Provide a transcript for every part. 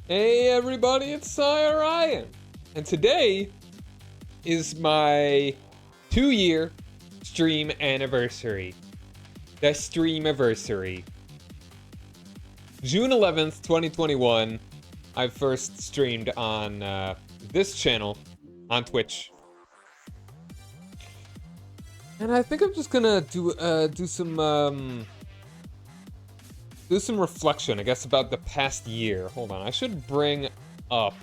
Hey everybody, it's Sire Ryan, and today is my 2-year stream anniversary. The Streamiversary. June 11th, 2021, I first streamed on this channel on Twitch. And I think I'm just gonna do some reflection, I guess, about the past year. Hold on, I should bring up.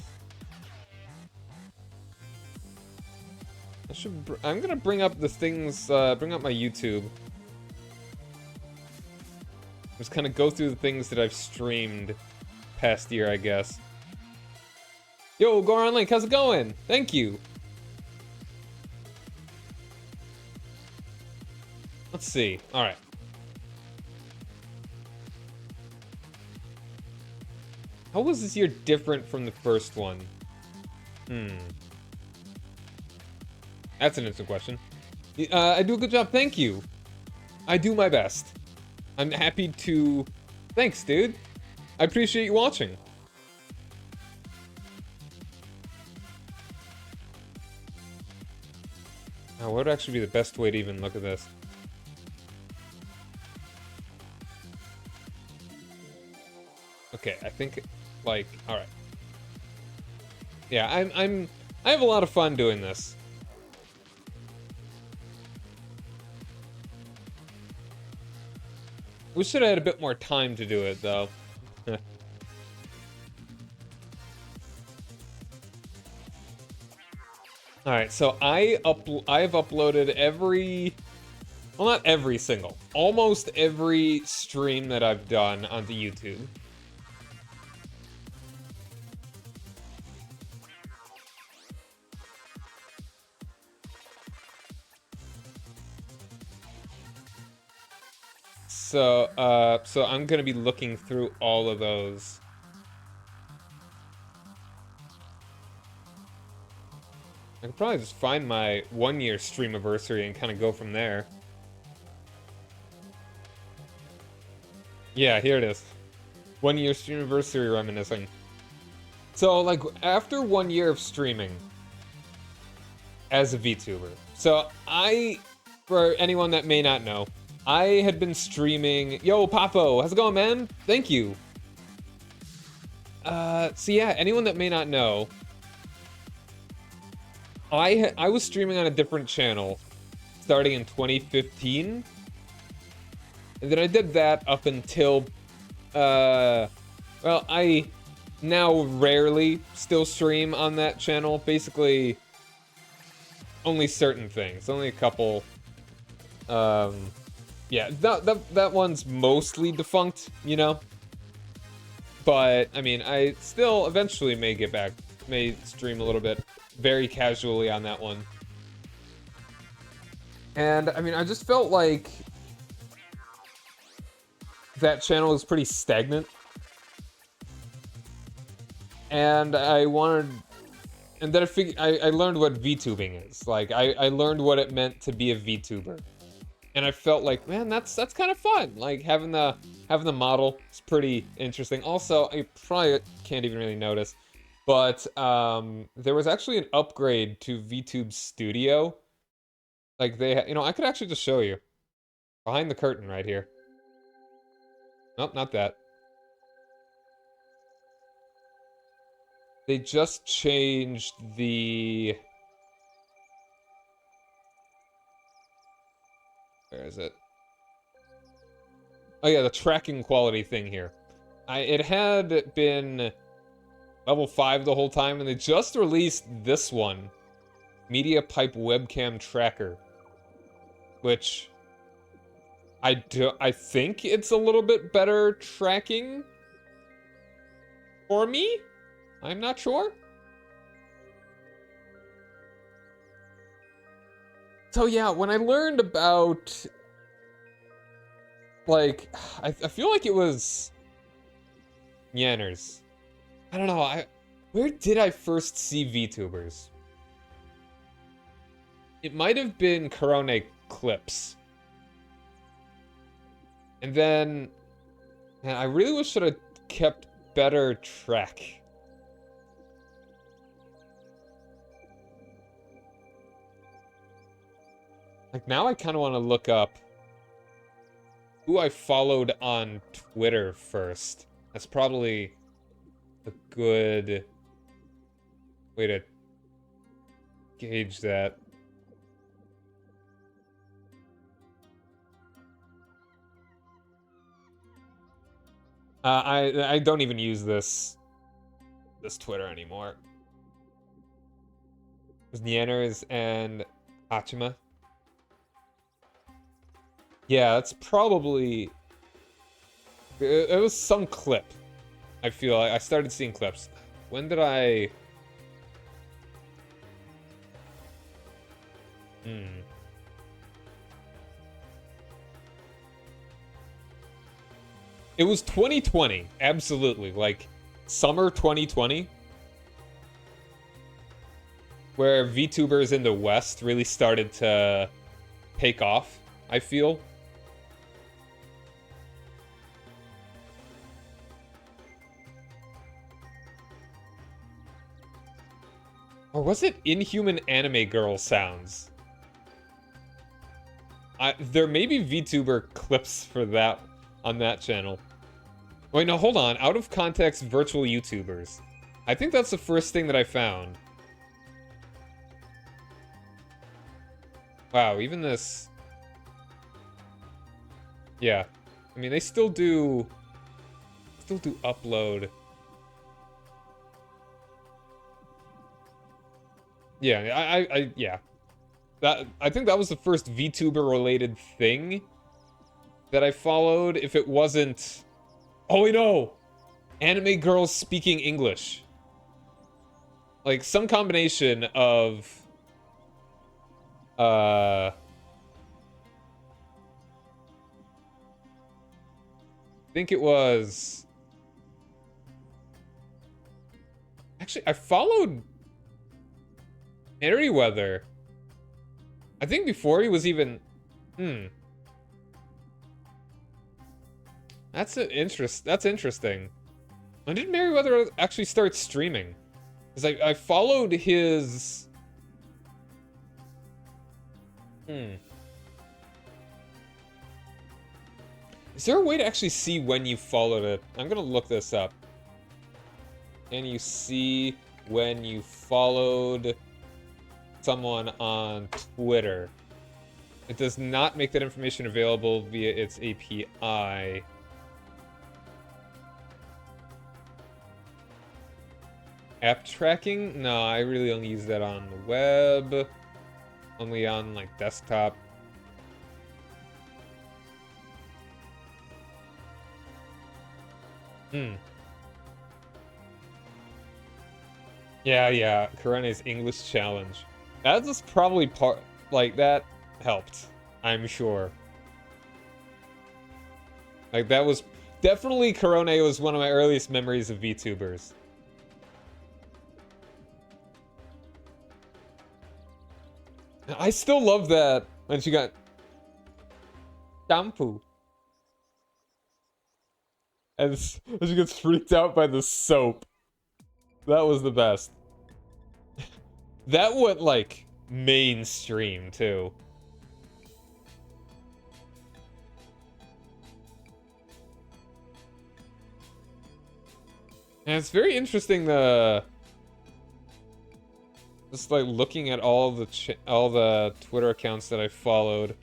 I'm gonna bring up the things. Bring up my YouTube. Just kind of go through the things that I've streamed past year, I guess. Yo, Goron Link, how's it going? Thank you. Let's see. All right. How was this year different from the first one? That's an interesting question. I do a good job, thank you. I do my best. I'm happy to... Thanks, dude. I appreciate you watching. Now, what would actually be the best way to even look at this? Okay, I think, like, all right. Yeah, I have a lot of fun doing this. We should have had a bit more time to do it, though. All right, so I've uploaded well, not every single, almost every stream that I've done onto YouTube. So I'm gonna be looking through all of those. I could probably just find my 1-year Streamiversary and kind of go from there. Yeah, here it is. 1-year Streamiversary reminiscing. So, like, after 1 year of streaming as a VTuber. So, for anyone that may not know, I had been streaming... Yo, Papo, how's it going, man? Thank you. So yeah, anyone that may not know, I was streaming on a different channel starting in 2015. And then I did that up until... well, I now rarely still stream on that channel. Basically, only certain things. Only a couple... Yeah, that one's mostly defunct, you know? But, I mean, I still eventually may stream a little bit, very casually on that one. And, I mean, I just felt like that channel was pretty stagnant. And I wanted... And then I learned what VTubing is. Like, I learned what it meant to be a VTuber. And I felt like, man, that's kind of fun. Like, having the model is pretty interesting. Also, I probably can't even really notice, but there was actually an upgrade to VTube Studio. Like, I could actually just show you. Behind the curtain right here. Nope, not that. They just changed the... Where is it? Oh yeah, the tracking quality thing here. It had been level 5 the whole time, and they just released this one, Media Pipe Webcam Tracker, which I think it's a little bit better tracking for me. I'm not sure. So yeah, when I learned about, like, I feel like it was Yanners. I don't know, where did I first see VTubers? It might have been Corone Clips. And then, man, I really wish I had kept better track Like, now I kind of want to look up who I followed on Twitter first. That's probably a good way to gauge that. I don't even use this Twitter anymore. It was Nieners and Hachima. Yeah, that's probably... It was some clip. I feel like I started seeing clips. When did I... It was 2020, absolutely. Like, summer 2020. Where VTubers in the West really started to take off, I feel. Or was it Inhuman Anime Girl sounds? There may be VTuber clips for that on that channel. Wait, no, hold on. Out of context virtual YouTubers. I think that's the first thing that I found. Wow, even this... Yeah. I mean, they still do... upload. Yeah, yeah. I think that was the first VTuber-related thing that I followed. If it wasn't... Oh, wait, no! Anime girls speaking English. Like, some combination of... I think it was... Actually, I followed... Merryweather. I think before he was even... That's interesting. When did Merryweather actually start streaming? Because I followed his... Is there a way to actually see when you followed it? I'm gonna look this up. Can you see when you followed someone on Twitter? It does not make that information available via its API. App tracking? No, I really only use that on the web. Only on, like, desktop. Yeah, Kurene's English challenge. That was probably part... Like, that helped. I'm sure. Like, that was... Definitely Kurone was one of my earliest memories of VTubers. I still love that when she got... Shampoo. And she gets freaked out by the soap. That was the best. That went, like, mainstream, too. And it's very interesting, just, like, looking at all the Twitter accounts that I followed.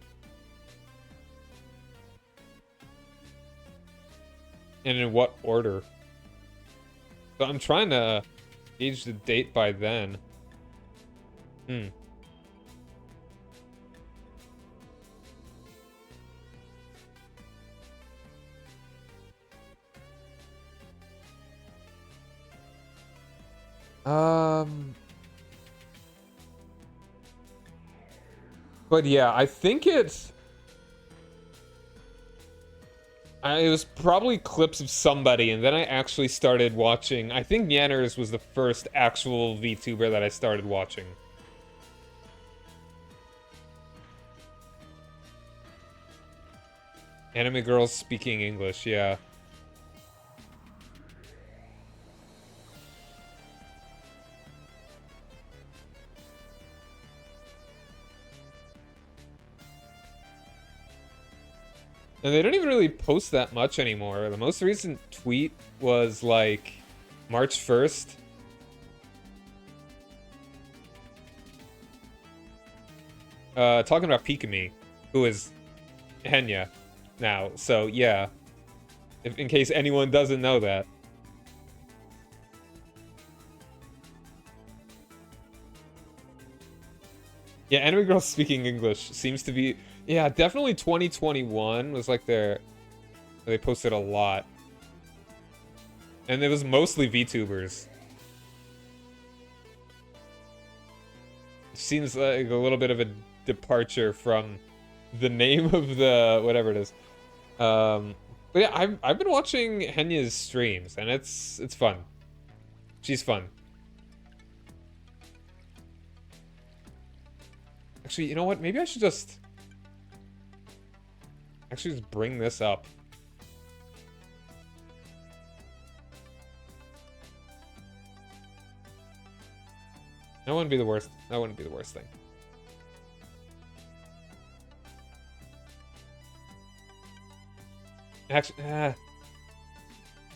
And in what order. So I'm trying to gauge the date by then. But yeah, I think it was probably clips of somebody, and then I actually started watching. I think Nyanners was the first actual VTuber that I started watching. Anime girls speaking English, yeah. And they don't even really post that much anymore. The most recent tweet was like March 1st. Talking about Pikami, who is Henya now. So yeah, in case anyone doesn't know that. Yeah, Anime Girls Speaking English seems to be... Yeah, definitely 2021 was like they posted a lot. And it was mostly VTubers. Seems like a little bit of a departure from the name of the... whatever it is. But yeah, I've been watching Henya's streams, and it's fun. She's fun. Actually, you know what? Maybe I should just... actually just bring this up. That wouldn't be the worst. That wouldn't be the worst thing. Actually, yeah,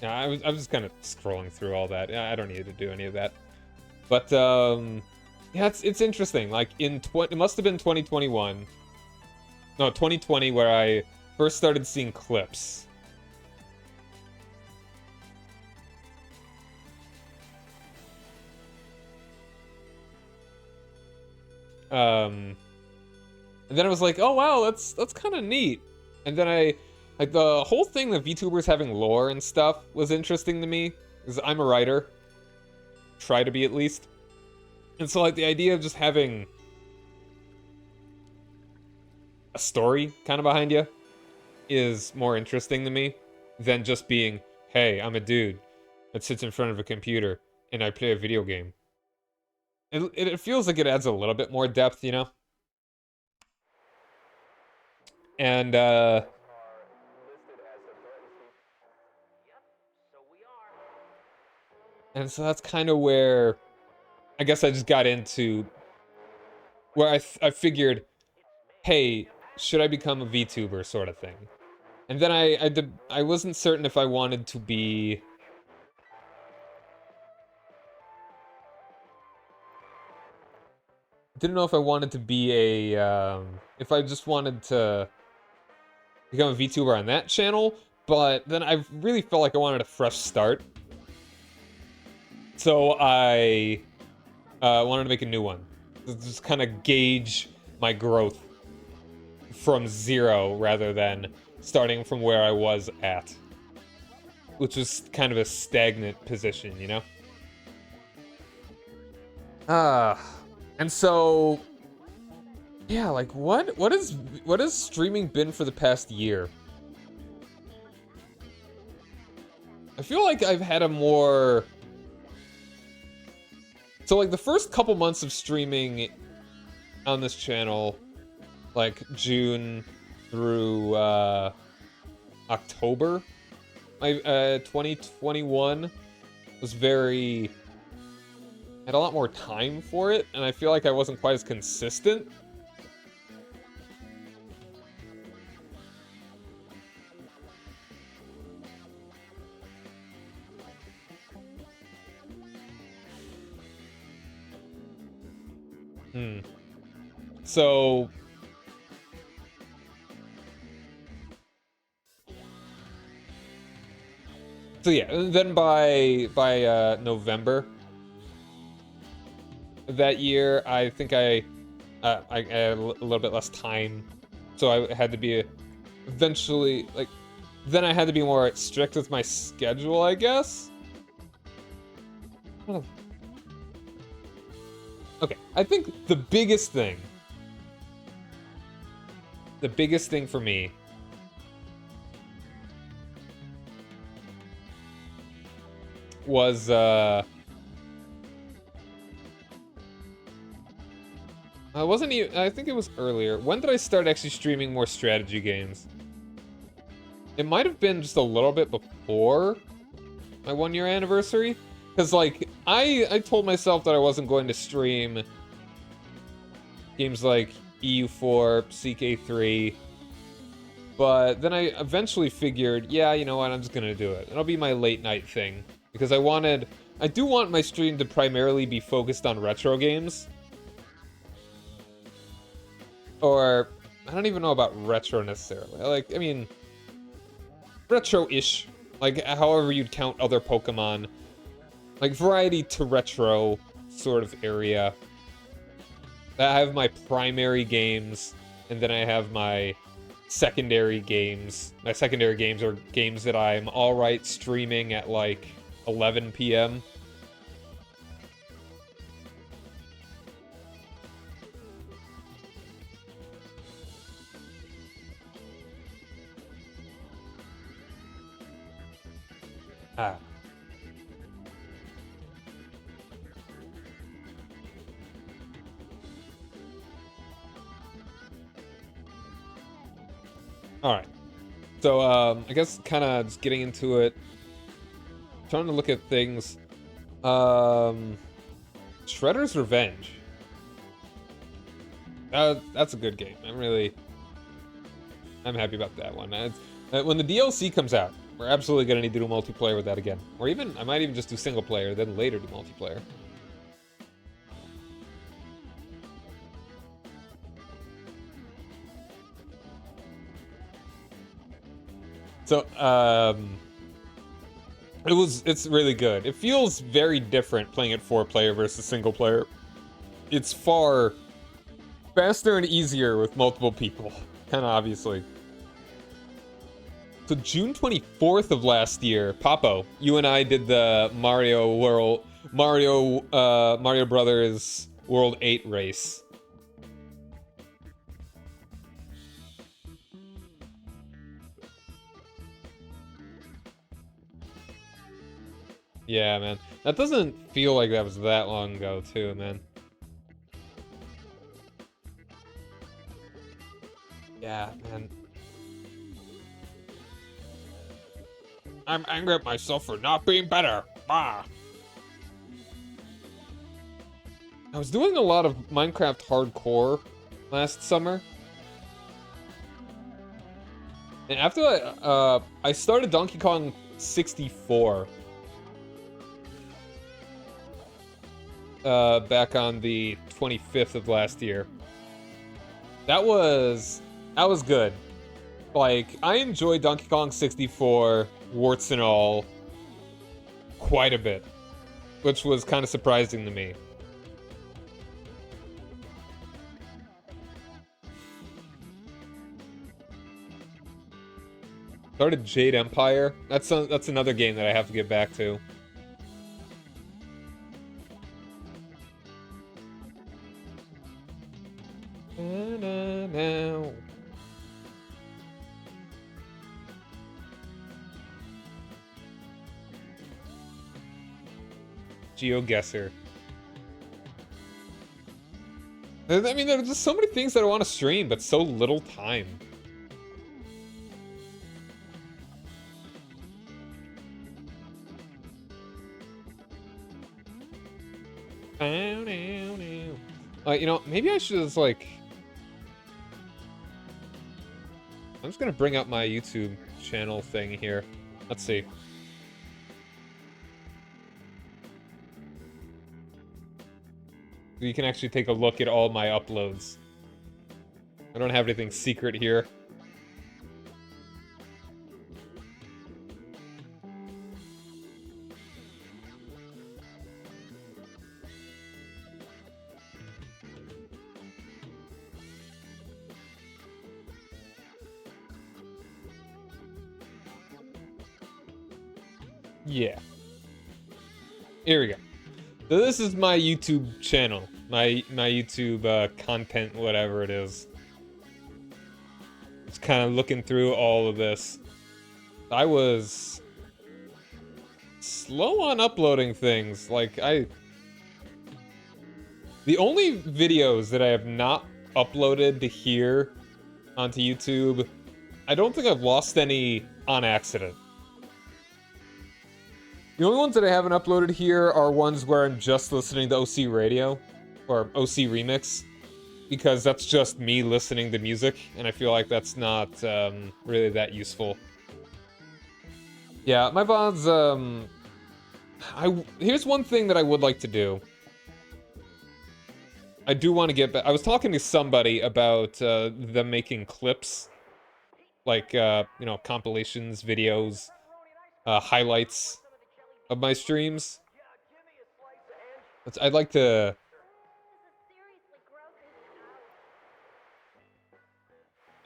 I was just kind of scrolling through all that. Yeah, I don't need to do any of that. But yeah, it's interesting. Like it must have been 2021. No, 2020 where I first started seeing clips. And then I was like, oh wow, that's kind of neat. And then like the whole thing that VTubers having lore and stuff was interesting to me, because I'm a writer. Try to be at least. And so like the idea of just having a story kind of behind you is more interesting to me than just being, hey, I'm a dude that sits in front of a computer and I play a video game. It feels like it adds a little bit more depth, you know? And so that's kind of where I guess I just got into where I figured, hey, should I become a VTuber sort of thing? And then I wasn't certain if I wanted to be... didn't know if I wanted to be a, if I just wanted to become a VTuber on that channel, but then I really felt like I wanted a fresh start. So I wanted to make a new one. Just kind of gauge my growth from 0 rather than starting from where I was at. Which was kind of a stagnant position, you know? And so... yeah, like, what has streaming been for the past year? I feel like I've had a more... so, like, the first couple months of streaming on this channel, like, June through, October, 2021 was very... had a lot more time for it, and I feel like I wasn't quite as consistent. So yeah, and then by November that year, I think I had a little bit less time, so I had to be eventually, like, then I had to be more strict with my schedule, I guess. Okay, I think the biggest thing for me was I wasn't even, I think it was earlier. When did I start actually streaming more strategy games? It might have been just a little bit before my 1-year anniversary. Because, like, I told myself that I wasn't going to stream games like EU4, CK3, But then I eventually figured, yeah, you know what, I'm just gonna do it. It'll be my late night thing. Because I do want my stream to primarily be focused on retro games. Or, I don't even know about retro necessarily. Like, I mean, retro-ish. Like, however you'd count other Pokemon. Like, variety to retro sort of area. I have my primary games, and then I have my secondary games. My secondary games are games that I'm alright streaming at like 11 p.m. Ah. Alright. So, I guess kind of just getting into it. Trying to look at things. Shredder's Revenge. That's a good game. I'm happy about that one. When the DLC comes out, we're absolutely gonna need to do multiplayer with that again. Or even, I might even just do single player, then later do multiplayer. So, it's really good. It feels very different playing it 4-player versus single player. It's far faster and easier with multiple people, kind of obviously. So June 24th of last year, Papo, you and I did the Mario Brothers World 8 race. Yeah, man. That doesn't feel like that was that long ago, too, man. Yeah, man. I'm angry at myself for not being better. Ah. I was doing a lot of Minecraft hardcore last summer. And after I started Donkey Kong 64. Back on the 25th of last year. That was good. Like, I enjoyed Donkey Kong 64, warts and all, quite a bit. Which was kind of surprising to me. Started Jade Empire. That's another game that I have to get back to. Now. GeoGuessr. I mean, there's just so many things that I want to stream, but so little time. You know, maybe I should just, like... I'm just gonna bring up my YouTube channel thing here. Let's see. You can actually take a look at all my uploads. I don't have anything secret here. Yeah. Here we go. So this is my YouTube channel. My YouTube content, whatever it is. Just kind of looking through all of this. I was slow on uploading things. Like, the only videos that I have not uploaded to here onto YouTube, I don't think I've lost any on accident. The only ones that I haven't uploaded here are ones where I'm just listening to OC Radio, or OC Remix. because that's just me listening to music, and I feel like that's not really that useful. Yeah, my VODs, here's one thing that I would like to do. I do want to get back. I was talking to somebody about them making clips, like, you know, compilations, videos, highlights of my streams. I'd like to...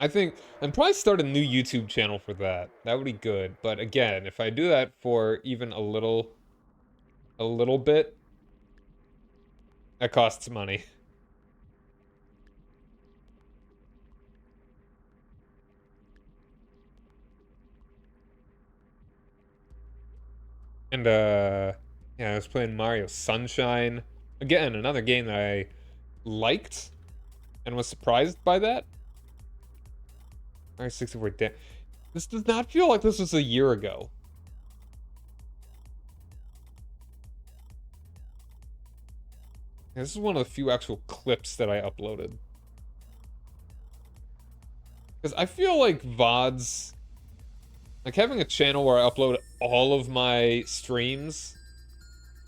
I think I'd probably start a new YouTube channel for that. That would be good. But again, if I do that for even a little bit, that costs money. And yeah, I was playing Mario Sunshine. Again, another game that I liked and was surprised by that. Mario 64 This does not feel like this was a year ago. This is one of the few actual clips that I uploaded. Because I feel like VODs, like having a channel where I upload all of my streams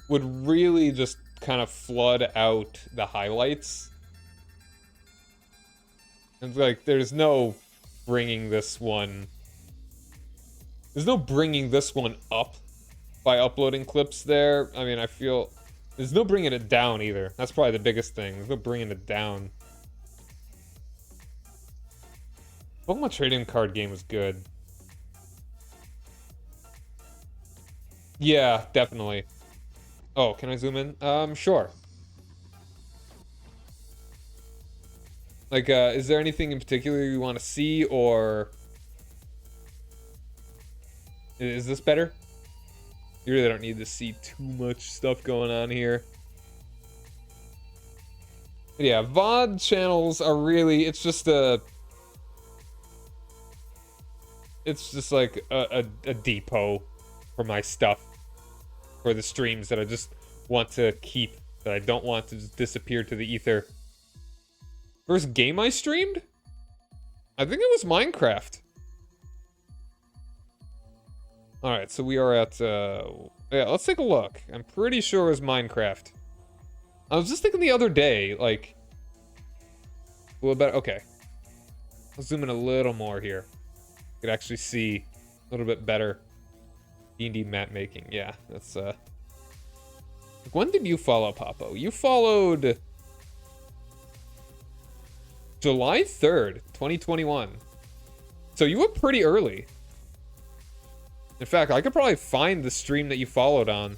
would really just kind of flood out the highlights. And like, there's no bringing this one up by uploading clips there. I mean, I feel there's no bringing it down either. That's probably the biggest thing. There's no bringing it down. Pokemon trading card game was good. Yeah, definitely. Oh, can I zoom in? Sure. Like, is there anything in particular you want to see, or... Is this better? You really don't need to see too much stuff going on here. But yeah, VOD channels are really... It's just like a depot for my stuff. For the streams that I just want to keep. That I don't want to just disappear to the ether. First game I streamed? I think it was Minecraft. Alright, so we are at, yeah, let's take a look. I'm pretty sure it was Minecraft. I was just thinking the other day, like... A little better, okay. I'll zoom in a little more here. You could actually see a little bit better. D&D map making, yeah, that's, When did you follow, Papo? You followed... July 3rd, 2021. So you were pretty early. In fact, I could probably find the stream that you followed on.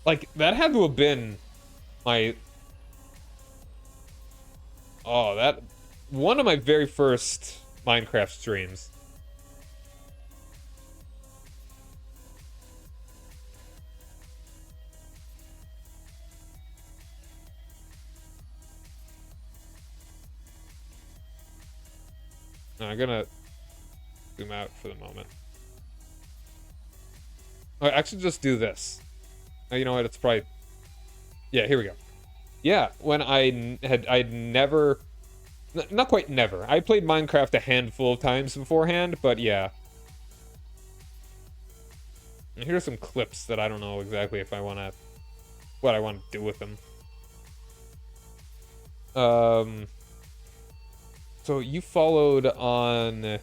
Like, that had to have been my... Oh, that... One of my very first Minecraft streams. I'm gonna zoom out for the moment. I actually just do this. You know what? It's probably... Yeah, here we go. Yeah, when I'd never... Not quite never. I played Minecraft a handful of times beforehand, but yeah. And here are some clips that I don't know exactly if I want to... What I want to do with them. So you followed on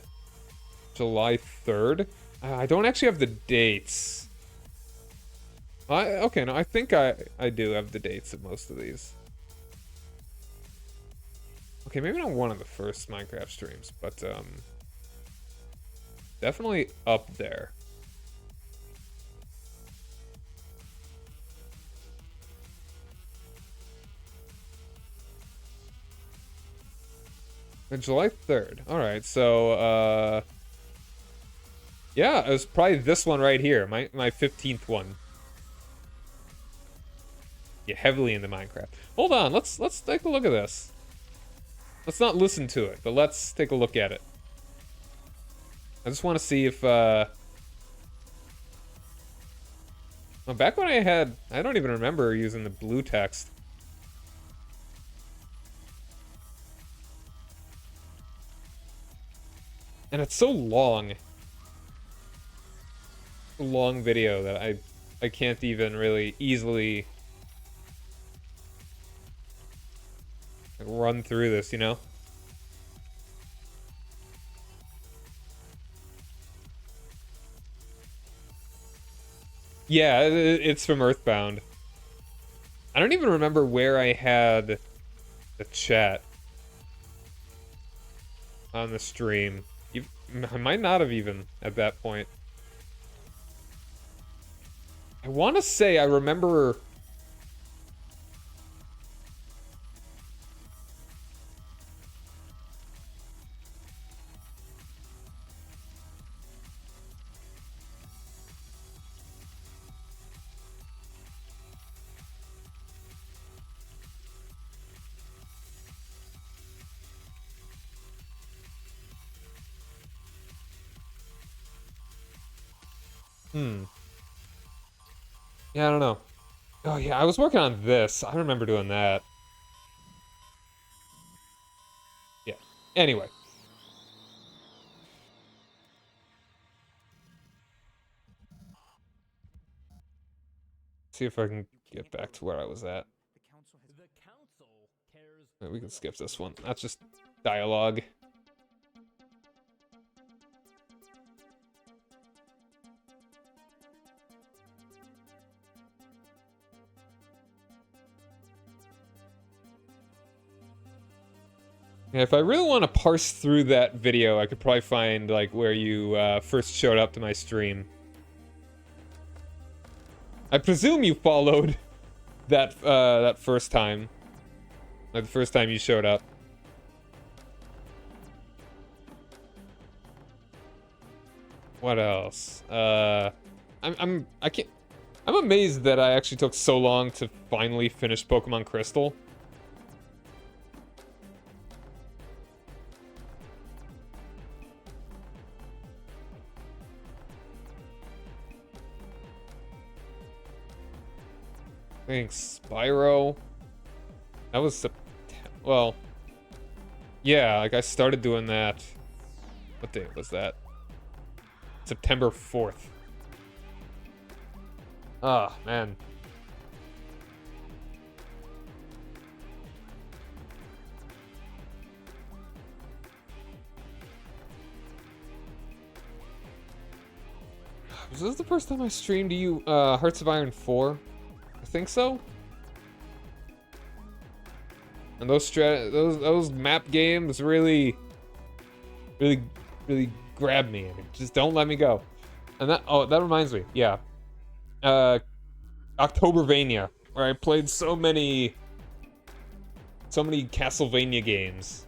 July 3rd? I don't actually have the dates. Okay, no, I think I do have the dates of most of these. Okay, maybe not one of the first Minecraft streams, but definitely up there. July 3rd. Alright, so, yeah, it was probably this one right here, my 15th one. Yeah, heavily into Minecraft. Hold on, let's take a look at this. Let's not listen to it, but let's take a look at it. I just want to see if, well, back when I don't even remember using the blue text. And it's so long. A long video that I can't even really easily run through this, you know? Yeah, it's from Earthbound. I don't even remember where I had the chat on the stream. I might not have even at that point. I want to say I remember... Yeah, I don't know. Oh yeah, I was working on this. I remember doing that. Yeah. Anyway. See if I can get back to where I was at. We can skip this one. That's just dialogue. Yeah, if I really want to parse through that video, I could probably find like where you first showed up to my stream. I presume you followed that first time. Like the first time you showed up. What else? I'm amazed that I actually took so long to finally finish Pokemon Crystal. Thanks, Spyro. That was well, yeah, like I started doing that. What day was that? September 4th. Ah, man. Was this the first time I streamed you Hearts of Iron 4? I think so. And those map games really grab me. Just don't let me go. And that reminds me. Yeah. Octobervania, where I played so many Castlevania games.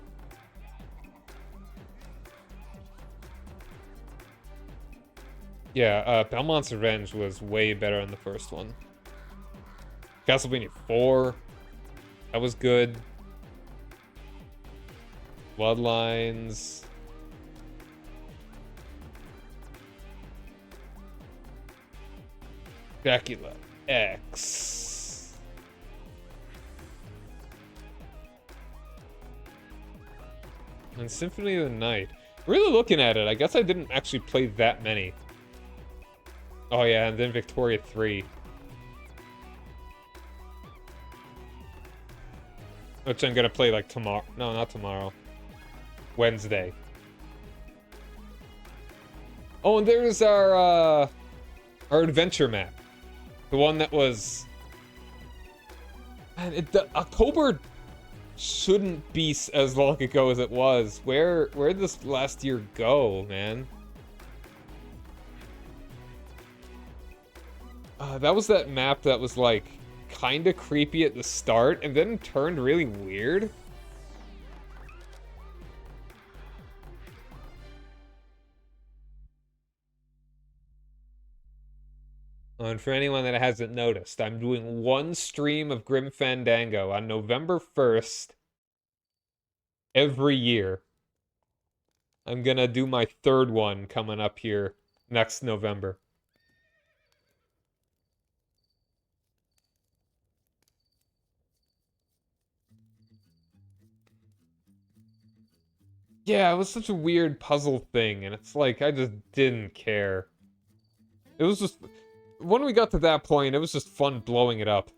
Yeah, Belmont's Revenge was way better than the first one. Castlevania 4, that was good. Bloodlines. Dracula X. And Symphony of the Night. Really looking at it, I guess I didn't actually play that many. Oh yeah, and then Victoria 3. Which I'm gonna play like tomorrow. No, not tomorrow. Wednesday. Oh, and there's our adventure map. The one that was... Man, the October shouldn't be as long ago as it was. Where did this last year go, man? That was that map that was like kinda creepy at the start and then turned really weird. And for anyone that hasn't noticed, I'm doing one stream of Grim Fandango on November 1st every year. I'm gonna do my third one coming up here next November. Yeah, it was such a weird puzzle thing, and it's like, I just didn't care. It was just... When we got to that point, it was just fun blowing it up.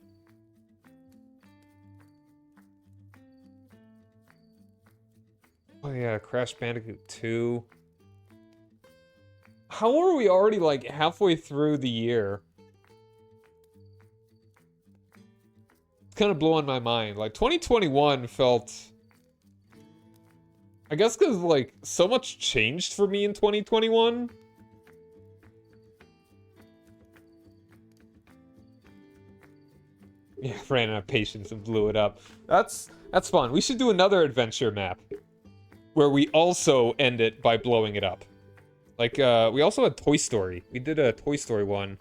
Oh yeah, Crash Bandicoot 2. How are we already, like, halfway through the year? It's kind of blowing my mind. Like, 2021 felt... I guess because, like, so much changed for me in 2021. Yeah, ran out of patience and blew it up. That's fun. We should do another adventure map where we also end it by blowing it up. Like, we also had Toy Story. We did a Toy Story one.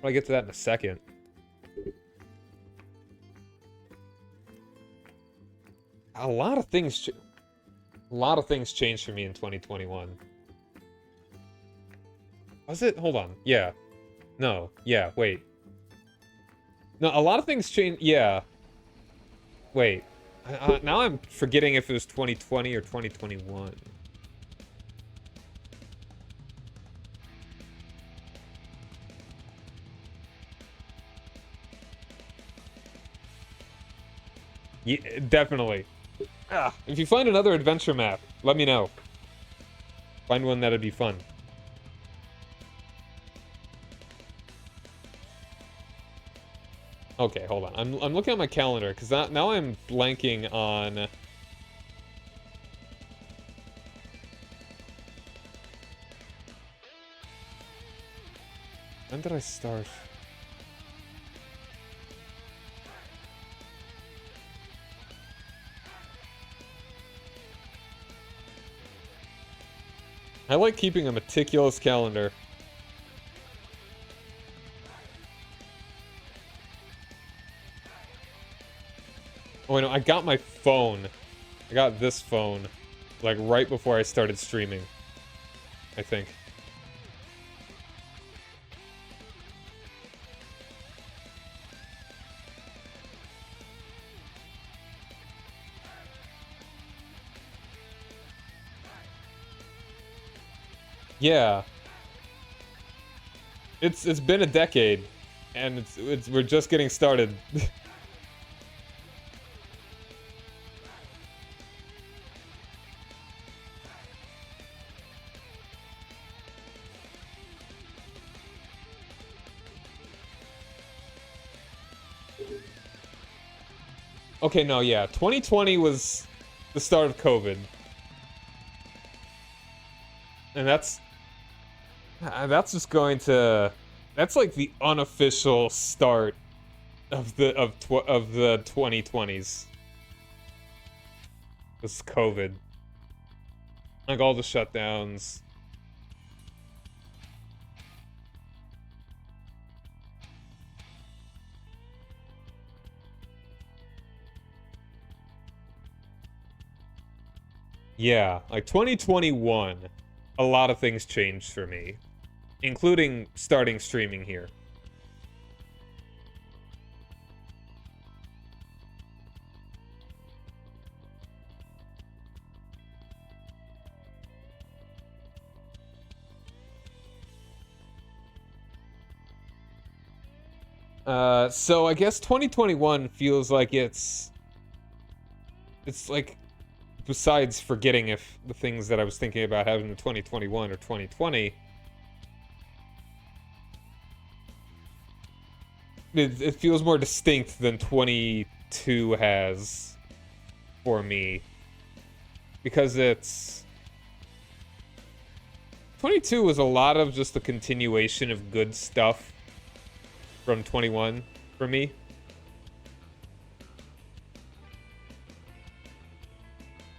I'll get to that in a second. A lot of things changed for me in 2021. Was it? Hold on. Yeah. No. Yeah, wait. No, a lot of things changed. Yeah. Wait. Now I'm forgetting if it was 2020 or 2021. Yeah, definitely. If you find another adventure map, let me know. Find one that'd be fun. Okay, hold on. I'm looking at my calendar because now I'm blanking on. When did I start? I like keeping a meticulous calendar. Oh, wait, no, I got my phone. I got this phone, like, right before I started streaming, I think. Yeah. It's been a decade, and we're just getting started. Okay, no, yeah. 2020 was the start of COVID. And that's just going to... That's like the unofficial start of the 2020s. This COVID. Like all the shutdowns. Yeah, like 2021, a lot of things changed for me, including starting streaming here. So I guess 2021 feels like it's like, besides forgetting if the things that I was thinking about having in 2021 or 2020, it feels more distinct than 22 has for me. Because it's... 22 was a lot of just the continuation of good stuff from 21 for me.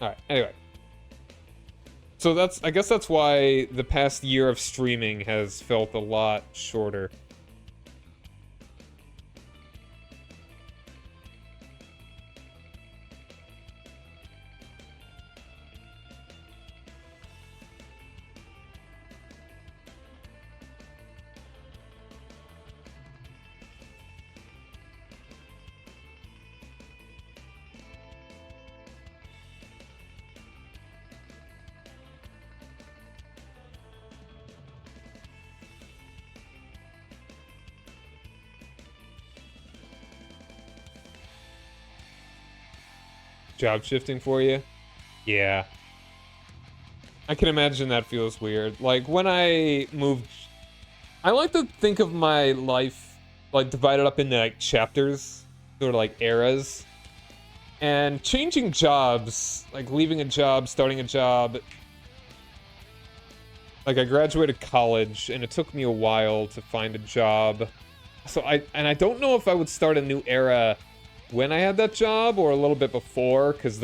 Alright, anyway. So I guess that's why the past year of streaming has felt a lot shorter. Job shifting for you? Yeah. I can imagine that feels weird. Like, when I moved... I like to think of my life, like, divided up into, like, chapters. Sort of, like, eras. And changing jobs, like, leaving a job, starting a job... Like, I graduated college, and it took me a while to find a job. So I don't know if I would start a new era when I had that job or a little bit before, because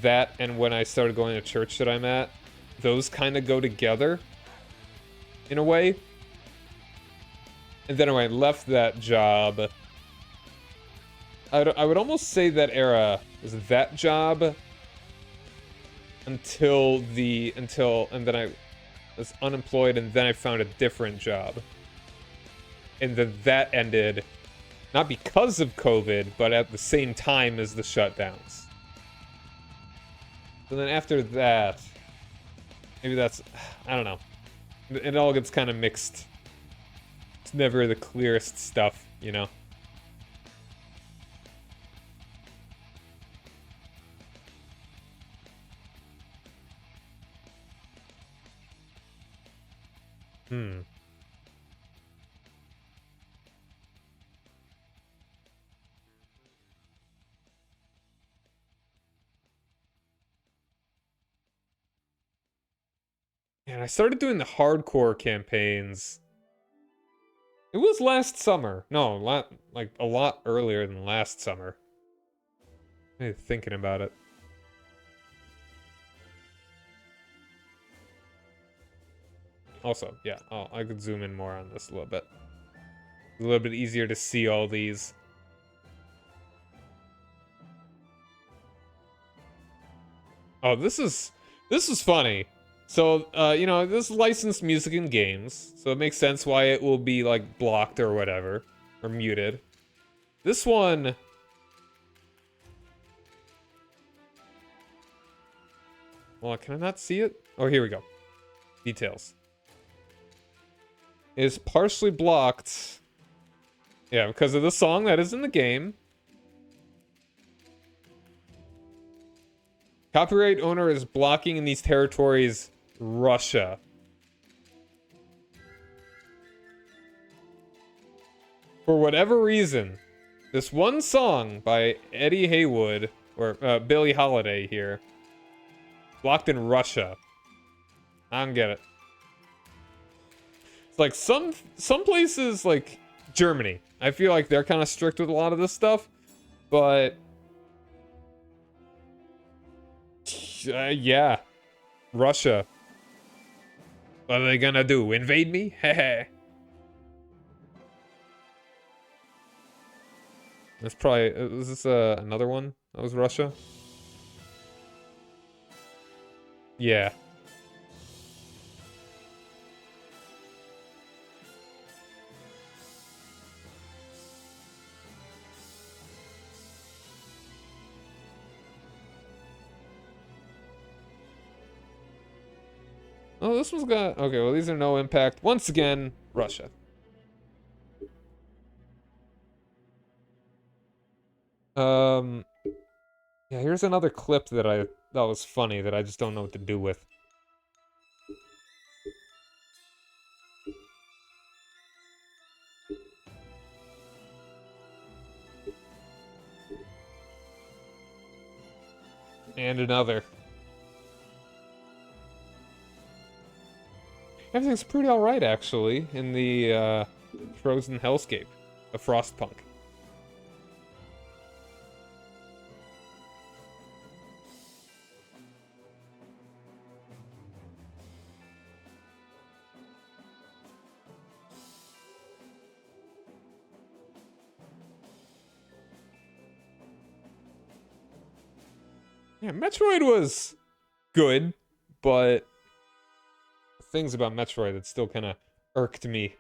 that and when I started going to church that I'm at, those kind of go together in a way. And then when I left that job, I would almost say that era was that job until and then I was unemployed, and then I found a different job. And then that ended, not because of COVID, but at the same time as the shutdowns. So then after that, maybe that's, I don't know. It all gets kind of mixed. It's never the clearest stuff, you know? And I started doing the hardcore campaigns. It was last summer. No, like a lot earlier than last summer. I'm thinking about it. Also, yeah, I could zoom in more on this a little bit. A little bit easier to see all these. Oh, this is funny. So, you know, this is licensed music and games, so it makes sense why it will be, like, blocked or whatever, or muted. This one... Well, can I not see it? Oh, here we go. Details. Is partially blocked. Yeah, because of the song that is in the game. Copyright owner is blocking in these territories Russia. For whatever reason, this one song by Eddie Haywood, or Billie Holiday here, blocked in Russia. I don't get it. It's like some places, like Germany, I feel like they're kind of strict with a lot of this stuff, but yeah, Russia. What are they gonna do? Invade me? Heh. That's probably... Was this another one? That was Russia? Yeah. Oh, this one's got... Okay, well, these are no impact. Once again, Russia. Yeah, here's another clip that was funny that I just don't know what to do with. And another. Everything's pretty alright, actually, in the, Frozen Hellscape. The Frostpunk. Yeah, Metroid was good, but things about Metroid that still kind of irked me.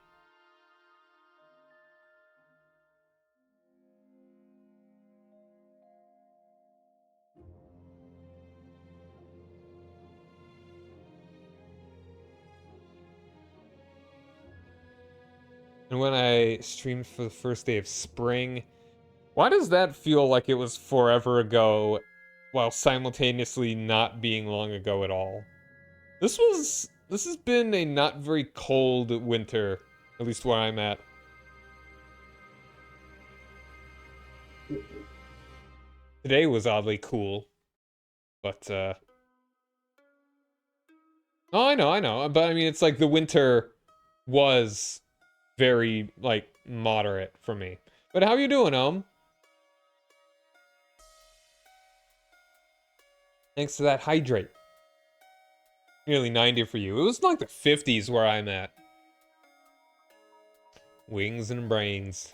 And when I streamed for the first day of spring, Why does that feel like it was forever ago while simultaneously not being long ago at all? This has been a not very cold winter, at least where I'm at. Today was oddly cool, but oh, I know, but I mean, it's like the winter was very, like, moderate for me. But how you doing, Thanks to that hydrate. Nearly 90 for you. It was like the 50s where I'm at. Wings and brains.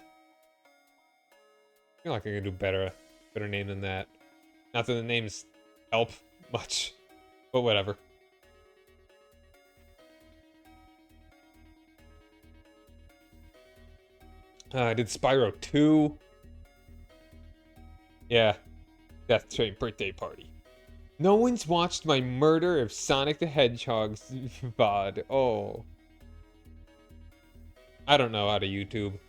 I feel like I could do better name than that. Not that the names help much, but whatever. I did Spyro 2. Yeah. Death Train birthday party. No one's watched my murder of Sonic the Hedgehog's VOD. Oh. I don't know how to YouTube.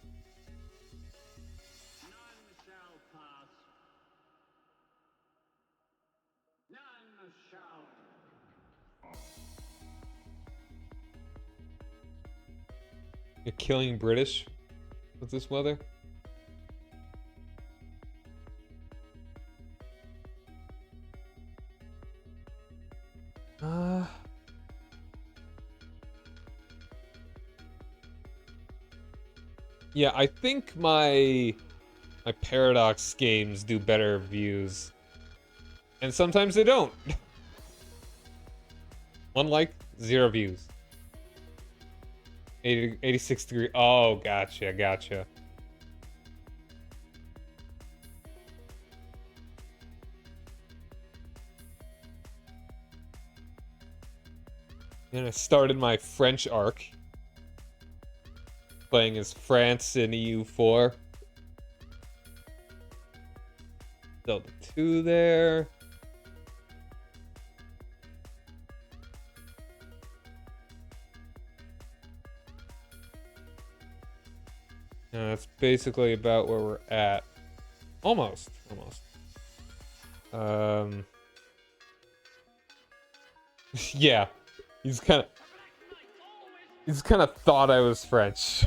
You're killing British with this weather? Yeah, I think my Paradox games do better views. And sometimes they don't. 1 like, 0 views. 86 degree. Oh, gotcha. And I started my French arc. Playing as France in EU4. Delta 2 there. And that's basically about where we're at. Almost. Yeah. He's kind of thought I was French.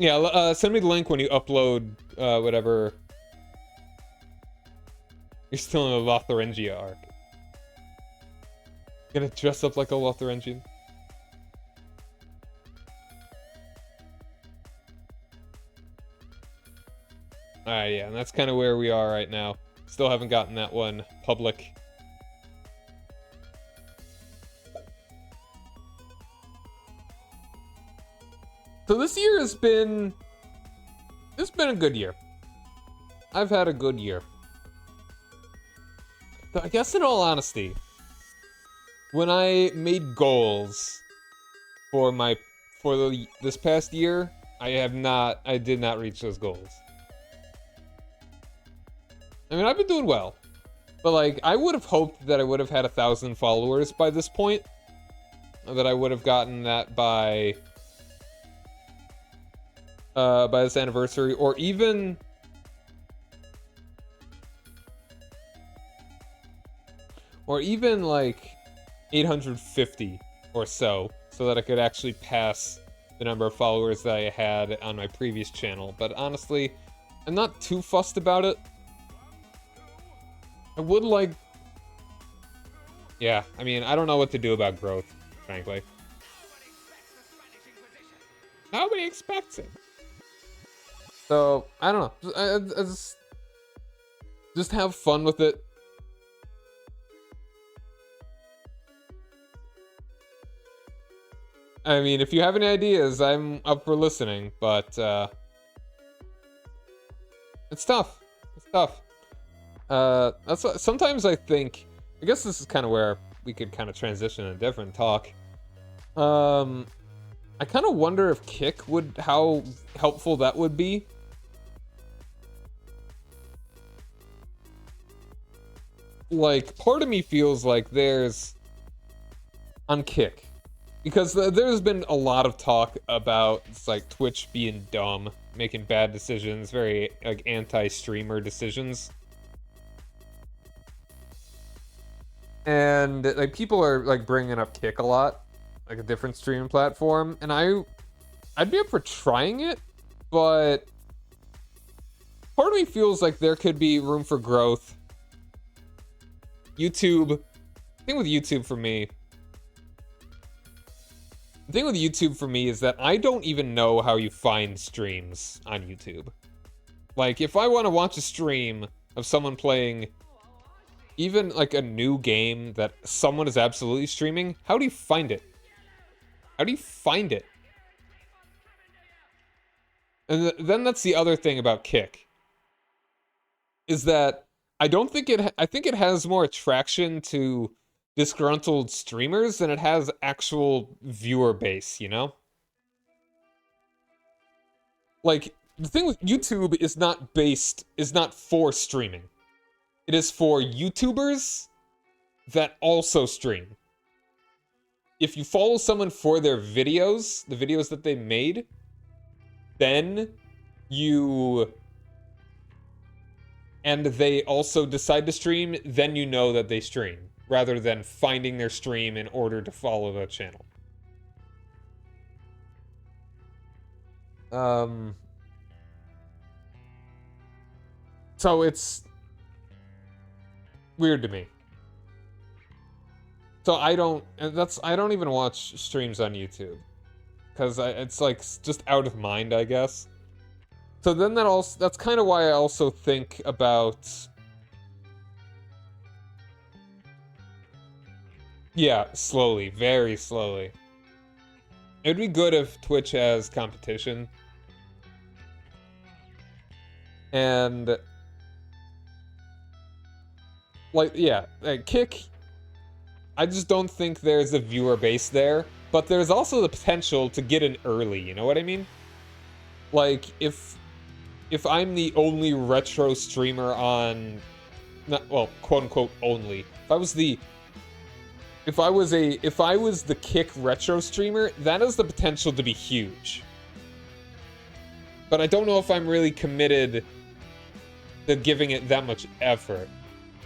Yeah, send me the link when you upload whatever. You're still in the Lotharingia arc. Gonna dress up like a Lotharingian? Alright, yeah, and that's kind of where we are right now. Still haven't gotten that one public. So this year has been... It's been a good year. I've had a good year. But I guess in all honesty, when I made goals for this past year, I did not reach those goals. I mean, I've been doing well. But like, I would have hoped that I would have had 1,000 followers by this point. Or that I would have gotten that by this anniversary, or even like 850 or so that I could actually pass the number of followers that I had on my previous channel. But honestly, I'm not too fussed about it. I would like... Yeah, I mean, I don't know what to do about growth, frankly. Nobody expects it. So, I don't know. I just have fun with it. I mean, if you have any ideas, I'm up for listening, but it's tough. It's tough. That's what, sometimes I think, I guess this is kind of where we could kind of transition a different talk. I kind of wonder if Kick how helpful that would be. Like, part of me feels like there's, on Kick, Because there's been a lot of talk about like Twitch being dumb, making bad decisions, very like anti-streamer decisions. And like people are like bringing up Kick a lot, like a different streaming platform, and I'd be up for trying it, but part of me feels like there could be room for growth. YouTube, the thing with YouTube for me is that I don't even know how you find streams on YouTube. Like, if I want to watch a stream of someone playing even like a new game that someone is absolutely streaming, how do you find it? How do you find it? And then that's the other thing about Kick, is that I think it has more attraction to disgruntled streamers than it has actual viewer base, you know? Like, the thing with YouTube is not for streaming. It is for YouTubers that also stream. If you follow someone for their videos, the videos that they made, then and they also decide to stream, then you know that they stream, rather than finding their stream in order to follow the channel. So it's weird to me. So I don't even watch streams on YouTube, because it's like just out of mind, I guess. So then that's kind of why I also think about, yeah, slowly, very slowly. It'd be good if Twitch has competition. And like, yeah, like Kick, I just don't think there's a viewer base there, but there's also the potential to get in early, you know what I mean? Like, if I'm the only retro streamer on, well, quote unquote only. If I was the Kick retro streamer, that has the potential to be huge. But I don't know if I'm really committed to giving it that much effort,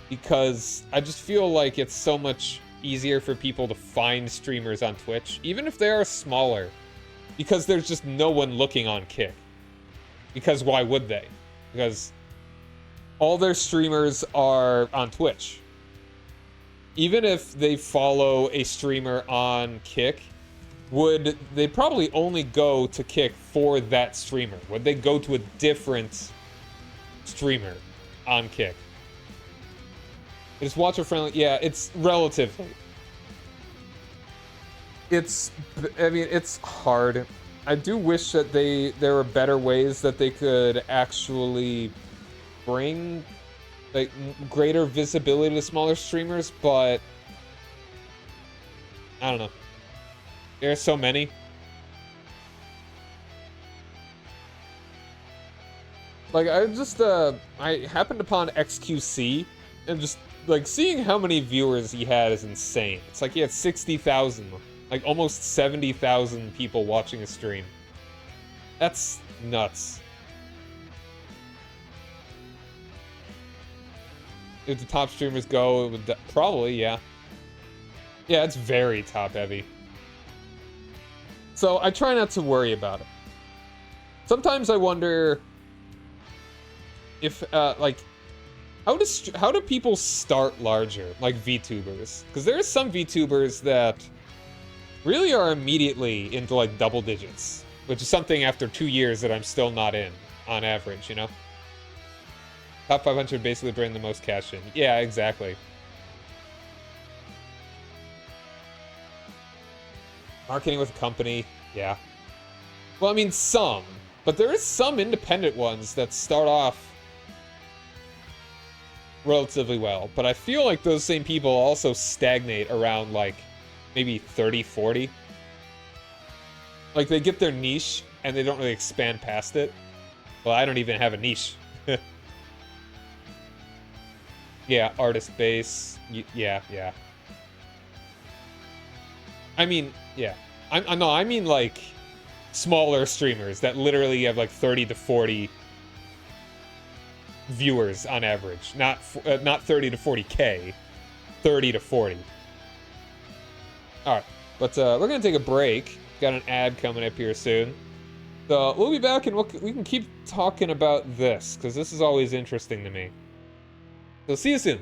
because I just feel like it's so much easier for people to find streamers on Twitch, even if they are smaller, because there's just no one looking on Kick. Because why would they? Because all their streamers are on Twitch. Even if they follow a streamer on Kick, would they probably only go to Kick for that streamer? Would they go to a different streamer on Kick? It's watcher friendly. Yeah, it's relatively. I mean, it's hard. I do wish that there were better ways that they could actually bring like greater visibility to smaller streamers, but I don't know. There are so many. Like, I happened upon XQC, and just like seeing how many viewers he had is insane. It's like he had 60,000. Like, almost 70,000 people watching a stream. That's nuts. If the top streamers go, it would probably, yeah. Yeah, it's very top-heavy. So, I try not to worry about it. Sometimes I wonder if, like, how do people start larger, like VTubers? Because there are some VTubers that really are immediately into like double digits, which is something after 2 years that I'm still not in, on average, you know? Top 500 basically bring the most cash in. Yeah, exactly. Marketing with a company, yeah. Well, I mean, some, but there is some independent ones that start off relatively well, but I feel like those same people also stagnate around like maybe 30, 40. Like, they get their niche, and they don't really expand past it. Well, I don't even have a niche. Yeah, artist base. Yeah. I mean, yeah. No, I mean like smaller streamers that literally have like 30 to 40 viewers on average. Not 30 to 40K, 30 to 40. All right, but we're gonna take a break. Got an ad coming up here soon. So we'll be back and we can keep talking about this because this is always interesting to me. So see you soon.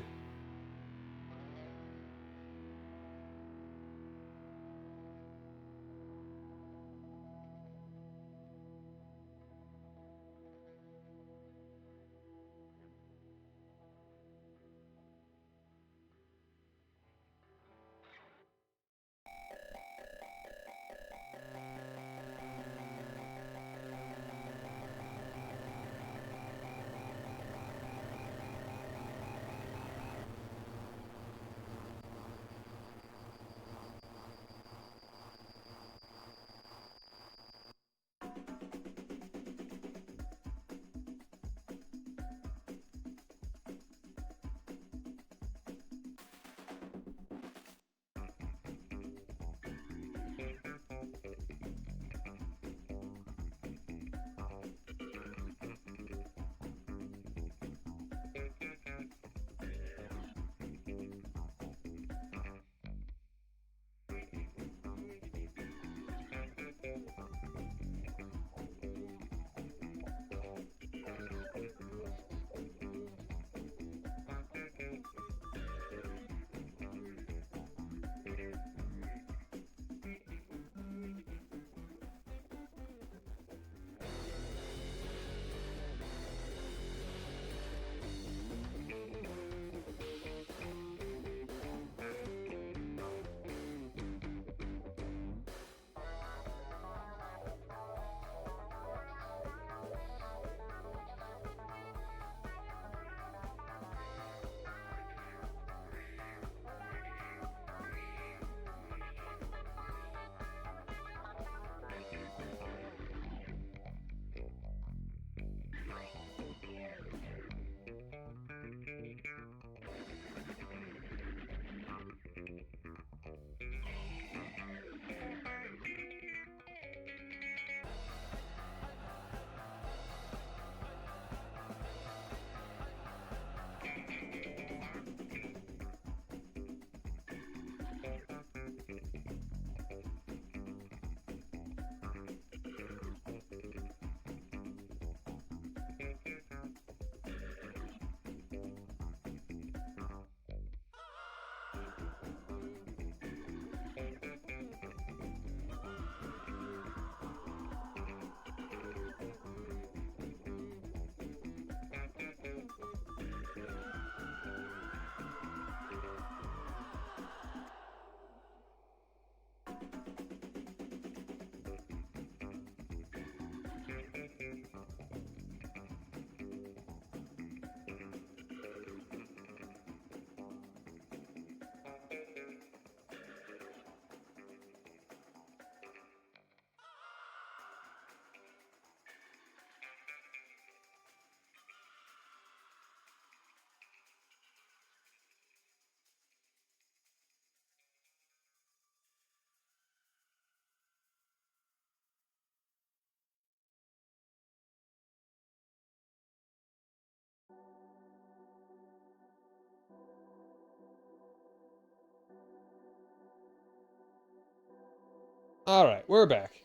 All right, we're back.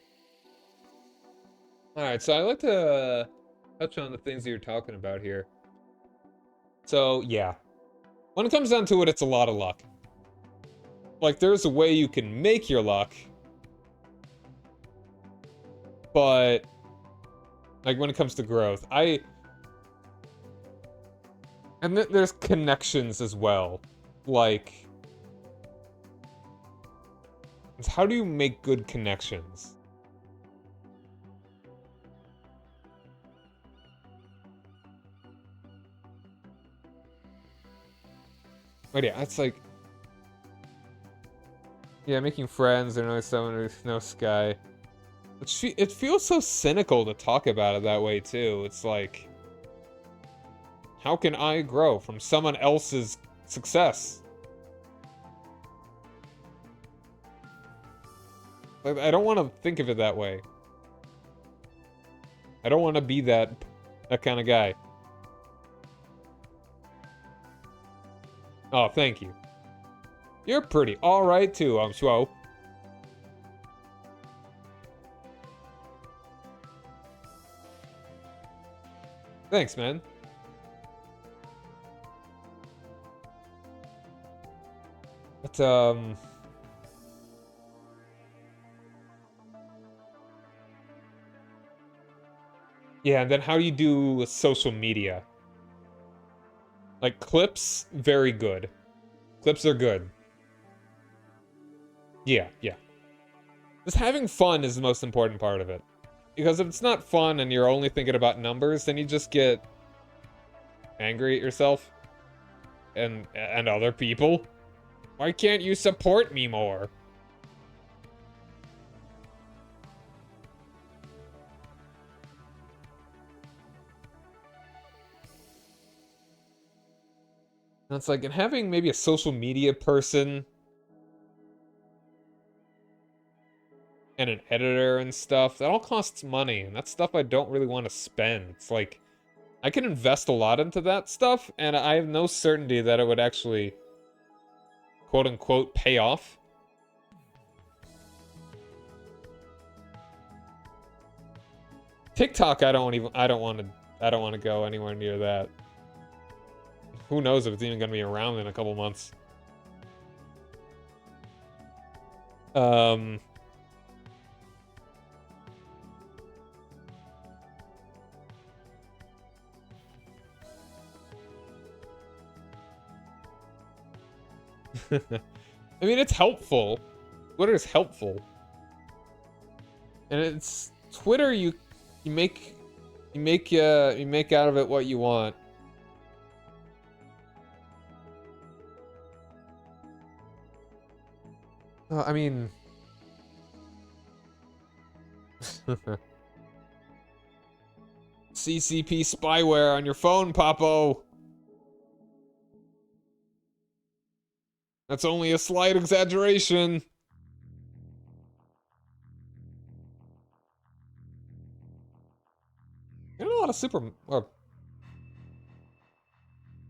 All right, so I like to touch on the things that you're talking about here. So yeah, when it comes down to it, it's a lot of luck. Like there's a way you can make your luck, but like when it comes to growth, and there's connections as well. Like, how do you make good connections? But yeah, it's like, yeah, making friends or knowing someone who knows Sky. It feels so cynical to talk about it that way too. It's like, how can I grow from someone else's success? Like, I don't want to think of it that way. I don't want to be that kind of guy. Oh, thank you. You're pretty alright too, I'm Schwo. Thanks, man. But, yeah, and then how do you do social media? Like, clips, very good. Clips are good. Yeah, yeah. Just having fun is the most important part of it. Because if it's not fun and you're only thinking about numbers, then you just get angry at yourself and other people. Why can't you support me more? And it's like, and having maybe a social media person and an editor and stuff, that all costs money, and that's stuff I don't really want to spend. It's like, I can invest a lot into that stuff, and I have no certainty that it would actually, quote-unquote, pay off. TikTok, I don't want to go anywhere near that. Who knows if it's even going to be around in a couple months. I mean, it's helpful. Twitter is helpful. And it's Twitter, you make out of it what you want. I mean, CCP spyware on your phone, Papo. That's only a slight exaggeration. Getting a lot of Super, or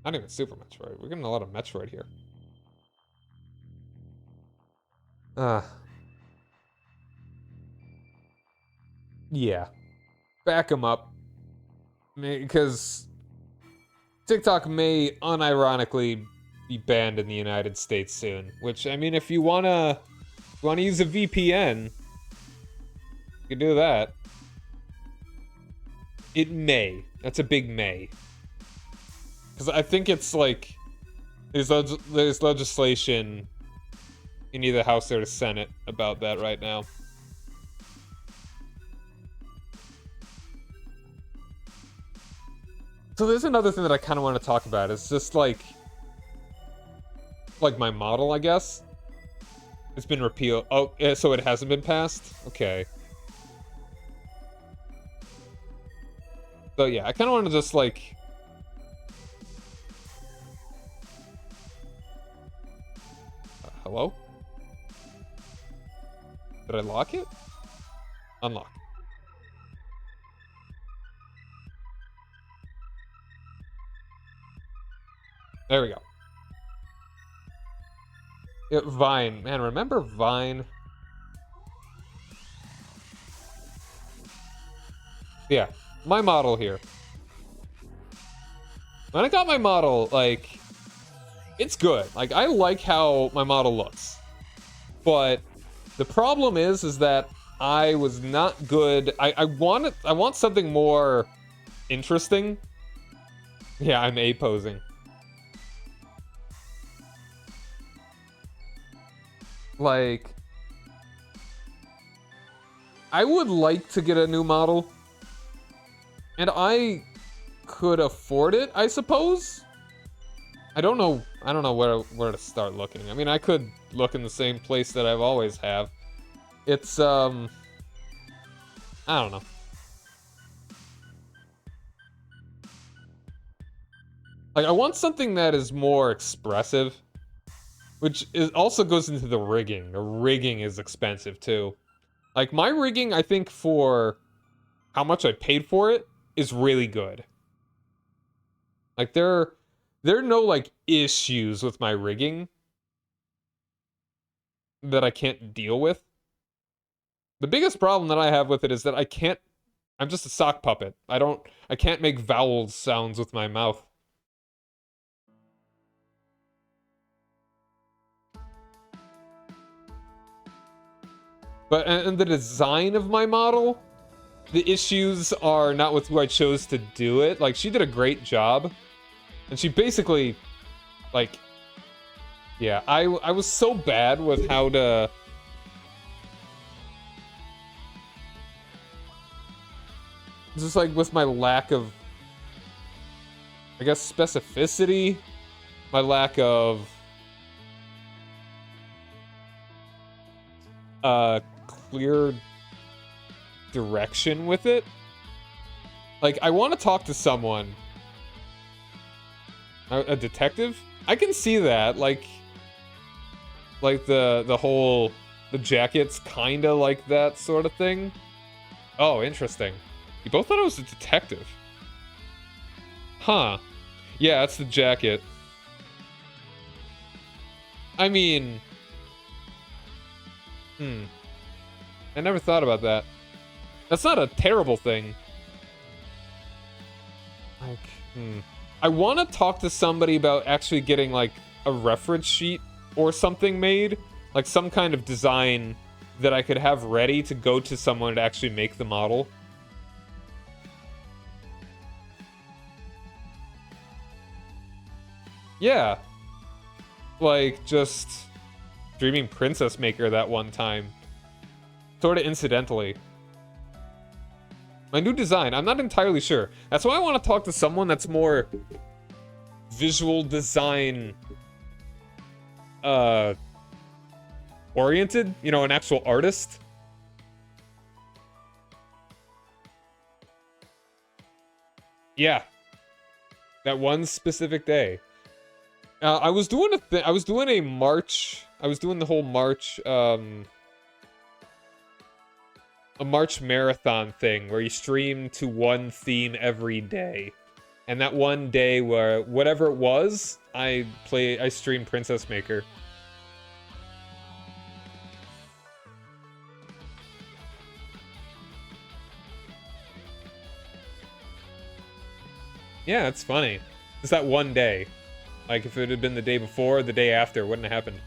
not even Super Metroid. We're getting a lot of Metroid here. Yeah. Back them up. Because TikTok may unironically be banned in the United States soon. Which, I mean, if you wanna use a VPN, you can do that. It may. That's a big may. Because I think it's like, there's legislation in either House or the Senate about that right now. So there's another thing that I kind of want to talk about. It's just like my model, I guess. It's been repealed. Oh, so it hasn't been passed? Okay. So yeah, I kind of want to just like... hello? Did I lock it? Unlock. There we go. Yeah, Vine. Man, remember Vine? Yeah, my model here. When I got my model, like, it's good. Like, I like how my model looks. But the problem is that I was not good. I want something more interesting. Yeah, I'm A-posing. Like, I would like to get a new model, and I could afford it, I suppose. I don't know where to start looking. I mean, I could look in the same place that I've always have. It's I don't know. Like, I want something that is more expressive. Which also goes into the rigging. The rigging is expensive, too. Like, my rigging, I think, for how much I paid for it, is really good. Like, there are no, like, issues with my rigging that I can't deal with. The biggest problem that I have with it is that I'm just a sock puppet. I can't make vowel sounds with my mouth. But, and the design of my model, the issues are not with who I chose to do it. Like, she did a great job. And she basically, like, yeah, I was so bad with how to... Just, like, with my lack of, I guess, specificity, my lack of clear direction with it. Like, I want to talk to someone. A detective? I can see that, like the whole, the jacket's kinda like that sort of thing. Oh, interesting. You both thought it was a detective. Huh. Yeah, that's the jacket. I mean... I never thought about that. That's not a terrible thing. Like, I want to talk to somebody about actually getting, like, a reference sheet or something made. Like, some kind of design that I could have ready to go to someone to actually make the model. Yeah. Like, just streaming Princess Maker that one time. Sort of incidentally. My new design, I'm not entirely sure. That's why I want to talk to someone that's more visual design oriented, you know, an actual artist. Yeah. That one specific day. I was doing a March, I was doing the whole March, a March marathon thing where you stream to one theme every day. And that one day where, whatever it was, I streamed Princess Maker. Yeah, it's funny. It's that one day. Like, if it had been the day before or the day after, it wouldn't have happened.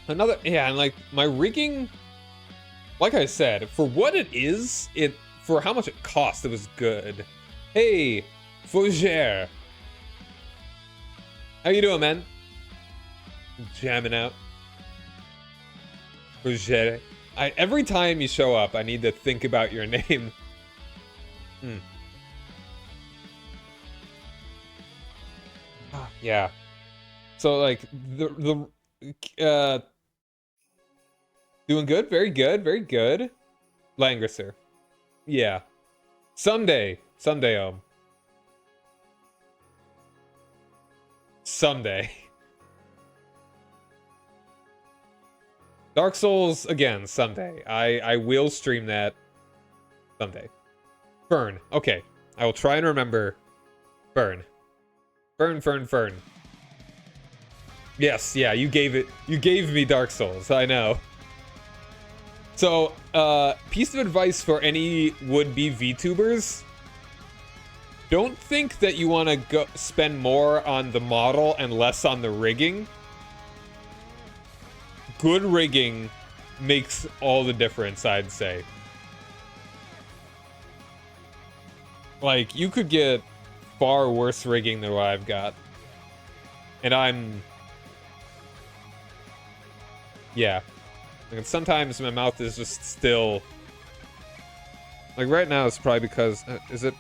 Another, yeah, and like, my rigging, like I said, for what it is, for how much it cost, it was good. Hey, Fougere. How you doing, man? Jamming out. Fougere. Every time you show up, I need to think about your name. Yeah. So, like, doing good, very good, very good. Langrisser. Yeah. Someday, someday. Dark Souls, again, someday. I will stream that someday. Fern. Okay. I will try and remember. Fern. Fern. Yes, yeah, you gave me Dark Souls, I know. So, piece of advice for any would-be VTubers. Don't think that you want to spend more on the model and less on the rigging. Good rigging makes all the difference, I'd say. Like, you could get far worse rigging than what I've got. And I'm... Yeah. Like, sometimes my mouth is just still... Like, right now it's probably because... is it...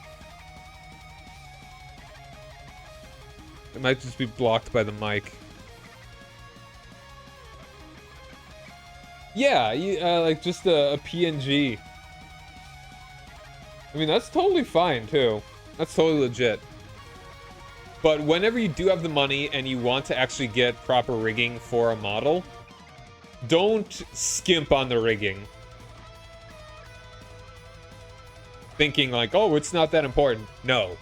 It might just be blocked by the mic. Yeah, like, just a PNG. I mean, that's totally fine, too. That's totally legit. But whenever you do have the money and you want to actually get proper rigging for a model, don't skimp on the rigging. Thinking like, oh, it's not that important. No,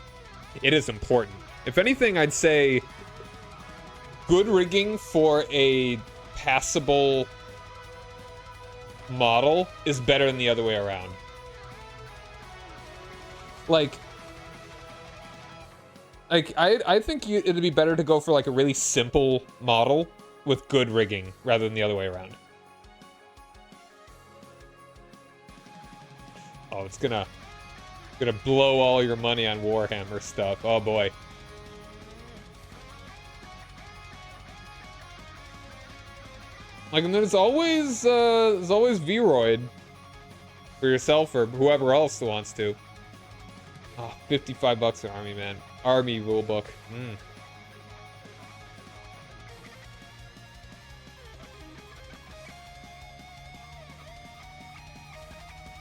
it is important. If anything, I'd say good rigging for a passable model is better than the other way around. Like I think it'd be better to go for like a really simple model with good rigging rather than the other way around. Oh, it's gonna blow all your money on Warhammer stuff. Oh boy. Like, and there's always Vroid for yourself or whoever else wants to. Oh, 55 bucks an army, man. Army rulebook.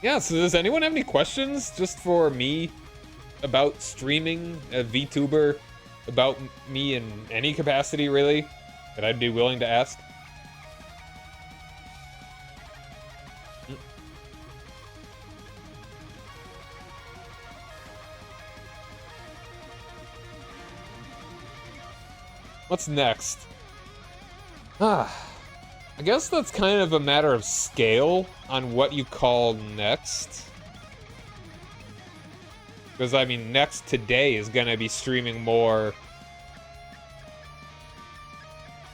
Yeah, so does anyone have any questions just for me about streaming, a VTuber, about me in any capacity, really, that I'd be willing to ask? What's next? I guess that's kind of a matter of scale on what you call next. Because, I mean, next today is gonna be streaming more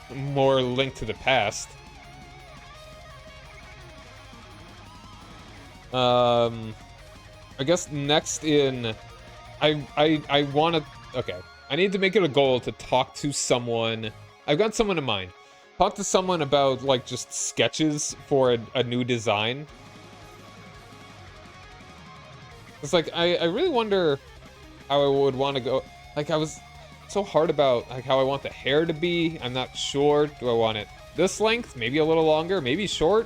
Link to the Past. I guess next in... I want to... Okay. I need to make it a goal to talk to someone. I've got someone in mind. Talk to someone about, like, just sketches for a new design. It's like, I really wonder how I would want to go. Like, I was so hard about, like, how I want the hair to be. I'm not sure. Do I want it this length? Maybe a little longer? Maybe shorter?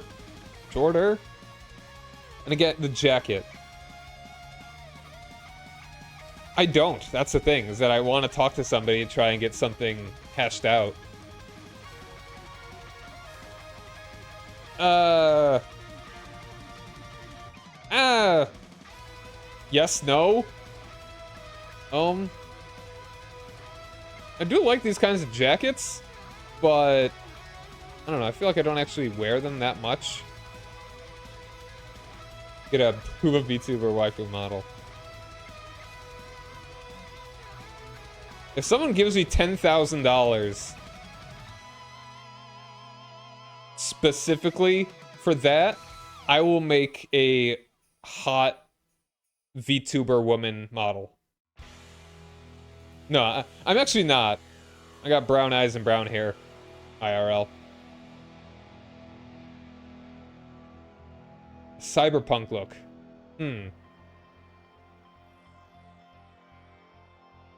And again, the jacket. I don't. That's the thing, is that I want to talk to somebody and try and get something hashed out. Yes, no? I do like these kinds of jackets, but I don't know, I feel like I don't actually wear them that much. Get a Hooba VTuber waifu model. If someone gives me $10,000 specifically for that, I will make a hot VTuber woman model. No, I'm actually not. I got brown eyes and brown hair. IRL. Cyberpunk look.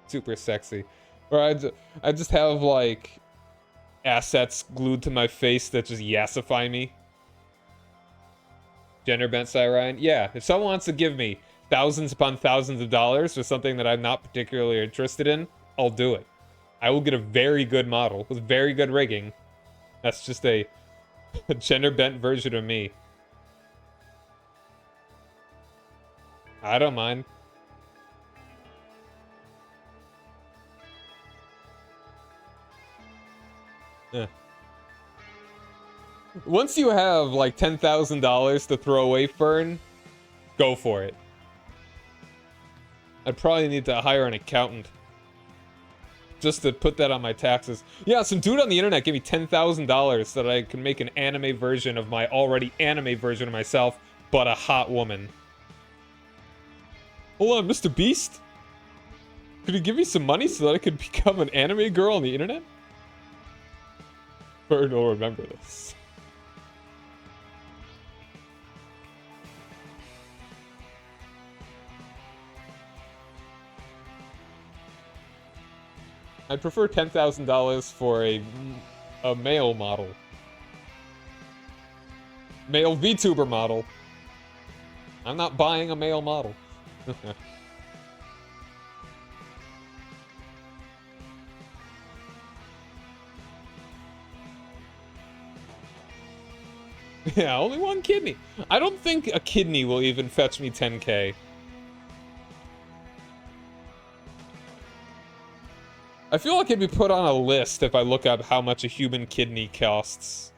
Super sexy. Or I just have, like, assets glued to my face that just yassify me. Gender bent Cyrine. Yeah, if someone wants to give me thousands upon thousands of dollars for something that I'm not particularly interested in, I'll do it. I will get a very good model with very good rigging. That's just a gender bent version of me. I don't mind. Yeah. Once you have like $10,000 to throw away, Fern, go for it. I'd probably need to hire an accountant just to put that on my taxes. Yeah, some dude on the internet gave me $10,000 so that I can make an anime version of my already anime version of myself, but a hot woman. Hold on, Mr. Beast? Could you give me some money so that I could become an anime girl on the internet? Bird will remember this. I'd prefer $10,000 for a male model. Male VTuber model. I'm not buying a male model. Yeah, only one kidney. I don't think a kidney will even fetch me 10k. I feel like it'd be put on a list if I look up how much a human kidney costs.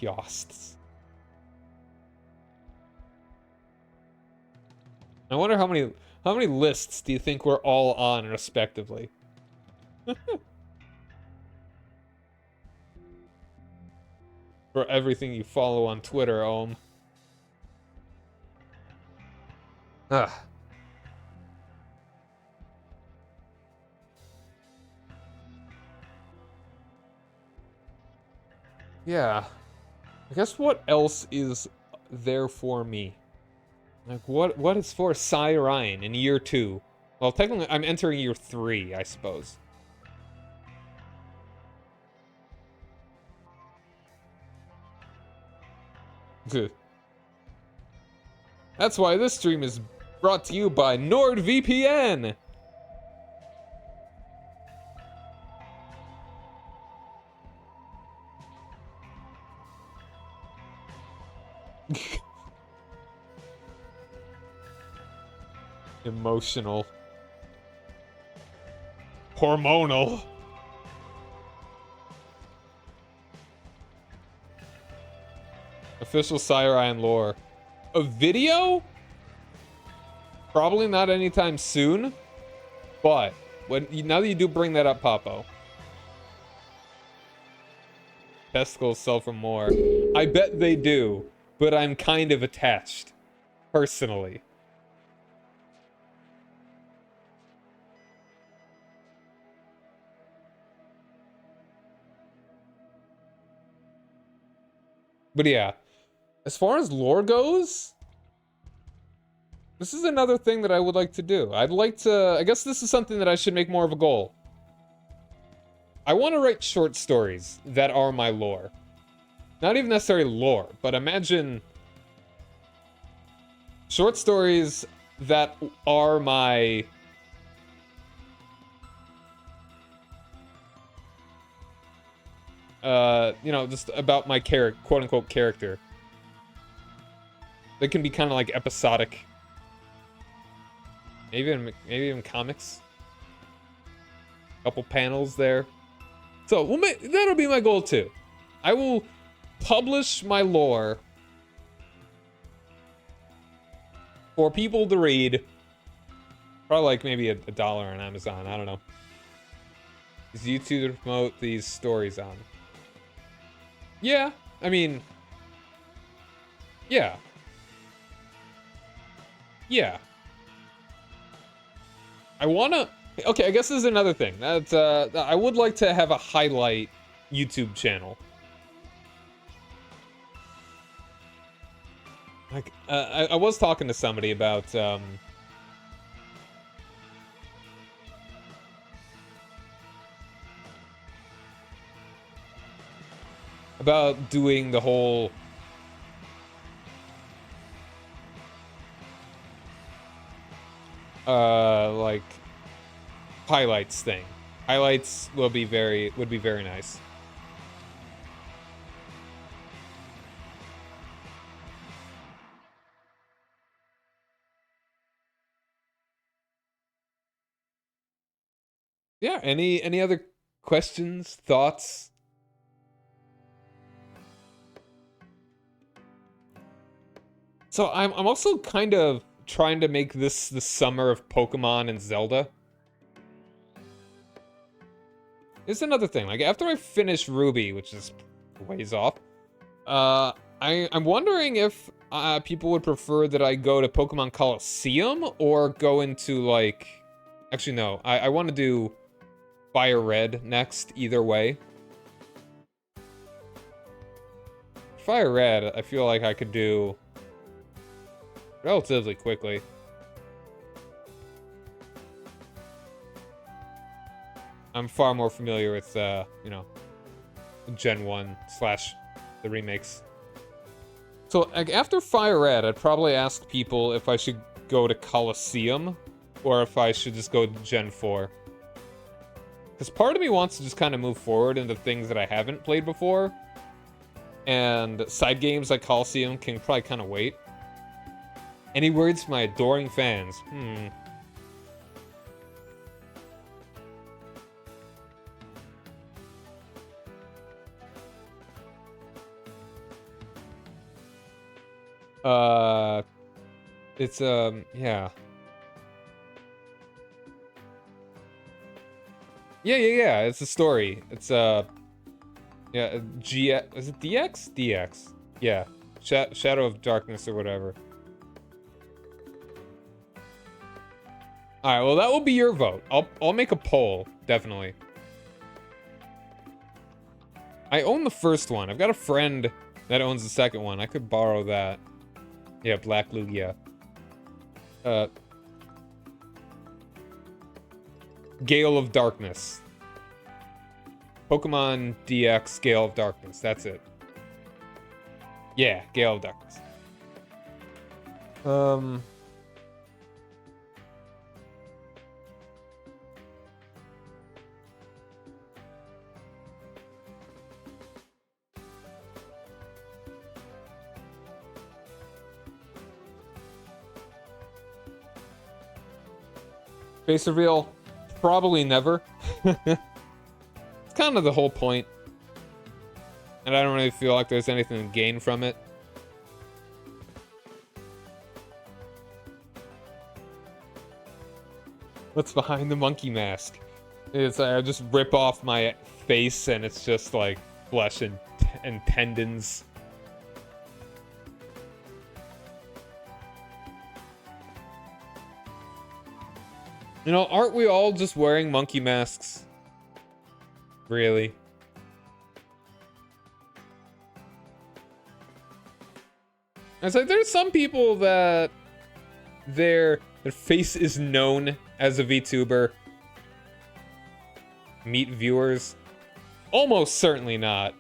Costs. I wonder how many lists do you think we're all on, respectively? For everything you follow on Twitter, Ugh. Yeah. I guess what else is there for me? Like, what is for Cy Ryan in year 2? Well, technically, I'm entering year 3, I suppose. That's why this stream is brought to you by NordVPN! Emotional. Hormonal. Official Cy Ryan lore. A video? Probably not anytime soon. But now that you do bring that up, Papo. Testicles sell for more. I bet they do, but I'm kind of attached. Personally. But yeah, as far as lore goes, this is another thing that I would like to do. I'd like to, I guess this is something that I should make more of a goal. I want to write short stories that are my lore. Not even necessarily lore, but imagine short stories that are my... you know, just about my quote-unquote character. They can be kind of like episodic. Maybe even comics. Couple panels there. So that'll be my goal too. I will publish my lore for people to read. Probably like maybe a dollar on Amazon. I don't know. Is YouTube to promote these stories on? Yeah, I mean, yeah. Yeah. I wanna... Okay, I guess this is another thing. That I would like to have a highlight YouTube channel. Like, I was talking to somebody about, doing the whole like highlights thing. Highlights would be very nice. Yeah, any other questions, thoughts? So I'm also kind of trying to make this the summer of Pokemon and Zelda. It's another thing. Like, after I finish Ruby, which is a ways off, I'm wondering if people would prefer that I go to Pokemon Coliseum or go into, like... Actually, no. I want to do Fire Red next, either way. Fire Red, I feel like I could do relatively quickly. I'm far more familiar with, you know, Gen 1 / the remakes. So, like, after Fire Red, I'd probably ask people if I should go to Coliseum or if I should just go to Gen 4. Because part of me wants to just kind of move forward into things that I haven't played before. And side games like Coliseum can probably kind of wait. Any words for my adoring fans? It's, yeah. Yeah, it's a story. It's, yeah, is it DX? DX. Yeah. Shadow of Darkness or whatever. Alright, well that will be your vote. I'll make a poll, definitely. I own the first one. I've got a friend that owns the second one. I could borrow that. Yeah, Black Lugia. Gale of Darkness. Pokemon DX Gale of Darkness. That's it. Yeah, Gale of Darkness. Face reveal? Probably never. It's kind of the whole point. And I don't really feel like there's anything to gain from it. What's behind the monkey mask? It's I just rip off my face and it's just like flesh and tendons. You know, aren't we all just wearing monkey masks? Really? It's like there's some people that their face is known as a VTuber. Meet viewers. Almost certainly not.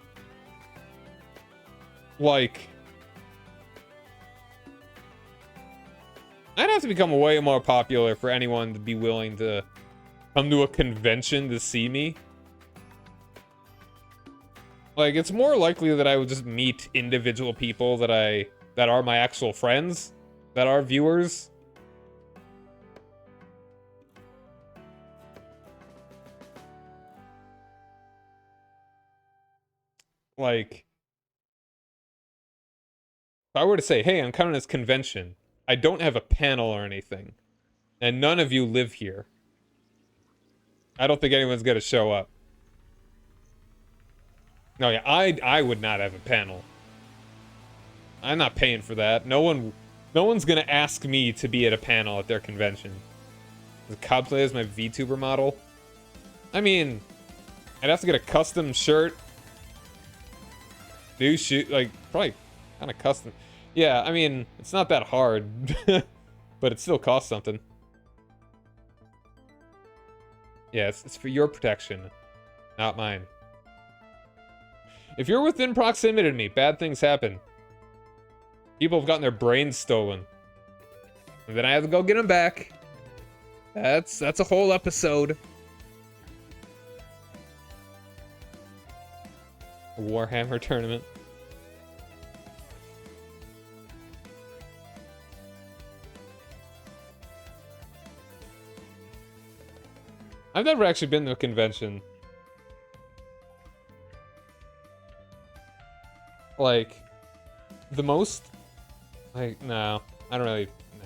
Like, I'd have to become way more popular for anyone to be willing to come to a convention to see me. Like, it's more likely that I would just meet individual people that are my actual friends, that are viewers. Like, if I were to say, hey, I'm coming to this convention, I don't have a panel or anything, and none of you live here, I don't think anyone's gonna show up. No, yeah, I would not have a panel. I'm not paying for that. No one's gonna ask me to be at a panel at their convention. The cosplay as my VTuber model. I mean, I'd have to get a custom shirt. New shoe, like, probably kind of custom. Yeah, I mean, it's not that hard, but it still costs something. Yeah, it's for your protection, not mine. If you're within proximity to me, bad things happen. People have gotten their brains stolen. And then I have to go get them back. That's a whole episode. A Warhammer tournament. I've never actually been to a convention. Like, the most... Like, no. I don't really... Nah.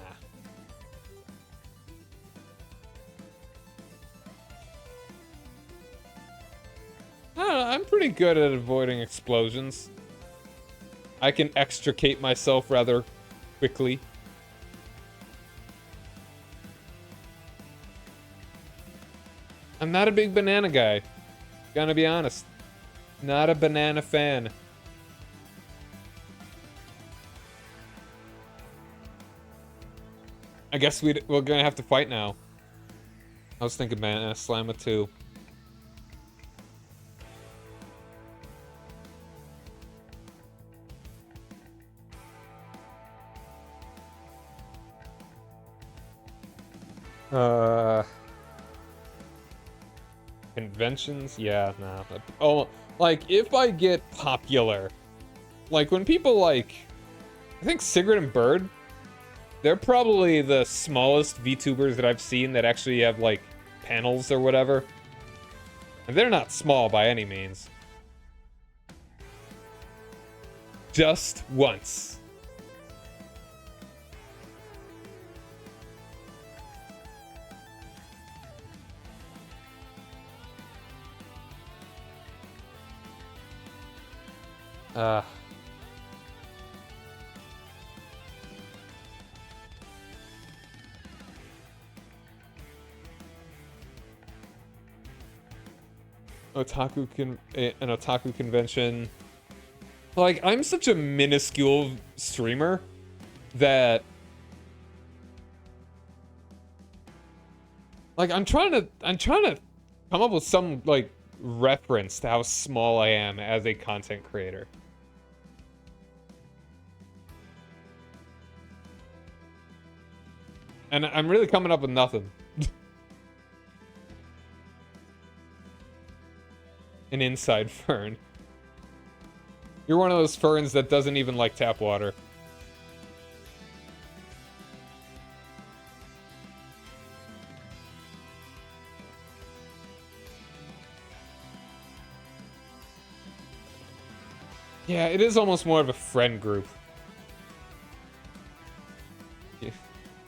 I don't know, I'm pretty good at avoiding explosions. I can extricate myself rather quickly. I'm not a big banana guy. Gonna be honest. Not a banana fan. I guess we're gonna have to fight now. I was thinking Banana Slamma too. Uh, Conventions? Yeah, nah. Oh, like, if I get popular, like, when people, like, I think Sigrid and Bird, they're probably the smallest VTubers that I've seen that actually have, like, panels or whatever. And they're not small by any means. Just once. An otaku convention. Like, I'm such a minuscule streamer that, like, I'm trying to come up with some, like, reference to how small I am as a content creator. And I'm really coming up with nothing. An inside fern. You're one of those ferns that doesn't even like tap water. Yeah, it is almost more of a friend group.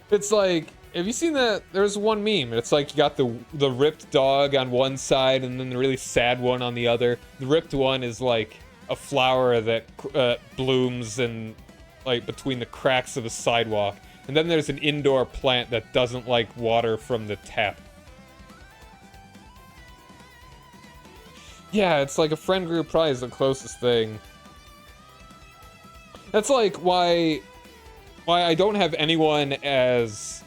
It's like, have you seen that? There's one meme. It's like you got the ripped dog on one side and then the really sad one on the other. The ripped one is like a flower that blooms and like between the cracks of a sidewalk. And then there's an indoor plant that doesn't like water from the tap. Yeah, it's like a friend group probably is the closest thing. That's like why I don't have anyone as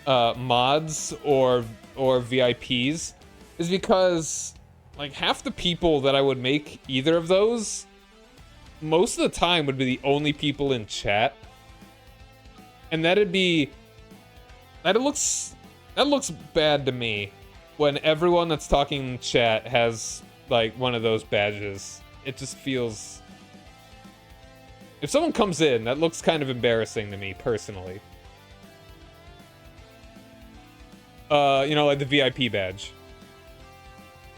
mods or VIPs is because like half the people that I would make either of those most of the time would be the only people in chat. And that looks bad to me when everyone that's talking in chat has like one of those badges. It just feels, if someone comes in, that looks kind of embarrassing to me, personally. You know, like the VIP badge.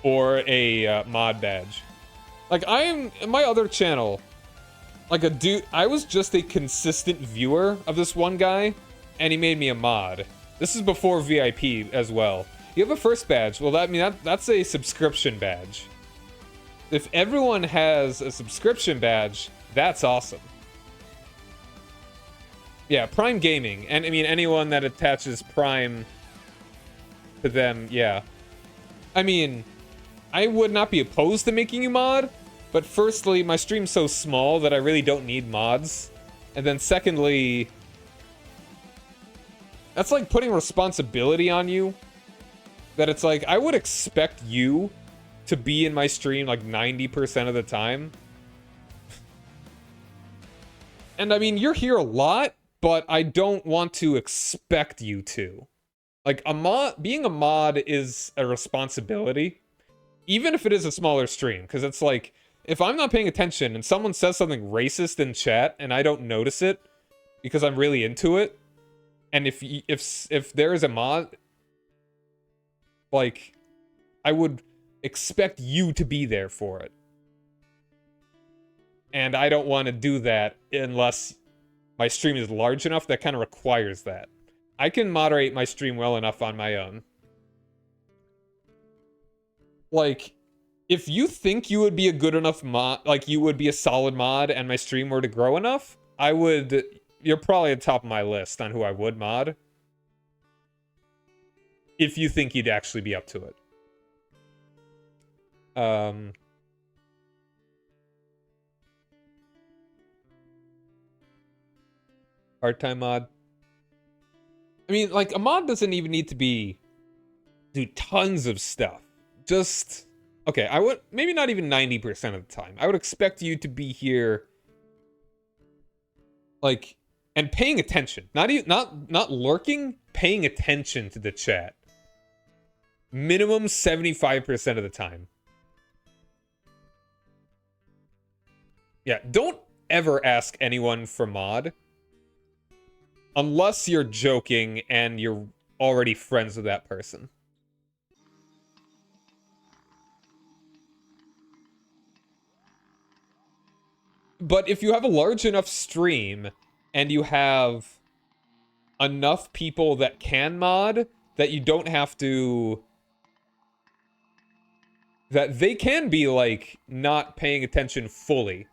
Or a mod badge. Like, I am, in my other channel, like a dude, I was just a consistent viewer of this one guy, and he made me a mod. This is before VIP as well. You have a first badge, well, that's a subscription badge. If everyone has a subscription badge, that's awesome. Yeah, Prime Gaming. And I mean, anyone that attaches Prime to them, yeah. I mean, I would not be opposed to making you mod, but firstly, my stream's so small that I really don't need mods. And then secondly, that's like putting responsibility on you. That it's like, I would expect you to be in my stream like 90% of the time. And I mean, you're here a lot, but I don't want to expect you to. Like, being a mod is a responsibility, even if it is a smaller stream, because it's like, if I'm not paying attention and someone says something racist in chat and I don't notice it because I'm really into it, and if there is a mod, like, I would expect you to be there for it. And I don't want to do that unless my stream is large enough that kind of requires that. I can moderate my stream well enough on my own. Like, if you think you would be a good enough mod, like you would be a solid mod and my stream were to grow enough, you're probably at the top of my list on who I would mod. If you think you'd actually be up to it. Part-time mod. I mean, like, a mod doesn't even need to do tons of stuff. Just, okay, I would, maybe not even 90% of the time. I would expect you to be here, like, and paying attention. Not lurking, paying attention to the chat. Minimum 75% of the time. Yeah, don't ever ask anyone for mod. Unless you're joking and you're already friends with that person. But if you have a large enough stream and you have enough people that can mod, that you don't have to... that they can be, like, not paying attention fully.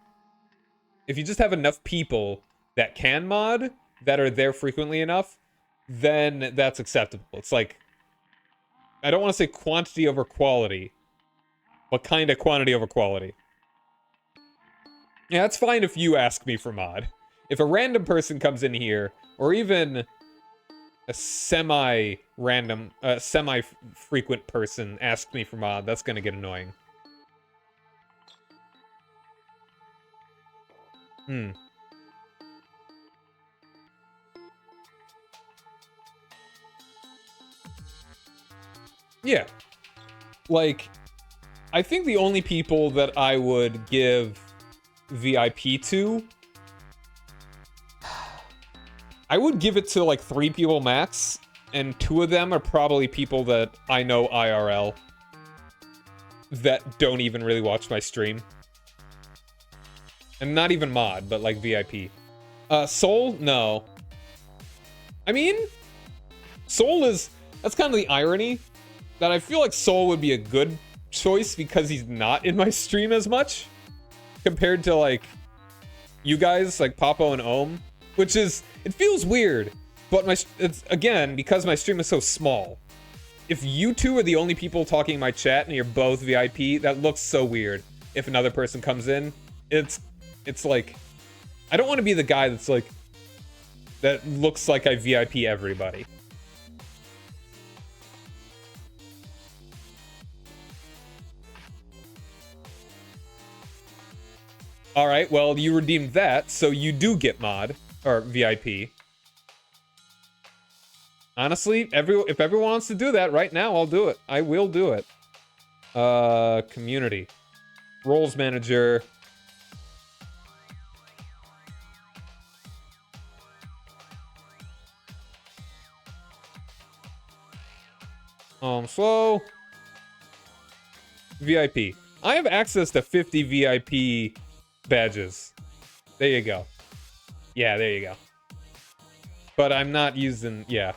If you just have enough people that can mod, that are there frequently enough, then that's acceptable. It's like, I don't want to say quantity over quality, but kind of quantity over quality. Yeah, it's fine if you ask me for mod. If a random person comes in here, or even a semi-random, semi-frequent person asks me for mod, that's gonna get annoying. Yeah. Like, I think the only people that I would give VIP to... I would give it to, like, 3 people max, and 2 of them are probably people that I know IRL. That don't even really watch my stream. And not even mod, but, like, VIP. Soul? No. I mean, Soul is... That's kind of the irony. That I feel like Soul would be a good choice because he's not in my stream as much. Compared to, like, you guys, like Papo and Ohm. Which is... It feels weird. But it's, again, because my stream is so small. If you two are the only people talking in my chat and you're both VIP, that looks so weird. If another person comes in, it's like... I don't want to be the guy that's like... That looks like I VIP everybody. Alright, well, you redeemed that, so you do get mod. Or VIP. Honestly, if everyone wants to do that right now, I'll do it. I will do it. Community. Roles manager. Slow. VIP. I have access to 50 VIP badges. There you go. Yeah, there you go. But I'm not using... Yeah.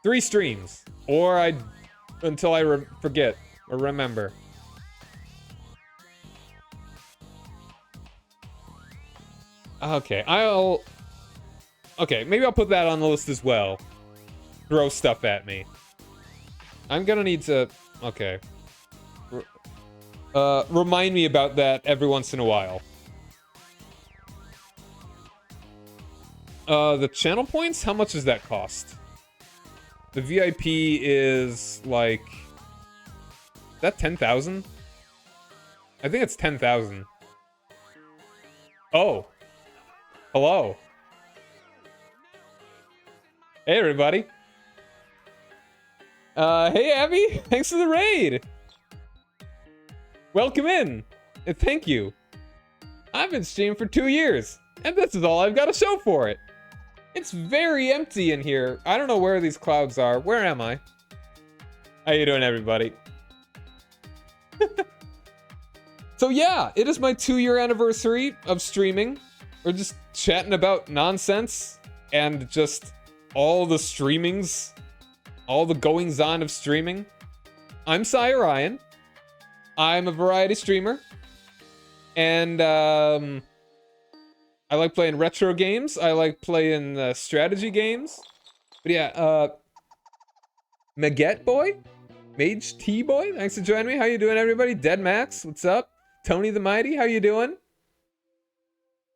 3 streams. Or I... Until I forget. Or remember. Okay, Okay, maybe I'll put that on the list as well. Throw stuff at me. I'm gonna need to... Okay. Remind me about that every once in a while. The channel points? How much does that cost? The VIP is like... Is that 10,000? I think it's 10,000. Oh. Hello. Hey, everybody. Hey, Abby. Thanks for the raid. Welcome in. And thank you. I've been streaming for 2 years. And this is all I've got to show for it. It's very empty in here. I don't know where these clouds are. Where am I? How you doing, everybody? So yeah, it is my 2-year anniversary of streaming. We're just chatting about nonsense and just all the streamings, all the goings-on of streaming. I'm Cy Ryan. I'm a variety streamer. And, I like playing retro games. I like playing strategy games. But yeah, Maget Boy? Mage T Boy? Thanks for joining me. How you doing, everybody? Dead Max, what's up? Tony the Mighty, how you doing?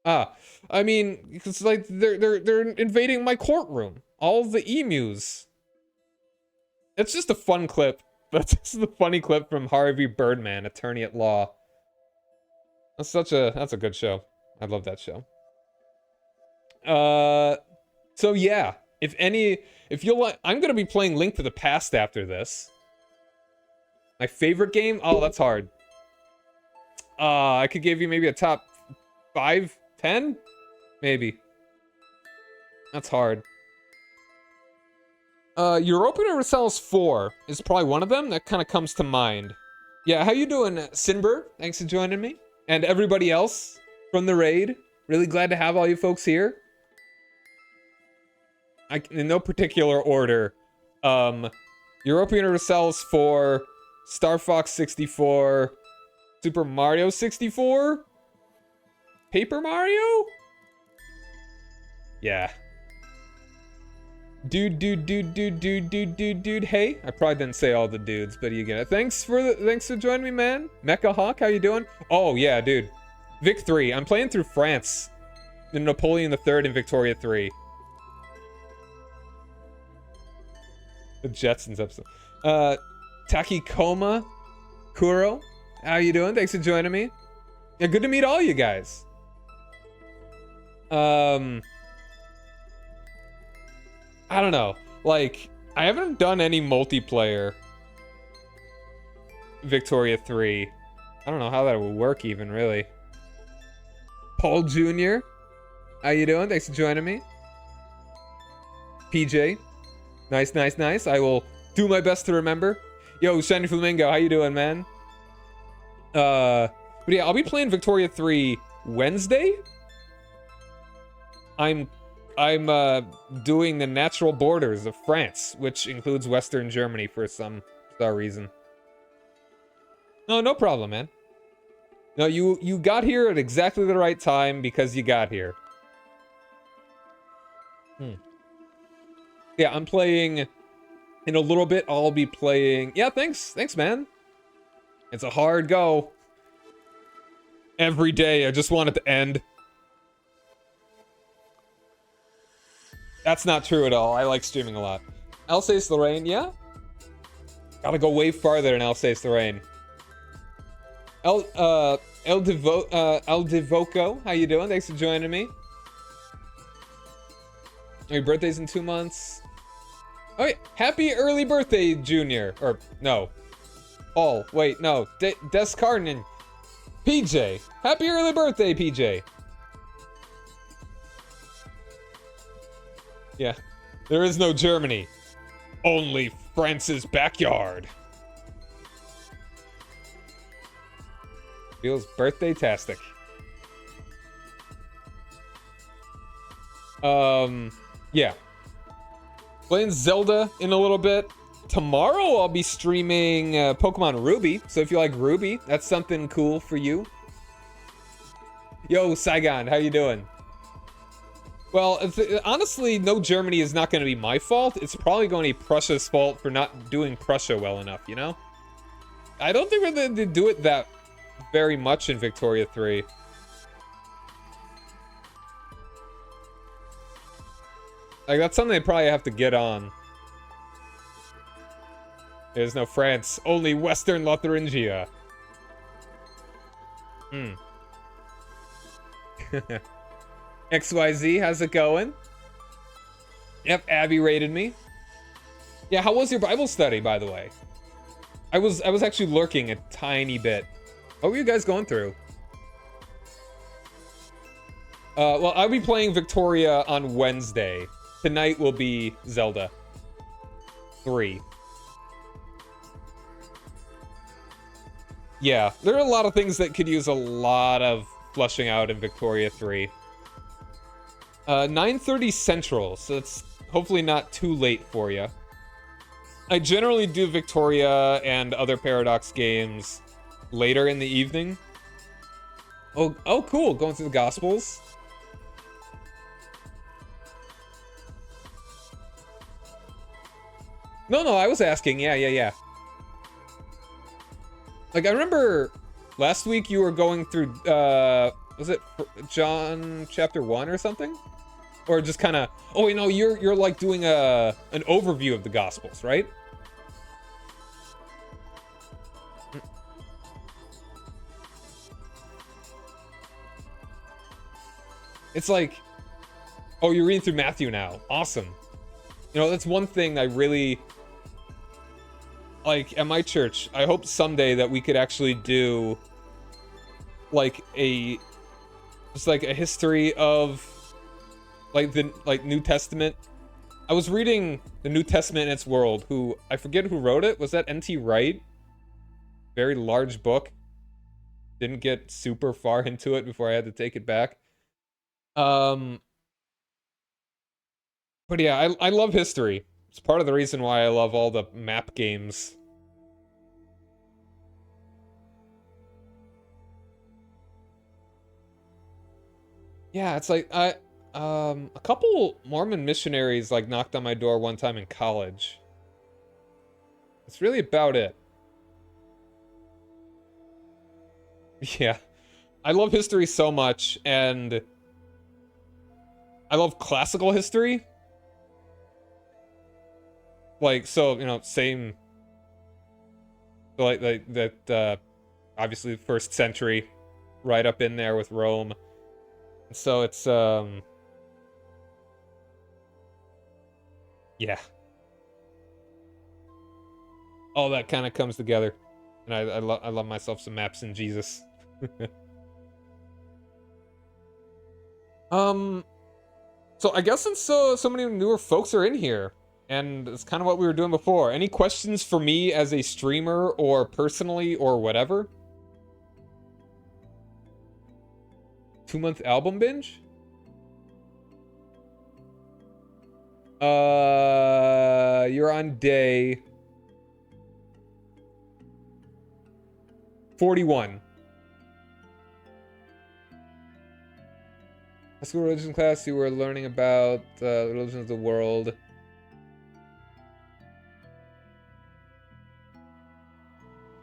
I mean, it's like they're invading my courtroom. All the emus. It's just a fun clip. That's just the funny clip from Harvey Birdman, Attorney at Law. That's a good show. I love that show. So yeah, if you'll like, I'm gonna be playing Link to the Past after this. My favorite game? Oh, that's hard. I could give you maybe a top 5, 10? Maybe. That's hard. Europa Universalis 4 is probably one of them that kind of comes to mind. Yeah, how you doing, Sinber? Thanks for joining me. And everybody else from the raid. Really glad to have all you folks here. In no particular order. Europa Universalis 4, Star Fox 64, Super Mario 64, Paper Mario? Yeah. Dude. Hey, I probably didn't say all the dudes, but you get it. Thanks for joining me, man. Mecha Hawk, how you doing? Oh yeah, dude. Vic 3. I'm playing through France. In Napoleon III and Victoria 3. The Jetsons episode. Takikoma Kuro, how you doing? Thanks for joining me. Yeah, good to meet all you guys. I don't know. Like, I haven't done any multiplayer Victoria 3. I don't know how that would work even, really. Paul Jr., how you doing? Thanks for joining me. PJ, nice. I will do my best to remember. Yo, Shiny Flamingo, how you doing, man? But yeah, I'll be playing Victoria 3 Wednesday. I'm doing the natural borders of France, which includes Western Germany for some reason. No problem, man. No, you got here at exactly the right time because you got here. Yeah, I'm playing in a little bit. I'll be playing. Yeah, thanks, man. It's a hard go. Every day, I just want it to end. That's not true at all. I like streaming a lot. Alsace-Lorraine, yeah? Gotta go way farther than Alsace-Lorraine. El Divoco, how you doing? Thanks for joining me. Your birthday's in 2 months. Oh, yeah. Happy early birthday, Junior. Or, no. Oh, wait, no. Descarnin. PJ. Happy early birthday, PJ. Yeah. There is no Germany. Only France's backyard. Feels birthday-tastic. Yeah. Playing Zelda in a little bit. Tomorrow I'll be streaming Pokemon Ruby. So if you like Ruby, that's something cool for you. Yo, Saigon, how you doing? Well, honestly, no Germany is not going to be my fault. It's probably going to be Prussia's fault for not doing Prussia well enough, you know? I don't think we're going to do it that very much in Victoria 3. Like, that's something they probably have to get on. There's no France, only Western Lotharingia. XYZ, how's it going? Yep, Abby rated me. Yeah, how was your Bible study, by the way? I was actually lurking a tiny bit. What were you guys going through? Well, I'll be playing Victoria on Wednesday. Tonight will be Zelda 3. Yeah, there are a lot of things that could use a lot of flushing out in Victoria 3. 9:30 Central, so it's hopefully not too late for you. I generally do Victoria and other Paradox games later in the evening. Oh, cool. Going through the Gospels. No, I was asking. Yeah. Like, I remember last week you were going through, was it John chapter 1 or something? Or just kind of, oh, you know, you're like doing an overview of the Gospels, right? It's like, Oh, you're reading through Matthew now. Awesome. You know, that's one thing I really... Like, at my church, I hope someday that we could actually do, like, just like a history of, like, the, like, New Testament. I was reading the New Testament in its world, I forget who wrote it. Was that N.T. Wright? Very large book. Didn't get super far into it before I had to take it back. But yeah, I love history. It's part of the reason why I love all the map games. Yeah, it's like a couple Mormon missionaries like knocked on my door one time in college. That's really about it. Yeah. I love history so much, and I love classical history. Like, so, you know, same, like that, obviously first century, right up in there with Rome. So it's, yeah. All that kind of comes together. And I love myself some maps in Jesus. So I guess since so many newer folks are in here, and it's kind of what we were doing before, any questions for me as a streamer or personally or whatever? 2-month album binge? You're on day 41. High school religion class, you were learning about the religion of the world.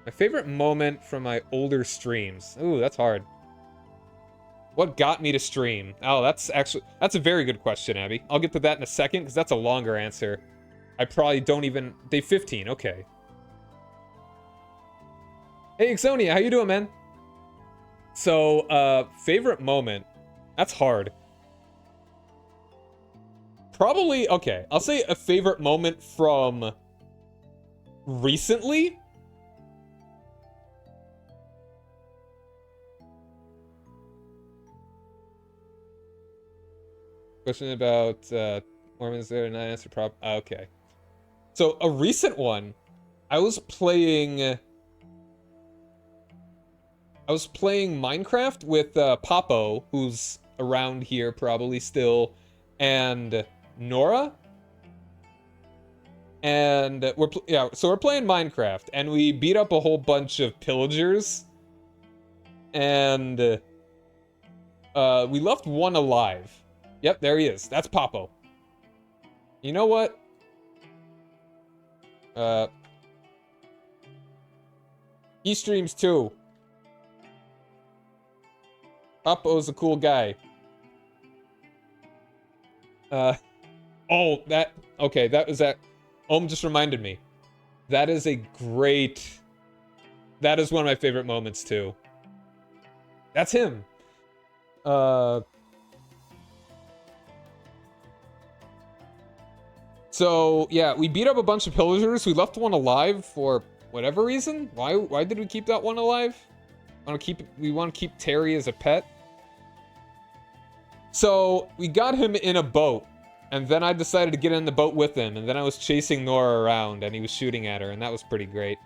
My favorite moment from my older streams. Ooh, that's hard. What got me to stream? Oh, that's a very good question, Abby. I'll get to that in a second, because that's a longer answer. I probably don't even... Day 15, okay. Hey, Ixonia, how you doing, man? So, favorite moment. That's hard. Probably, okay, I'll say a favorite moment from recently. Question about Mormons there, not answer prop. Okay. So, a recent one, I was playing Minecraft with Papo, who's around here probably still, and Nora. And so we're playing Minecraft, and we beat up a whole bunch of pillagers, and we left one alive. Yep, there he is. That's Papo. You know what? He streams too. Papo's a cool guy. Oh, that... Okay, that was that... just reminded me. That is a great... That is one of my favorite moments, too. That's him. So, yeah, we beat up a bunch of pillagers. We left one alive for whatever reason. Why did we keep that one alive? We want to keep Terry as a pet. So, we got him in a boat. And then I decided to get in the boat with him. And then I was chasing Nora around, and he was shooting at her. And that was pretty great.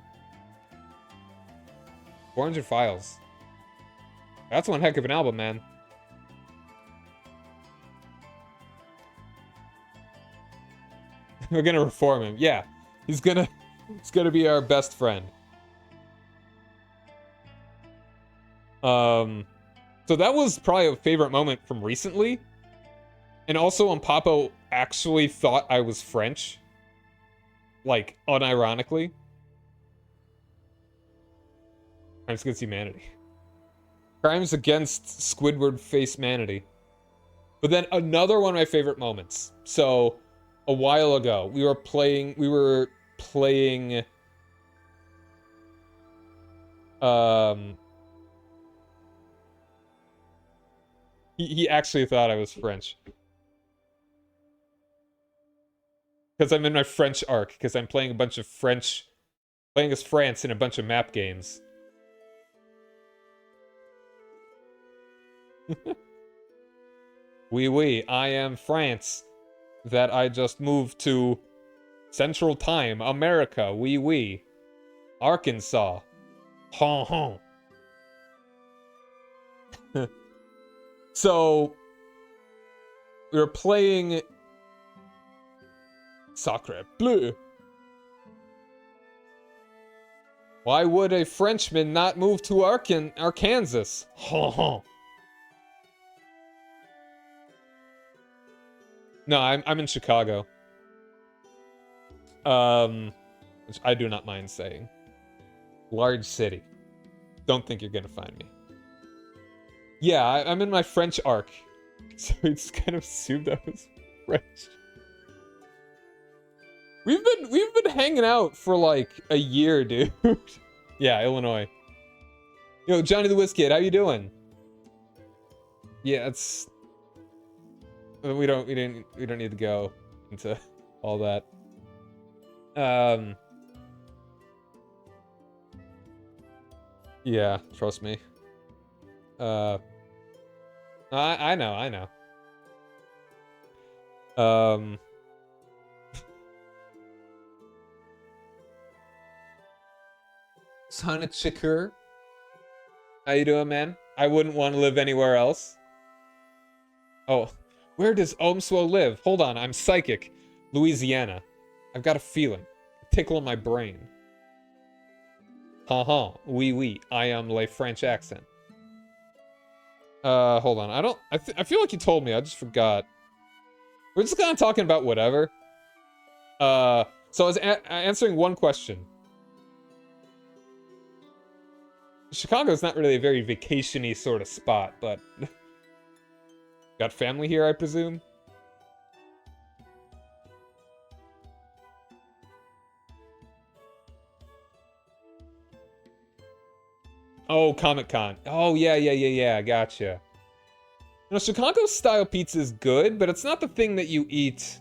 400 files. That's one heck of an album, man. We're gonna reform him. Yeah. He's gonna be our best friend. So that was probably a favorite moment from recently. And also when Papo actually thought I was French. Like, unironically. Crimes against humanity. Crimes against Squidward face manity. But then another one of my favorite moments. So, a while ago, we were playing, he actually thought I was French. Because I'm in my French arc, because I'm playing a bunch of playing as France in a bunch of map games. Oui, I am France. That I just moved to Central Time, America, oui. Arkansas. Hon. So, we were playing Sacre Bleu. Why would a Frenchman not move to Arkansas? Hon. No, I'm in Chicago. Which I do not mind saying. Large city. Don't think you're gonna find me. Yeah, I'm in my French arc. So it's kind of assumed I was French. We've been hanging out for like a year, dude. Yeah, Illinois. Yo, Johnny the Whiz Kid, how you doing? Yeah, it's we don't need to go into all that. Yeah, trust me. I know. Sonichiker. How you doing, man? I wouldn't want to live anywhere else. Oh, where does Omswo live? Hold on, I'm psychic. Louisiana. I've got a feeling. A tickle in my brain. Oui, I am le French accent. Hold on. I feel like you told me. I just forgot. We're just kind of talking about whatever. So I was answering one question. Chicago's not really a very vacation-y sort of spot, but... Got family here, I presume? Oh, Comic-Con. Oh, yeah, gotcha. You know, Chicago-style pizza is good, but it's not the thing that you eat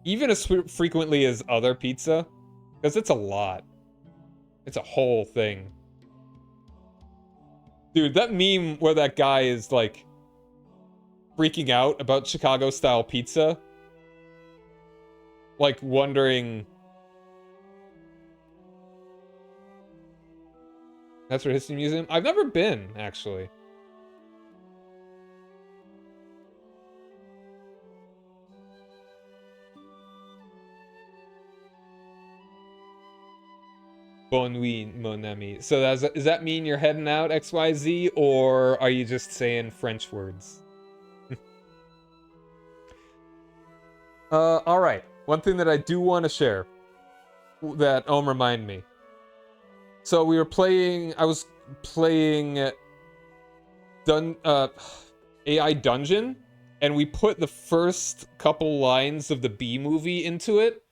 even as frequently as other pizza, because it's a lot. It's a whole thing. Dude, that meme where that guy is, like, freaking out about Chicago-style pizza, like, wondering... Natural History Museum? I've never been, actually. Bonne nuit, mon ami. So does that mean you're heading out, XYZ, or are you just saying French words? Alright. One thing that I do want to share that reminded me. So we were playing, I was playing AI Dungeon, and we put the first couple lines of the B movie into it,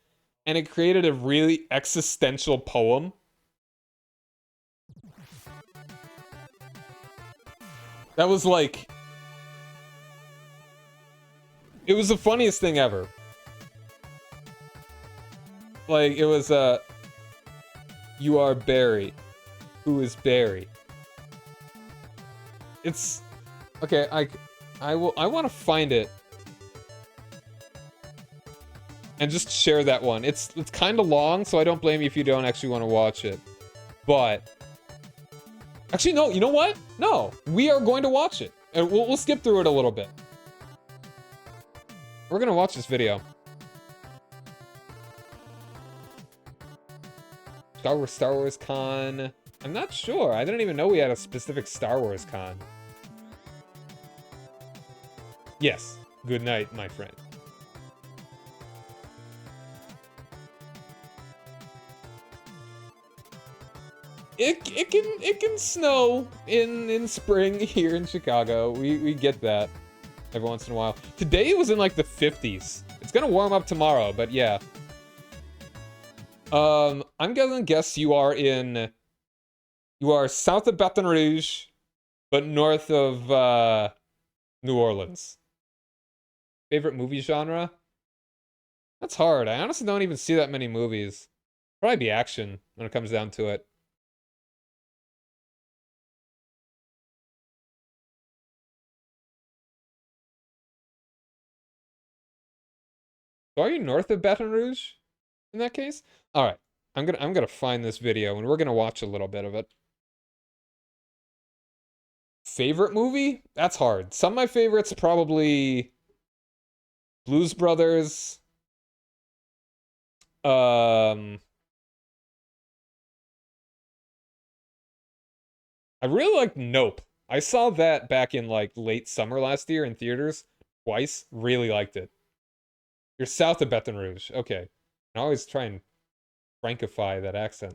and it created a really existential poem. That was like... It was the funniest thing ever. Like, it was, you are Barry. Who is Barry? It's... Okay, I want to find it. And just share that one. It's kind of long, so I don't blame you if you don't actually want to watch it. But... Actually, no, you know what? No, we are going to watch it. And we'll skip through it a little bit. We're gonna watch this video. Star Wars Con. I'm not sure. I didn't even know we had a specific Star Wars Con. Yes. Good night, my friend. It can snow in spring here in Chicago. We get that every once in a while. Today it was in like the 50s. It's gonna warm up tomorrow, but yeah. I'm gonna guess you are south of Baton Rouge, but north of New Orleans. Favorite movie genre? That's hard. I honestly don't even see that many movies. Probably be action when it comes down to it. So are you north of Baton Rouge in that case? All right. I'm gonna find this video and we're gonna watch a little bit of it. Favorite movie? That's hard. Some of my favorites probably Blues Brothers. Um I really like Nope. I saw that back in like late summer last year in theaters twice. Really liked it. You're south of Baton Rouge. Okay. I always try and frankify that accent.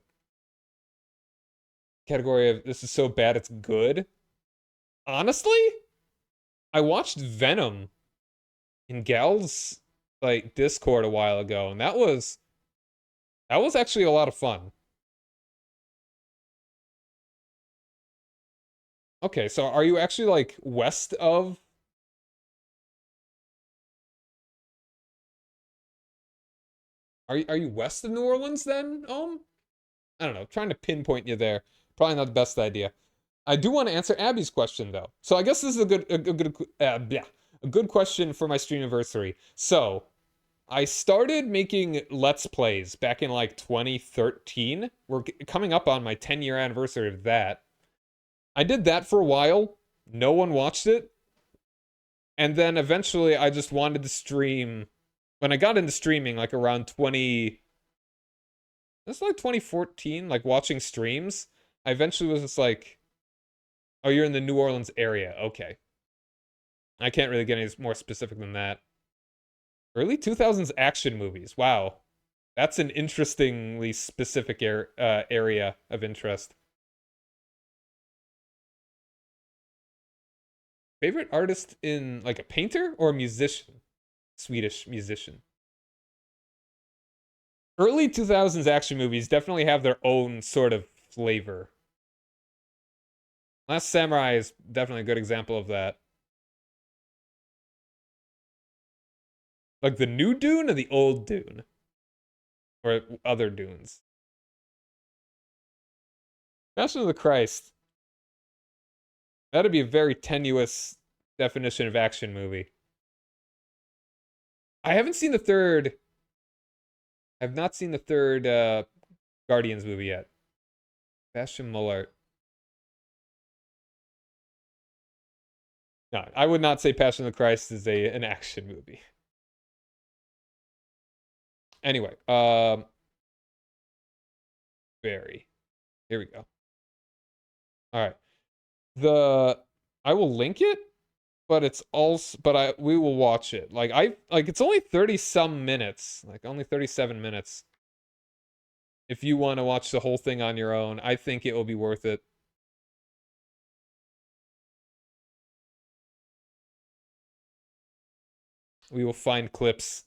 Category of this is so bad it's good. Honestly, I watched Venom in Gal's like Discord a while ago, and that was actually a lot of fun. Okay, so are you actually like west of? Are you west of New Orleans then? I don't know. Trying to pinpoint you there. Probably not the best idea. I do want to answer Abby's question though. So I guess this is a good question for my Streamiversary. So I started making Let's Plays back in like 2013. We're coming up on my 10-year anniversary of that. I did that for a while. No one watched it. And then eventually I just wanted to stream. When I got into streaming, like around 20. That's like 2014, like watching streams. I eventually was just like, oh, you're in the New Orleans area. Okay. I can't really get any more specific than that. Early 2000s action movies. Wow. That's an interestingly specific area of interest. Favorite artist in like a painter or a musician? Swedish musician. Early 2000s action movies definitely have their own sort of flavor. Last Samurai is definitely a good example of that. Like the new Dune or the old Dune? Or other Dunes? Passion of the Christ. That'd be a very tenuous definition of action movie. I haven't seen the third. I've not seen the third Guardians movie yet. Bastian Muller. No, I would not say Passion of the Christ is an action movie. Anyway, Barry. Here we go. All right. The I will link it, but it's also we will watch it. Like it's only 30 some minutes, like only 37 minutes. If you want to watch the whole thing on your own, I think it will be worth it. We will find clips.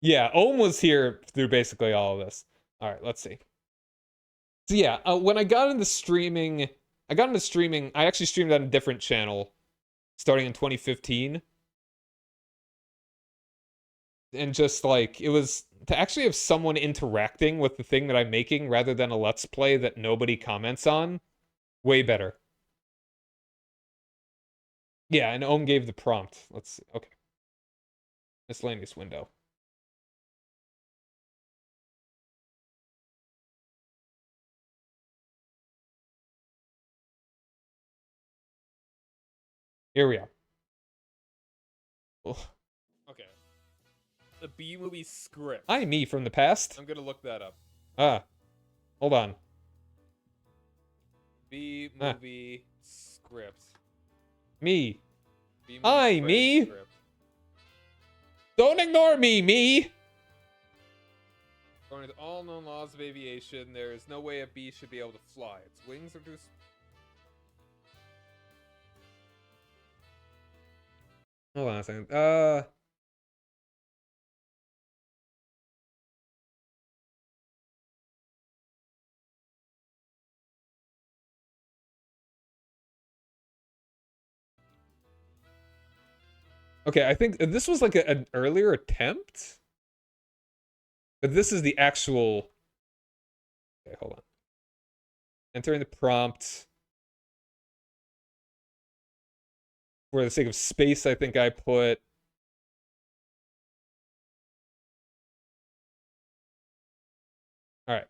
Yeah, Ohm was here through basically all of this. All right, let's see. So yeah, when I got into streaming, I actually streamed on a different channel starting in 2015. And just like, it was to actually have someone interacting with the thing that I'm making rather than a Let's Play that nobody comments on, way better. Yeah, and Ohm gave the prompt. Let's see. Okay. Miscellaneous window. Here we are. Okay. The B movie script. Hi, me from the past. I'm gonna look that up. Hold on. B movie script. Me. B movie Hi, me. script. Don't ignore me, me. According to all known laws of aviation, there is no way a bee should be able to fly. Its wings are too. Hold on a second. Okay, I think this was like an earlier attempt. But this is the actual... Okay, hold on. Entering the prompt. For the sake of space, I think I put... Alright.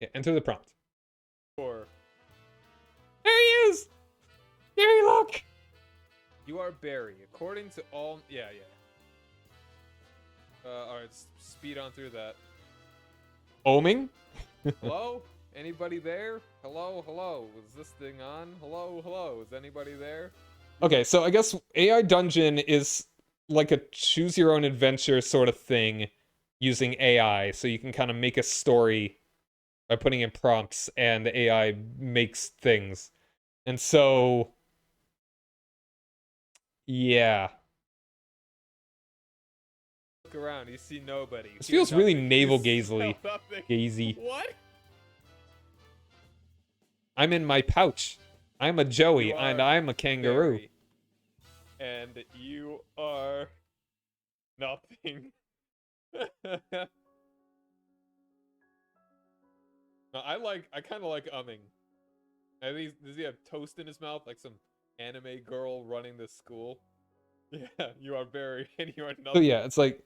Yeah, enter the prompt. Or There he is! Gary, look! you are Barry. According to all, yeah. All right, speed on through that. Oming? Hello? Anybody there? Hello? Is this thing on? Hello? Is anybody there? Okay, so I guess AI Dungeon is like a choose your own adventure sort of thing using AI, so you can kind of make a story by putting in prompts and the AI makes things. And so yeah. Look around, you see nobody. This Hear feels really nothing. navel You smell gazely. nothing. Gazy. What? I'm in my pouch. I'm a Joey You and are I'm a kangaroo. Barry. And you are nothing. No, I kind of like umming. At least, does he have toast in his mouth like some anime girl running this school? Yeah, you are Barry and you are nothing. So yeah, it's like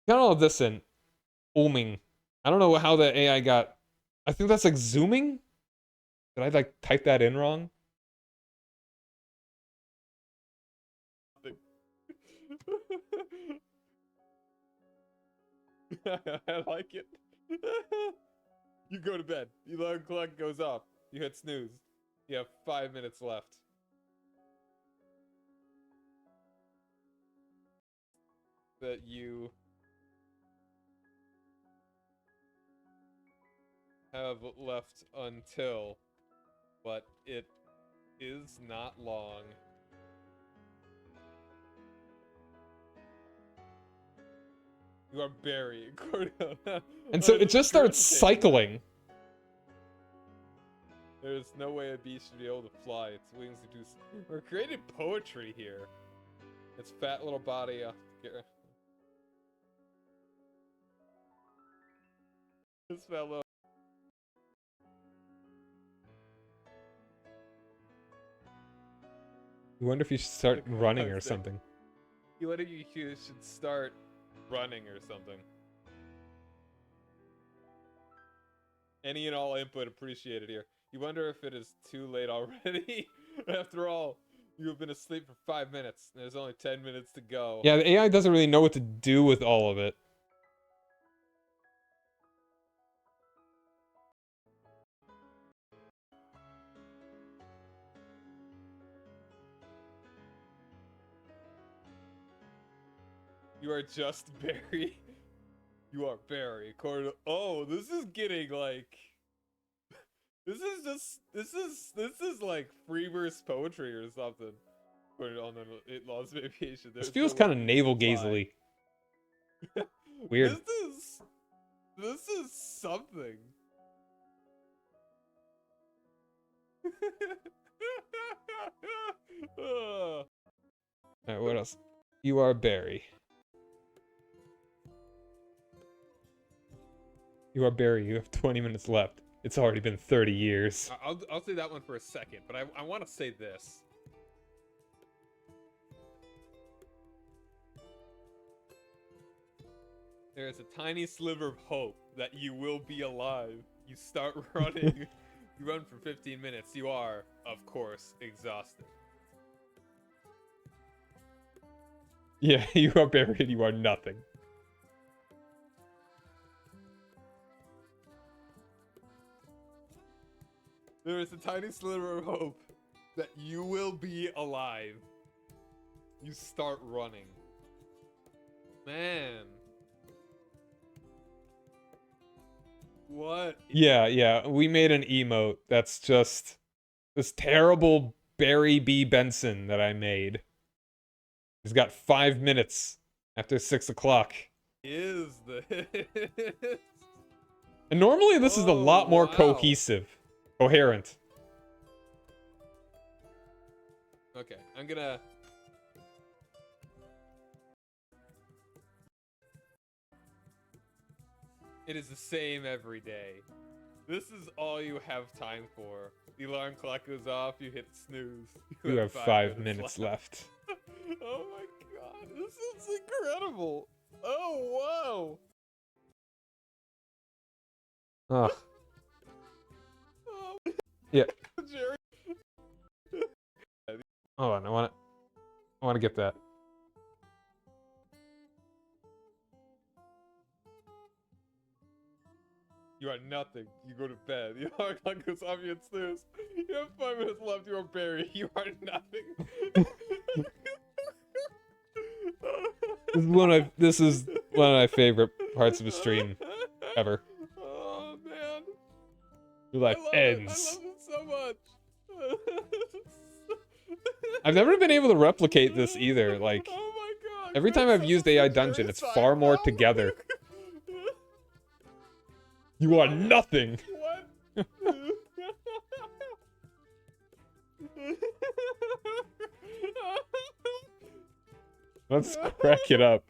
got all of this in oming. I don't know how the AI got. I think that's like zooming. Did I like type that in wrong? I like it. You go to bed. The alarm clock goes off. You hit snooze. You have 5 minutes left. That you have left until, but it is not long. You are Barry. And so it just starts cycling. There's no way a bee should be able to fly. Its wings are too. We're creating poetry here. Its fat little body. This fellow. I wonder if you should start running or something. You wonder if you should start running or something. Any and all input appreciated here. You wonder if it is too late already? After all, you have been asleep for 5 minutes. And there's only 10 minutes to go. Yeah, the AI doesn't really know what to do with all of it. You are just Barry. You are Barry. According to, oh, this is getting like. This is like free verse poetry or something. On the Lost Aviation. This feels kind of navel gazely. Weird. This is something. Alright, what else? You are Barry. You are Barry. You have 20 minutes left. It's already been 30 years. I'll say that one for a second, but I want to say this. There is a tiny sliver of hope that you will be alive. You start running. You run for 15 minutes. You are, of course, exhausted. Yeah, you are Barry and you are nothing. There is a tiny sliver of hope that you will be alive. You start running. Man. What? Yeah, we made an emote that's just this terrible Barry B. Benson that I made. He's got 5 minutes after 6 o'clock. Is this? And normally this is a lot more cohesive. Coherent. Okay, I'm gonna... It is the same every day. This is all you have time for. The alarm clock goes off, you hit snooze. You have 5 minutes left. Oh my god, this is incredible. Oh, whoa. Ugh. Oh, Yeah. Jerry. Hold on, I wanna get that. You are nothing. You go to bed. The alarm clock goes off, you hit snooze. You have 5 minutes left, you are buried. You are nothing. This is one of my favorite parts of a stream ever. Oh man. Your life ends. I love it so much. I've never been able to replicate this either. Like, oh my god. every time I've used AI Dungeon, it's far more together. You are nothing. What? Let's crack it up.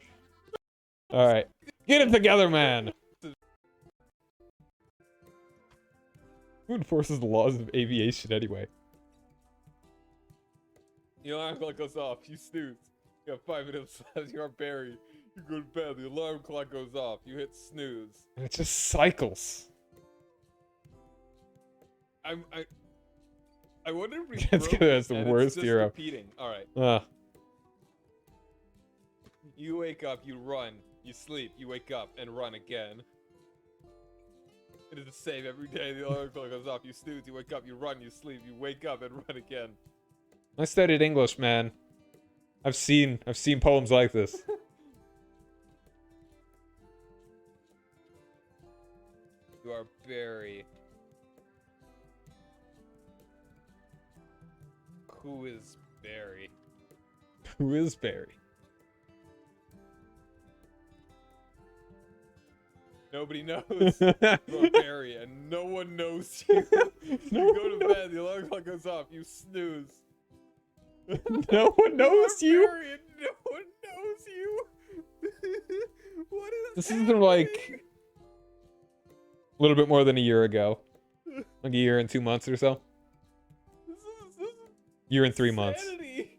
All right, get it together, man. Who enforces the laws of aviation anyway? The alarm clock goes off. You snooze. You have 5 minutes left. You are buried. You go to bed. The alarm clock goes off. You hit snooze. And it just cycles. I wonder if we Gets together as the worst hero. Repeating. All right. Uh, You wake up. You run. You sleep. You wake up and run again. It is the same every day. The alarm clock goes off. You snooze. You wake up. You run. You sleep. You wake up and run again. I studied English, man. I've seen poems like this. You are Barry. Who is Barry? Who is Barry? Nobody knows. You are Barry, and no one knows you. You go to bed. The alarm clock goes off. You snooze. No one knows you. Barry and no one knows you. What is This happening? is like a little bit more than a year ago. Like a year and 2 months or so. This is Year and 3 months. insanity.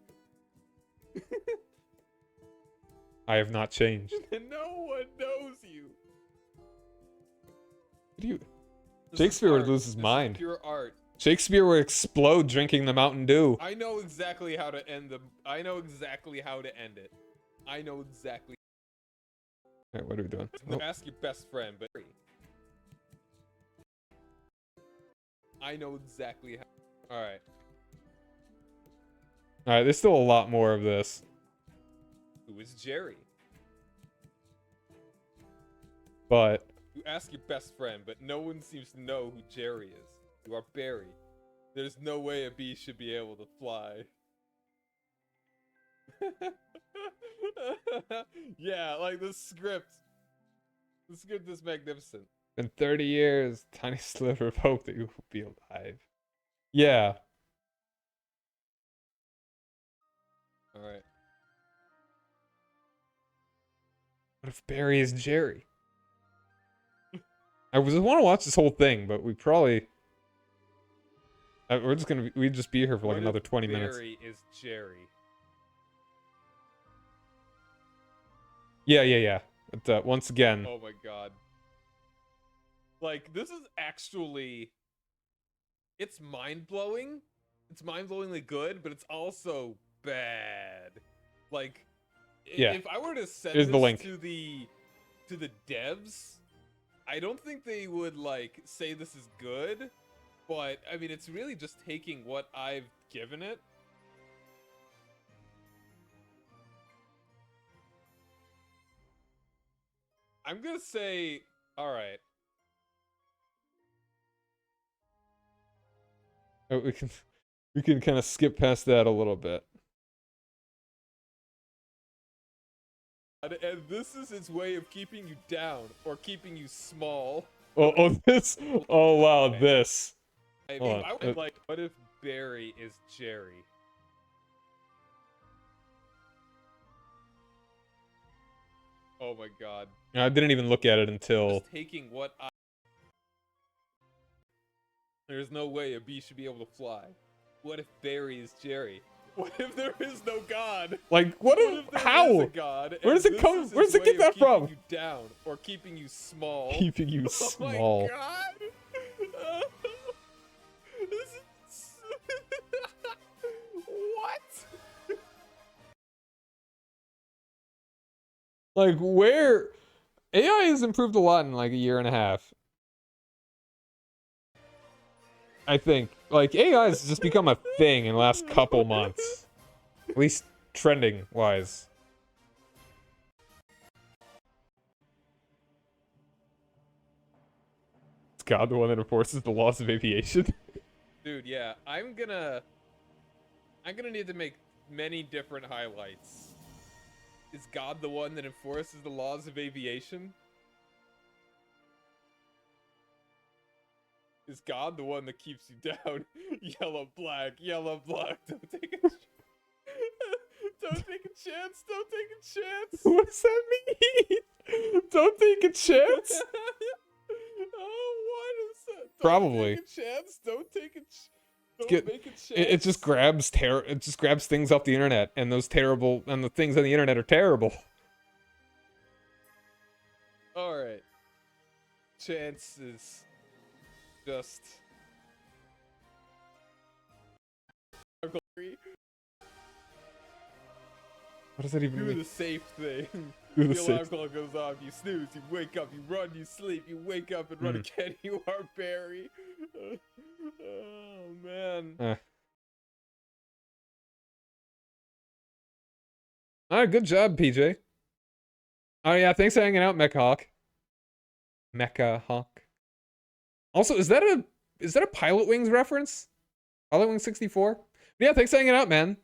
I have not changed. And no one knows you. What do you? This Shakespeare is would art. lose his This is mind. pure art. Shakespeare would explode drinking the Mountain Dew. I know exactly how to end the. I know exactly how to end it. I know exactly. Alright, what are we doing? Oh, Ask your best friend, but I know exactly how. All right. Alright, there's still a lot more of this. Who is Jerry? But You ask your best friend, but no one seems to know who Jerry is. You are Barry. There's no way a bee should be able to fly. Yeah, like the script. The script is magnificent. in 30 years, tiny sliver of hope that you will be alive. Yeah. Alright. What if Barry is Jerry? I just want to watch this whole thing, but we probably... we'd just be here for like What another if 20 minutes. Barry is Jerry. Yeah. But, once again, Oh my god. Like, this is actually... It's mind-blowing. It's mind-blowingly good, but it's also bad. Like, Yeah. if I were to send Here's the this link. to the devs, I don't think they would, like, say this is good. But, I mean, it's really just taking what I've given it. I'm gonna say, alright. we can kind of skip past that a little bit. And this is its way of keeping you down, or keeping you small. Oh, this. Oh, wow, this. I Hold mean, on. I would like, what if Barry is Jerry? Oh my god. I didn't even look at it until... Just taking what I... There's no way a bee should be able to fly. What if Barry is Jerry? What if there is no God? Like, What if there how? is a God? Where does it come? Where does it get that from? Keeping you down or keeping you small. Keeping you small. Oh my god! This is... What? Like, where... AI has improved a lot in like a year and a half. I think. Like, AI has just become a thing in the last couple months. At least trending-wise. Is God the one that enforces the laws of aviation? Dude, yeah, I'm gonna need to make many different highlights. Is God the one that enforces the laws of aviation? Is God the one that keeps you down? Yellow, black, don't take a don't take a chance, don't take a chance. What does that mean? Don't take a chance? Oh, what is that? Don't Probably. take a chance, don't take a Get- make a chance. It just grabs it just grabs things off the internet, and those terrible and the things on the internet are terrible. Alright. Chance is just What does that even do mean? the safe thing. Do the The safe- alarm clock goes off, you snooze, you wake up, you run, you sleep, you wake up and run again, you are Barry. Oh man. Alright, good job, PJ. Oh yeah, thanks for hanging out, Mecha Hawk. Mecha Hawk. Also, is that a Pilot Wings reference? Pilot Wings 64? Yeah, thanks for hanging out, man.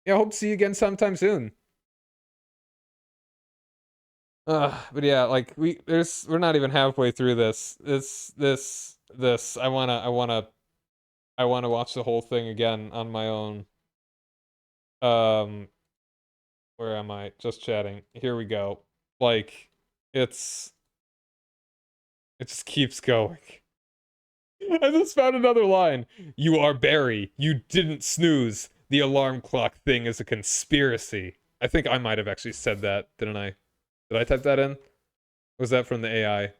Yeah, hope to see you again sometime soon. But yeah, like we're not even halfway through this. I wanna watch the whole thing again on my own. Where am I? Just chatting. Here we go. Like, it just keeps going. I just found another line. You are Barry. You didn't snooze. The alarm clock thing is a conspiracy. I think I might have actually said that, didn't I? Did I type that in? Was that from the AI?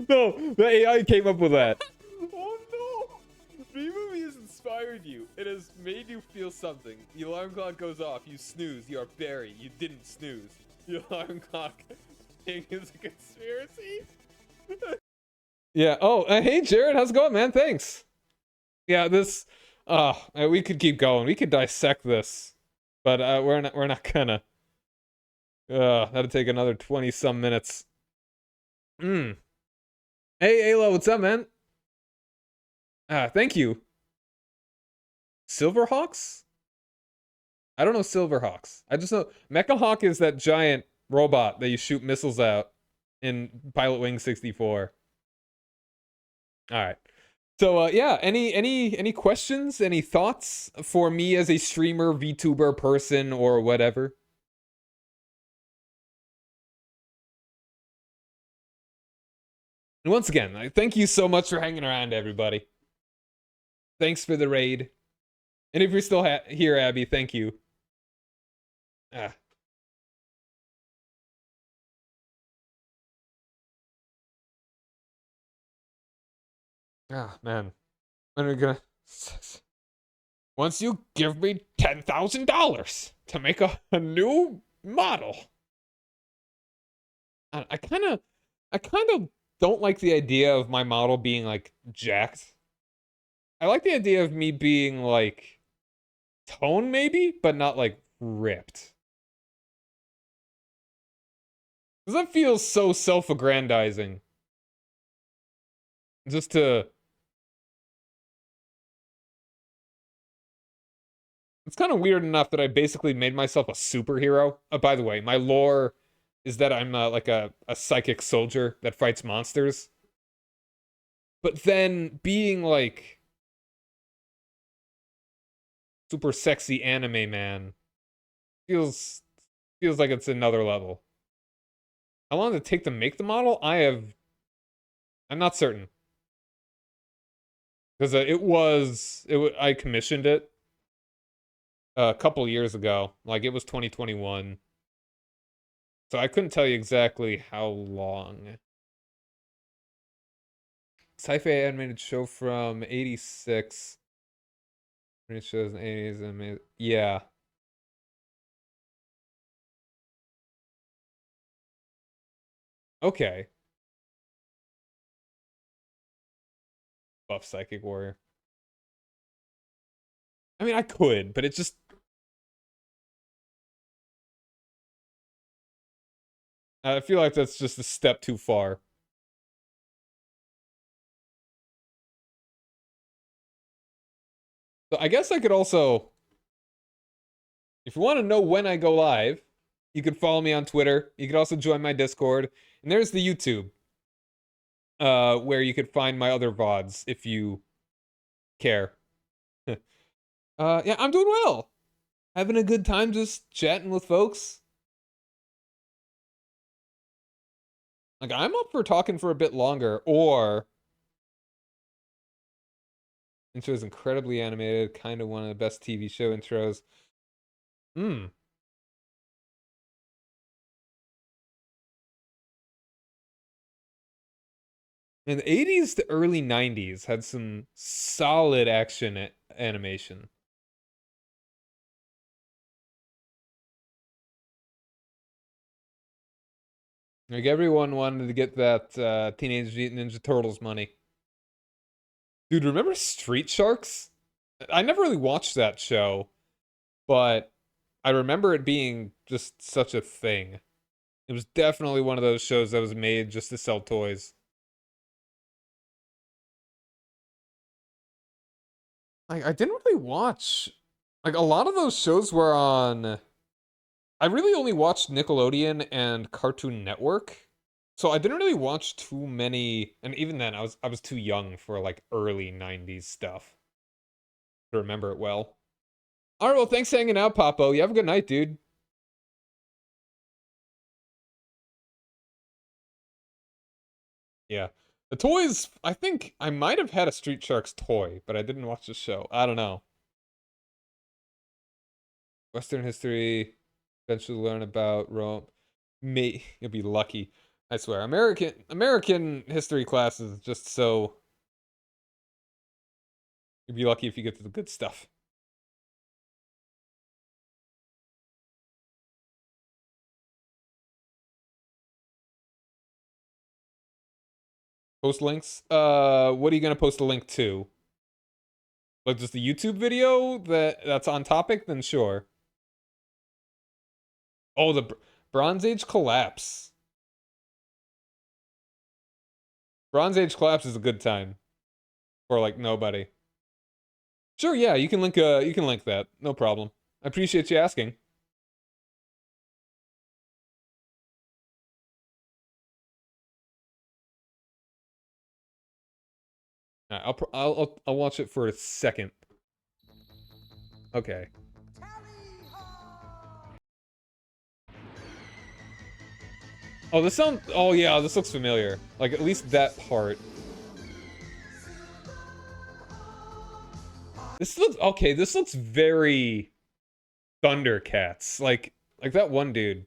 No, the AI came up with that. Oh no! B-Movie has inspired you. It has made you feel something. The alarm clock goes off, you snooze, you are Barry. You didn't snooze. The alarm clock thing is a conspiracy? Yeah. Oh, hey Jared, how's it going, man? Thanks. Yeah, this. We could keep going. We could dissect this, but we're not gonna. That'd take another 20-some minutes. Hey, Ayla, what's up, man? Thank you. Silverhawks? I don't know Silverhawks. I just know Mecha Hawk is that giant robot that you shoot missiles out in Pilot Wing 64. All right. So yeah, any questions, any thoughts for me as a streamer, VTuber person, or whatever? And once again, thank you so much for hanging around, everybody. Thanks for the raid. And if you're still here, Abby, thank you. Man. When are we gonna... Once you give me $10,000 to make a new model. I kind of don't like the idea of my model being, like, jacked. I like the idea of me being, like, toned, maybe, but not, like, ripped. Because that feels so self-aggrandizing. Just to... It's kind of weird enough that I basically made myself a superhero. By the way, my lore is that I'm like a psychic soldier that fights monsters. But then being like super sexy anime man feels like it's another level. How long did it take to make the model? I'm not certain. Because I commissioned it a couple years ago. Like, it was 2021. So I couldn't tell you exactly how long. Sci-fi animated show from 86. It shows in the 80s. And yeah. Okay. Buff Psychic Warrior. I mean, I could, but it just... I feel like that's just a step too far. So I guess I could also... If you want to know when I go live, you can follow me on Twitter. You can also join my Discord. And there's the YouTube. Where you could find my other VODs if you care. Yeah, I'm doing well. Having a good time just chatting with folks. Like, I'm up for talking for a bit longer, or... Intro is incredibly animated, kind of one of the best TV show intros. In the 80s to early 90s had some solid action animation. Like, everyone wanted to get that Teenage Mutant Ninja Turtles money. Dude, remember Street Sharks? I never really watched that show, but I remember it being just such a thing. It was definitely one of those shows that was made just to sell toys. I didn't really watch... Like, a lot of those shows were on... I really only watched Nickelodeon and Cartoon Network. So I didn't really watch too many... And even then, I was too young for, like, early 90s stuff to remember it well. Alright, well, thanks for hanging out, Papo. You have a good night, dude. Yeah. The toys, I think I might have had a Street Sharks toy, but I didn't watch the show. I don't know. Western history, eventually learn about Rome. You'll be lucky. I swear. American history class is just so... You'll be lucky if you get to the good stuff. Post links? What are you gonna post a link to? Like just the YouTube video that's on topic? Then sure. Oh, the Bronze Age collapse. Bronze Age collapse is a good time. For like nobody. Sure, yeah, you can link that. No problem. I appreciate you asking. I'll watch it for a second. Okay. Oh, oh yeah, this looks familiar. Like at least that part. This looks very Thundercats. Like that one dude.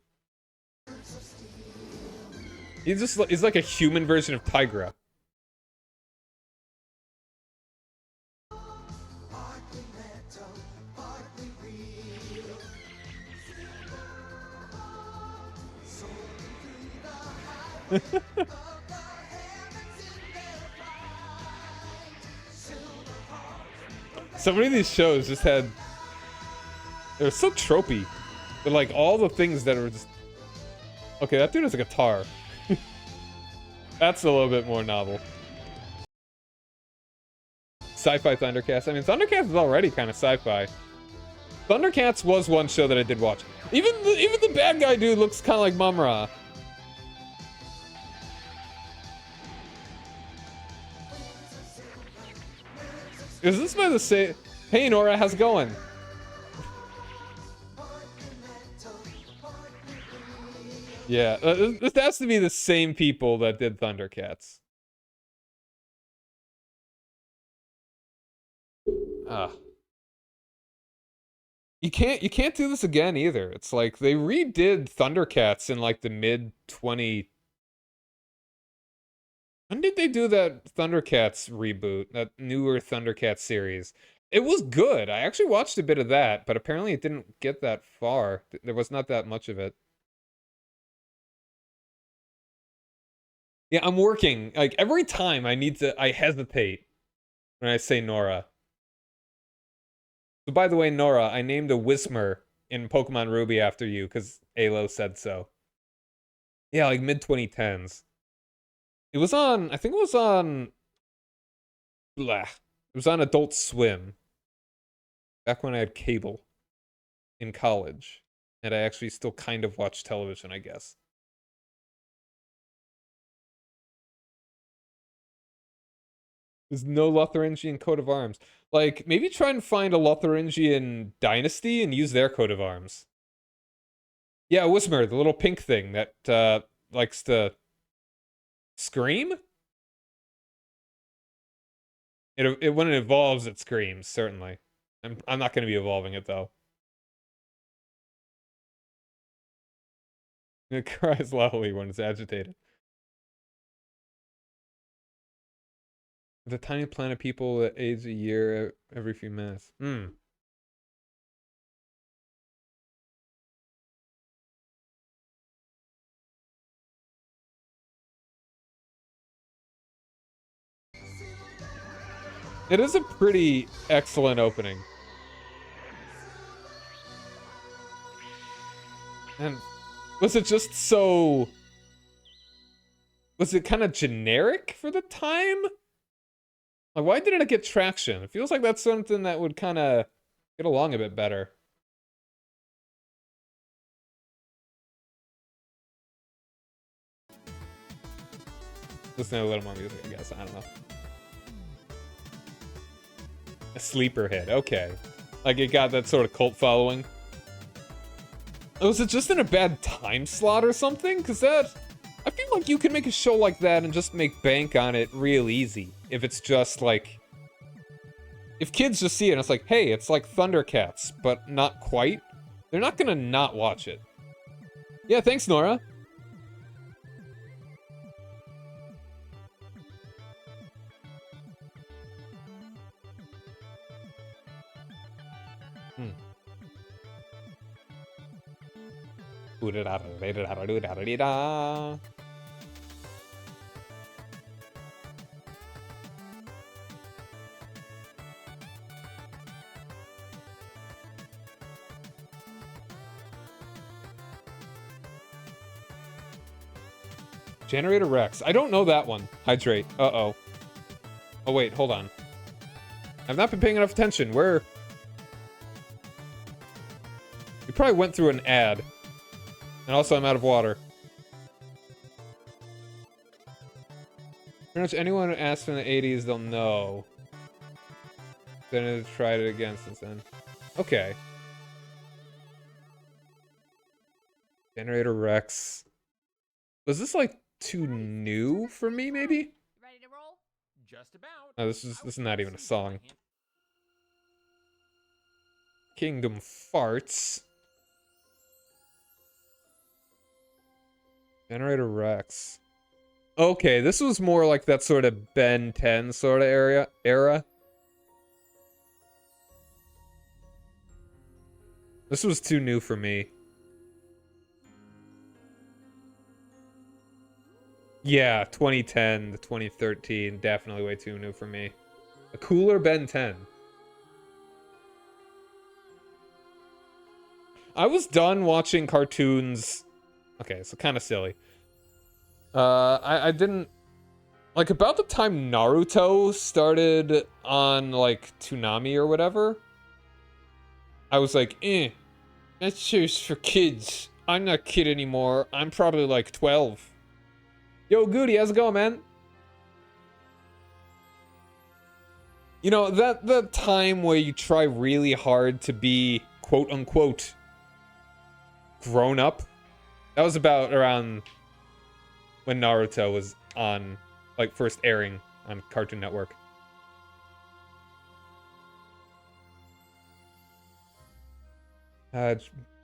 He's like a human version of Tigra. So many of these shows just had... They were so tropey. But like all the things that are just... Okay, that dude has a guitar. That's a little bit more novel. Sci-fi Thundercats. I mean, Thundercats is already kind of sci-fi. Thundercats was one show that I did watch. Even the bad guy dude looks kind of like Mum-Ra. Is this by the same? Hey Nora, how's it going? Yeah, this has to be the same people that did Thundercats. You can't do this again either. It's like they redid Thundercats in like the mid 20. When did they do that Thundercats reboot? That newer Thundercats series? It was good. I actually watched a bit of that, but apparently it didn't get that far. There was not that much of it. Yeah, I'm working. Like every time I hesitate when I say Nora. So by the way, Nora, I named a Whismer in Pokemon Ruby after you because Alo said so. Yeah, like mid 2010s. It was on, I think it was on, blah. It was on Adult Swim. Back when I had cable in college. And I actually still kind of watched television, I guess. There's no Lotharingian coat of arms. Like, maybe try and find a Lotharingian dynasty and use their coat of arms. Yeah, Whismer, the little pink thing that likes to scream? It when it evolves, it screams, certainly. I'm not going to be evolving it, though. It cries loudly when it's agitated. The tiny planet people that age a year every few minutes. It is a pretty excellent opening. And was it just so... Was it kind of generic for the time? Like, why didn't it get traction? It feels like that's something that would kind of get along a bit better. Listen to a little more music, I guess. I don't know. A sleeper hit. Okay. Like, it got that sort of cult following. Was it just in a bad time slot or something? Because that... I feel like you could make a show like that and just make bank on it real easy. If it's just, like... If kids just see it and it's like, hey, it's like Thundercats, but not quite, they're not gonna not watch it. Yeah, thanks, Nora. Generator Rex. I don't know that one. Hydrate. Uh-oh. Oh, wait. Hold on. I've not been paying enough attention. Where... We probably went through an ad. And also, I'm out of water. Pretty much anyone who asks in the 80s, they'll know. Then I've tried it again since then. Okay. Generator Rex. Was this like too new for me, maybe? Ready to roll? Just about. Oh, this is not even a song. Kingdom Farts. Generator Rex. Okay, this was more like that sort of Ben 10 sort of era. This was too new for me. Yeah, 2010 to 2013, definitely way too new for me. A cooler Ben 10. I was done watching cartoons. Okay, so kind of silly. I didn't... Like, about the time Naruto started on, like, Toonami or whatever, I was like, that show's for kids. I'm not a kid anymore. I'm probably, like, 12. Yo, Goody, how's it going, man? You know, that the time where you try really hard to be quote unquote grown up. That was about around when Naruto was on, like, first airing on Cartoon Network.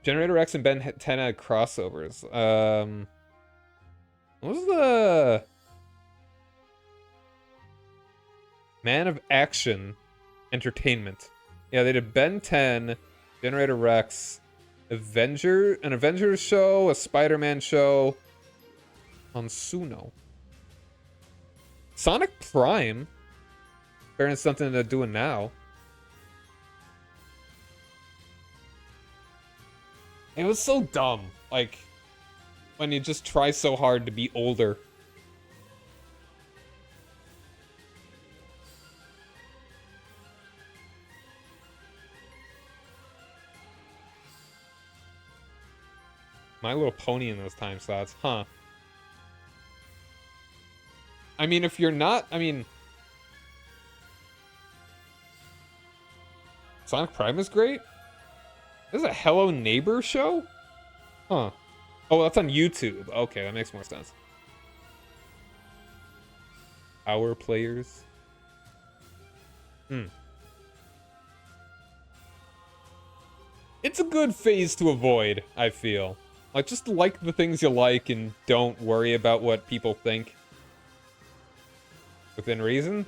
Generator X and Ben 10 had crossovers. What was the Man of Action Entertainment? Yeah, they did Ben 10, Generator Rex, an Avengers show, a Spider-Man show on Suno. Sonic Prime. Apparently something they're doing now. It was so dumb. Like, when you just try so hard to be older. My Little Pony in those time slots, huh? I mean, if you're not, Sonic Prime is great. This is a Hello Neighbor show? Huh. Oh, that's on YouTube. Okay, that makes more sense. Our players. It's a good phase to avoid, I feel. Like, just like the things you like and don't worry about what people think. Within reason.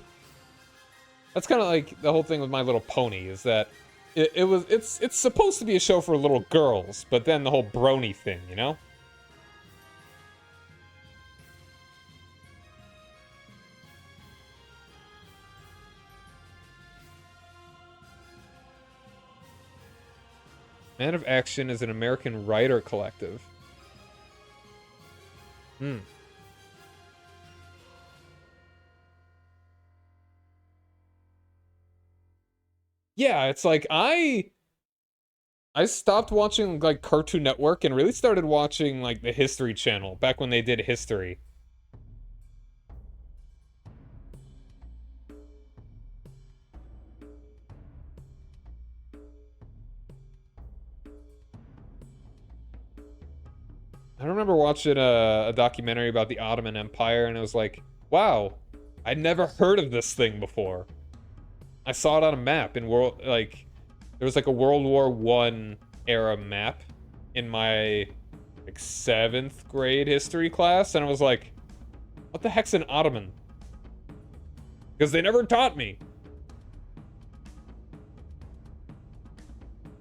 That's kind of like the whole thing with My Little Pony, is that it's supposed to be a show for little girls, but then the whole brony thing, you know? Man of Action is an American writer collective. Yeah, it's like I stopped watching like Cartoon Network and really started watching like the History Channel back when they did history. I remember watching a documentary about the Ottoman Empire, and it was like, wow, I'd never heard of this thing before. I saw it on a map in there was like a World War I era map in my like 7th grade history class, and I was like, what the heck's an Ottoman? Because they never taught me.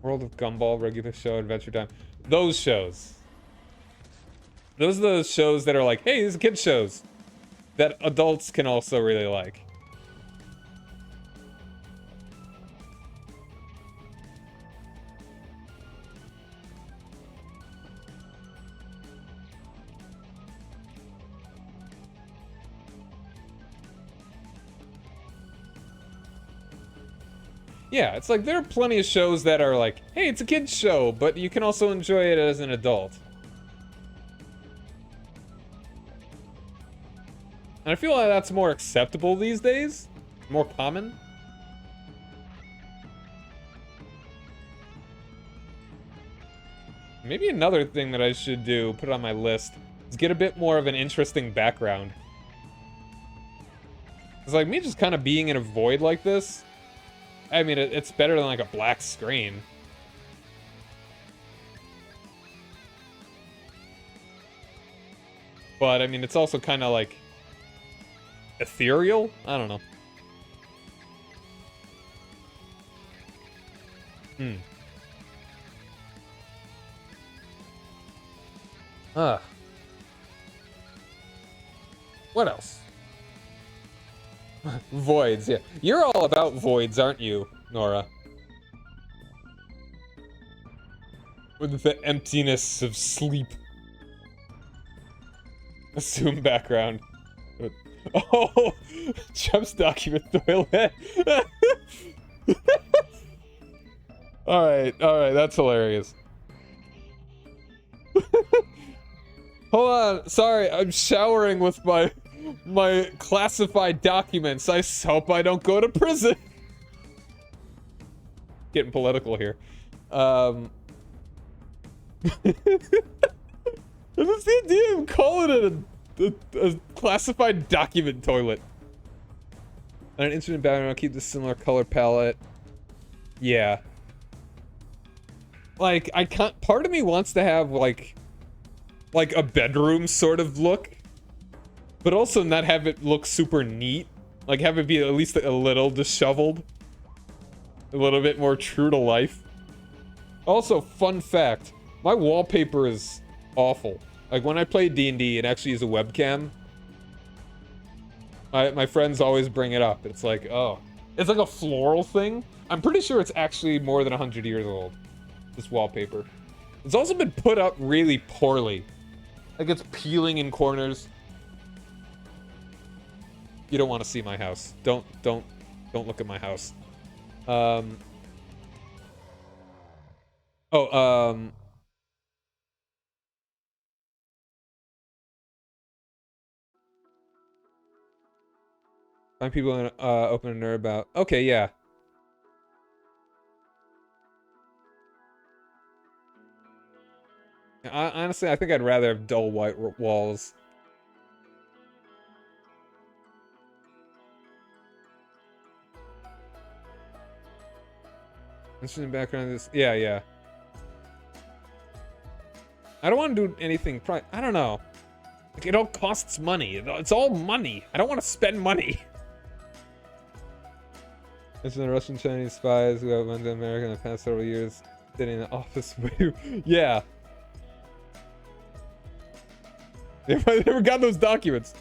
World of Gumball, regular show, Adventure Time. Those shows. Those are the shows that are like, hey, these are kids shows that adults can also really like. Yeah, it's like there are plenty of shows that are like, hey, it's a kid's show, but you can also enjoy it as an adult. And I feel like that's more acceptable these days, more common. Maybe another thing that I should do, put on my list, is get a bit more of an interesting background. It's like me just kind of being in a void like this. I mean, it's better than like a black screen. But I mean, it's also kind of like ethereal? I don't know. What else? Voids, yeah. You're all about voids, aren't you, Nora? With the emptiness of sleep. Assume background. Oh! Jumps document toilet. Alright, that's hilarious. Hold on, sorry, I'm showering with my classified documents. I hope I don't go to prison. getting political here. What's the idea of calling it a classified document toilet? On an instrument background, I'll keep the similar color palette. Yeah. Like, I can't. Part of me wants to have like a bedroom sort of look, but also not have it look super neat. Like, have it be at least a little disheveled, a little bit more true to life. Also, fun fact: my wallpaper is awful. Like, when I play D&D and actually use a webcam, my friends always bring it up. It's like, oh, it's like a floral thing. I'm pretty sure it's actually more than 100 years old, this wallpaper. It's also been put up really poorly. Like, it's peeling in corners. You don't want to see my house. Don't look at my house. Find people in open and nerd about. Okay, yeah. Honestly, I think I'd rather have dull white walls. Interesting background. This, yeah. I don't want to do anything. I don't know. Like, it all costs money. It's all money. I don't want to spend money. Mention the Russian Chinese spies who have went to America in the past several years, sitting in the office with. Yeah. They never got those documents.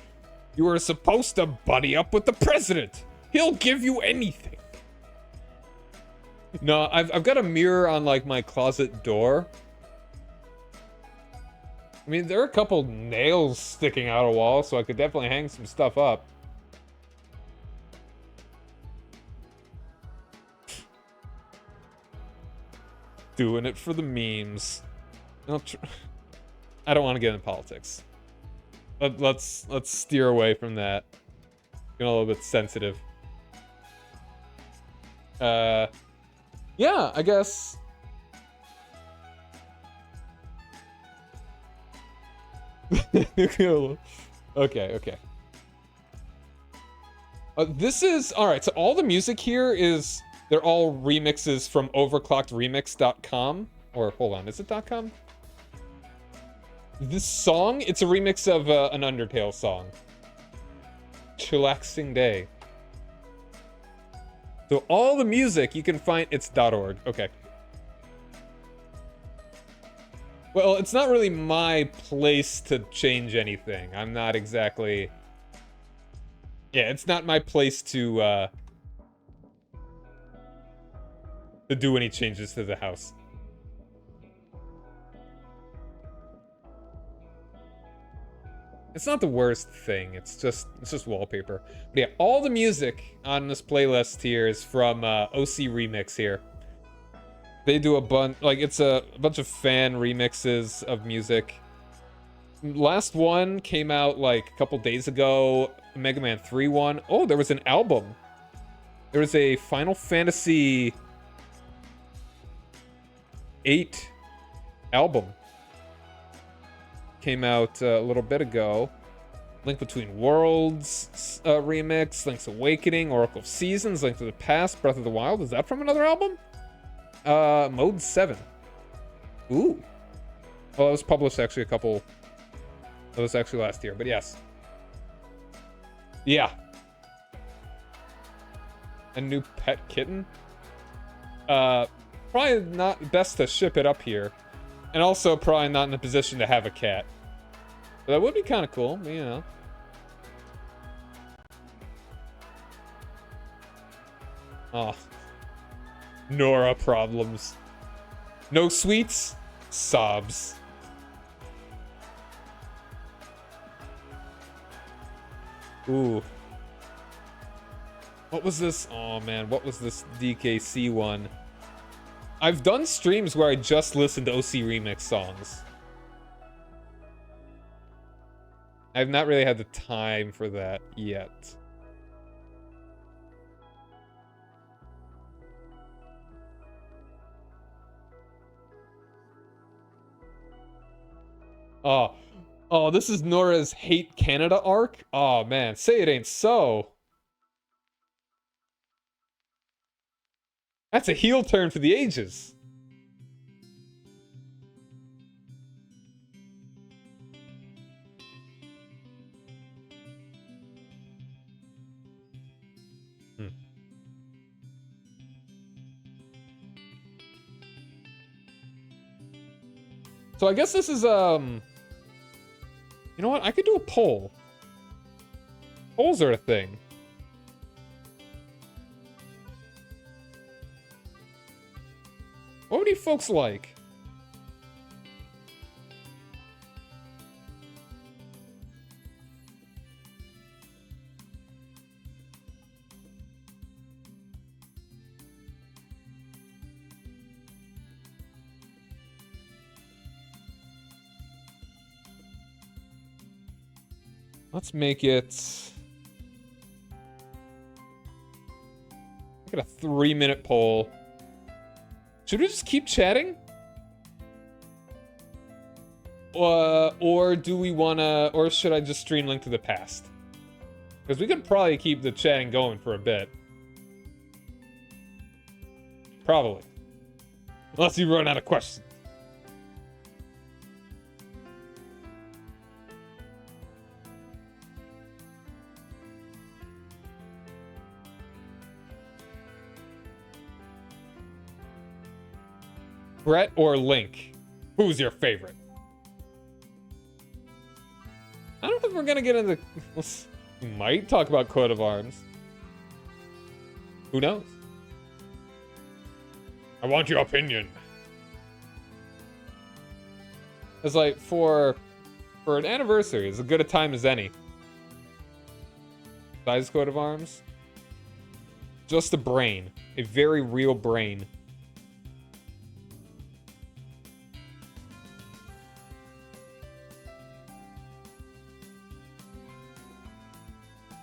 You were supposed to buddy up with the president. He'll give you anything. No, I've got a mirror on like my closet door. I mean, there are a couple nails sticking out of the wall, so I could definitely hang some stuff up. Doing it for the memes. I don't want to get into politics. Let's steer away from that. Getting a little bit sensitive. Yeah, I guess. Okay. This is alright. So all the music here is they're all remixes from overclockedremix.com. Or hold on, is it .com? This song, it's a remix of an Undertale song. Chillaxing Day. So all the music you can find, it's .org. Okay. Well, it's not really my place to change anything. I'm not exactly... Yeah, it's not my place to do any changes to the house. It's not the worst thing. It's just wallpaper. But yeah, all the music on this playlist here is from OC Remix here. They do a bunch, like, it's a bunch of fan remixes of music. Last one came out like a couple days ago. Mega Man 3 one. Oh, there was an album. There was a Final Fantasy 8 album. Came out a little bit ago. Link Between Worlds remix, Link's Awakening, Oracle of Seasons, Link to the Past, Breath of the Wild. Is that from another album? Mode 7. Ooh. Well, it was published actually that was actually last year, but yes. Yeah. A new pet kitten? Probably not best to ship it up here. And also probably not in a position to have a cat. But that would be kind of cool, you know. Oh. Nora problems. No sweets? Sobs. Ooh. What was this? Oh man, what was this DKC one? I've done streams where I just listened to OC Remix songs. I've not really had the time for that yet. Oh, oh, this is Nora's Hate Canada arc? Oh, man. Say it ain't so. That's a heel turn for the ages. So I guess this is, you know what? I could do a poll. Polls are a thing. What would you folks like? Let's make it... Make it a 3-minute poll. Should we just keep chatting? Or do we wanna... Or should I just stream Link to the Past? Because we could probably keep the chatting going for a bit. Probably. Unless you run out of questions. Brett or Link? Who's your favorite? I don't think we're gonna get into... We might talk about Coat of Arms. Who knows? I want your opinion. It's like, for an anniversary, as good a time as any. Besides Coat of Arms. Just a brain. A very real brain.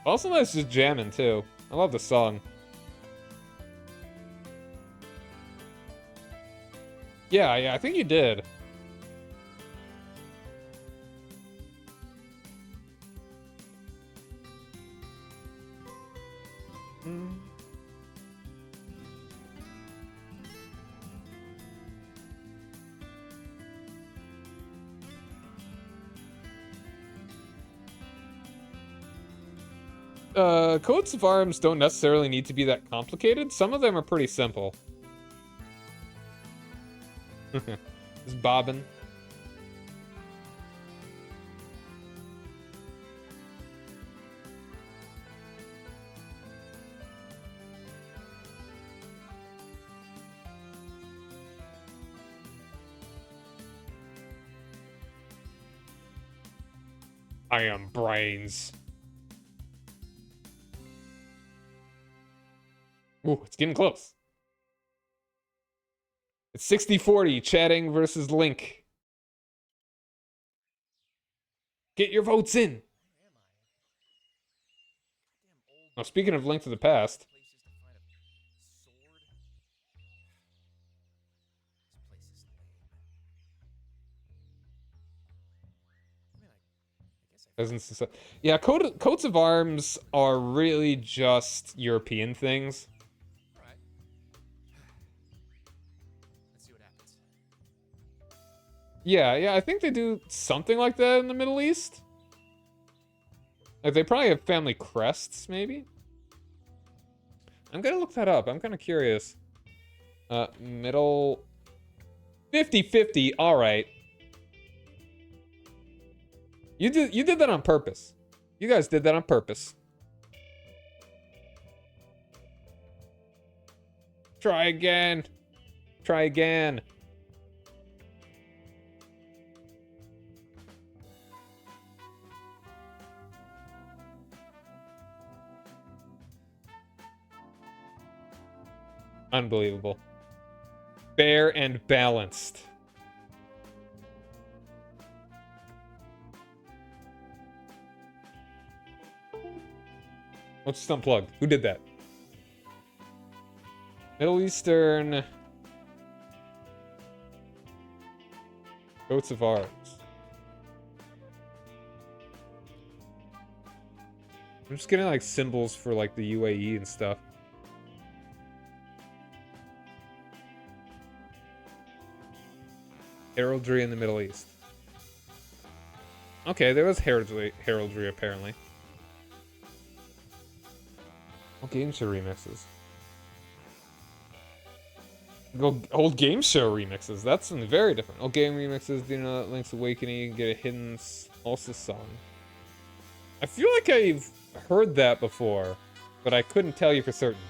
Also nice just jamming, too. I love the song. Yeah, I think you did. Coats of arms don't necessarily need to be that complicated. Some of them are pretty simple. Just bobbing. I am brains. Ooh, it's getting close. It's 60-40, chatting versus Link. Get your votes in. Now, speaking of Link to the Past. Yeah, coats of arms are really just European things. Yeah, I think they do something like that in the Middle East. Like, they probably have family crests, maybe? I'm gonna look that up. I'm kind of curious. Middle... 50-50, alright. You did that on purpose. You guys did that on purpose. Try again. Try again. Unbelievable. Fair and balanced. Let's just unplug. Who did that? Middle Eastern... Coats of arms. I'm just getting like symbols for like the UAE and stuff. Heraldry in the Middle East. Okay, there was heraldry apparently. What game show remixes? Old game show remixes. That's something very different. Old game remixes. Do you know that Link's Awakening? You can get a hidden Salsa song. I feel like I've heard that before, but I couldn't tell you for certain.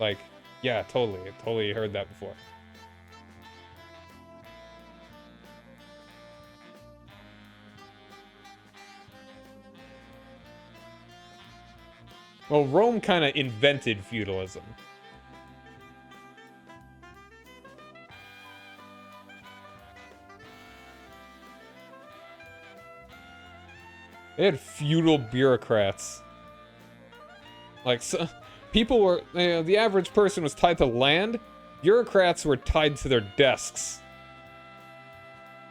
Like, yeah, totally. I totally heard that before. Well, Rome kind of invented feudalism. They had feudal bureaucrats. Like, so, people were, you know, the average person was tied to land. Bureaucrats were tied to their desks.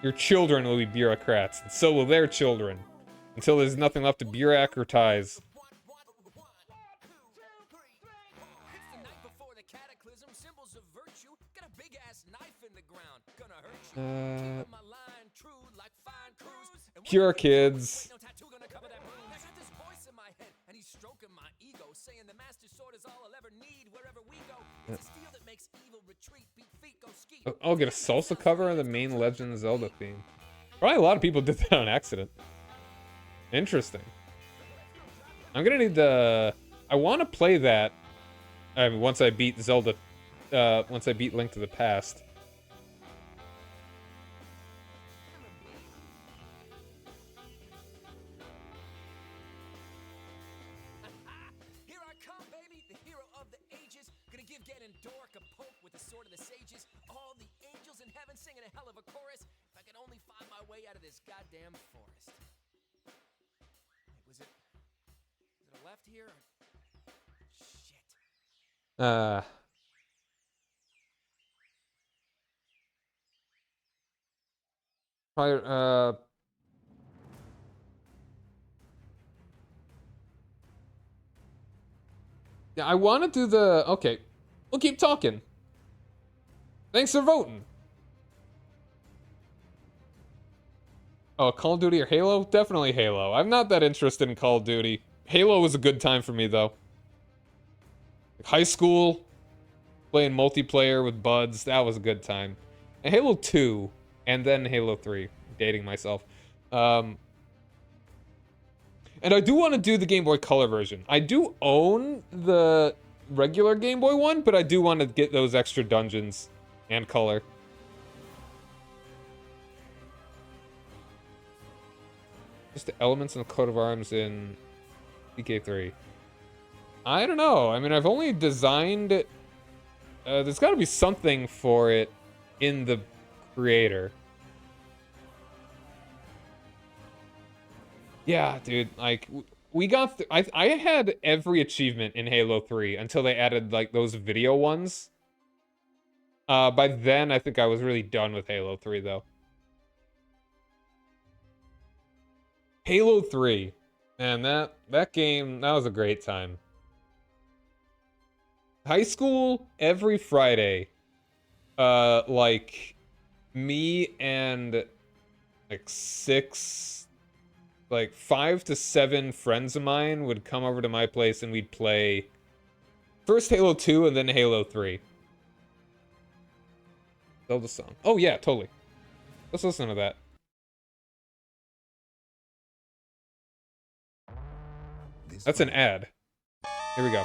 Your children will be bureaucrats, and so will their children. Until there's nothing left to bureaucratize. Pure kids. I'll get a salsa cover of the main Legend of Zelda theme. Probably a lot of people did that on accident. Interesting. I'm gonna need the... I want to play that once I beat Zelda... once I beat Link to the Past. Probably, yeah, I want to do the... Okay, we'll keep talking. Thanks for voting. Oh, Call of Duty or Halo? Definitely Halo. I'm not that interested in Call of Duty. Halo was a good time for me, though. Like high school, playing multiplayer with buds, that was a good time. And Halo 2, and then Halo 3. Dating myself. And I do want to do the Game Boy Color version. I do own the regular Game Boy one, but I do want to get those extra dungeons and color. Just the elements and the coat of arms in DK3. I don't know. I mean, I've only designed... there's got to be something for it in the creator. Yeah, dude, like, we got... I had every achievement in Halo 3 until they added, like, those video ones. By then, I think I was really done with Halo 3, though. Halo 3. Man, that game, that was a great time. High school, every Friday, like, me and, like, 5 to 7 friends of mine would come over to my place and we'd play first Halo 2 and then Halo 3. Zelda song. Oh yeah, totally. Let's listen to that. That's an ad. Here we go.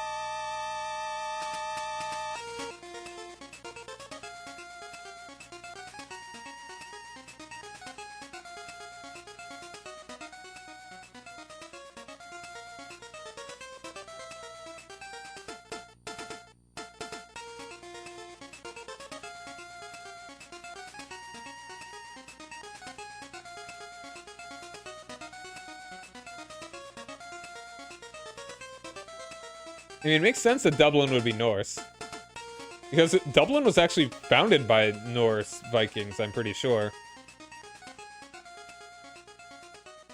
I mean, it makes sense that Dublin would be Norse. Because Dublin was actually founded by Norse Vikings, I'm pretty sure.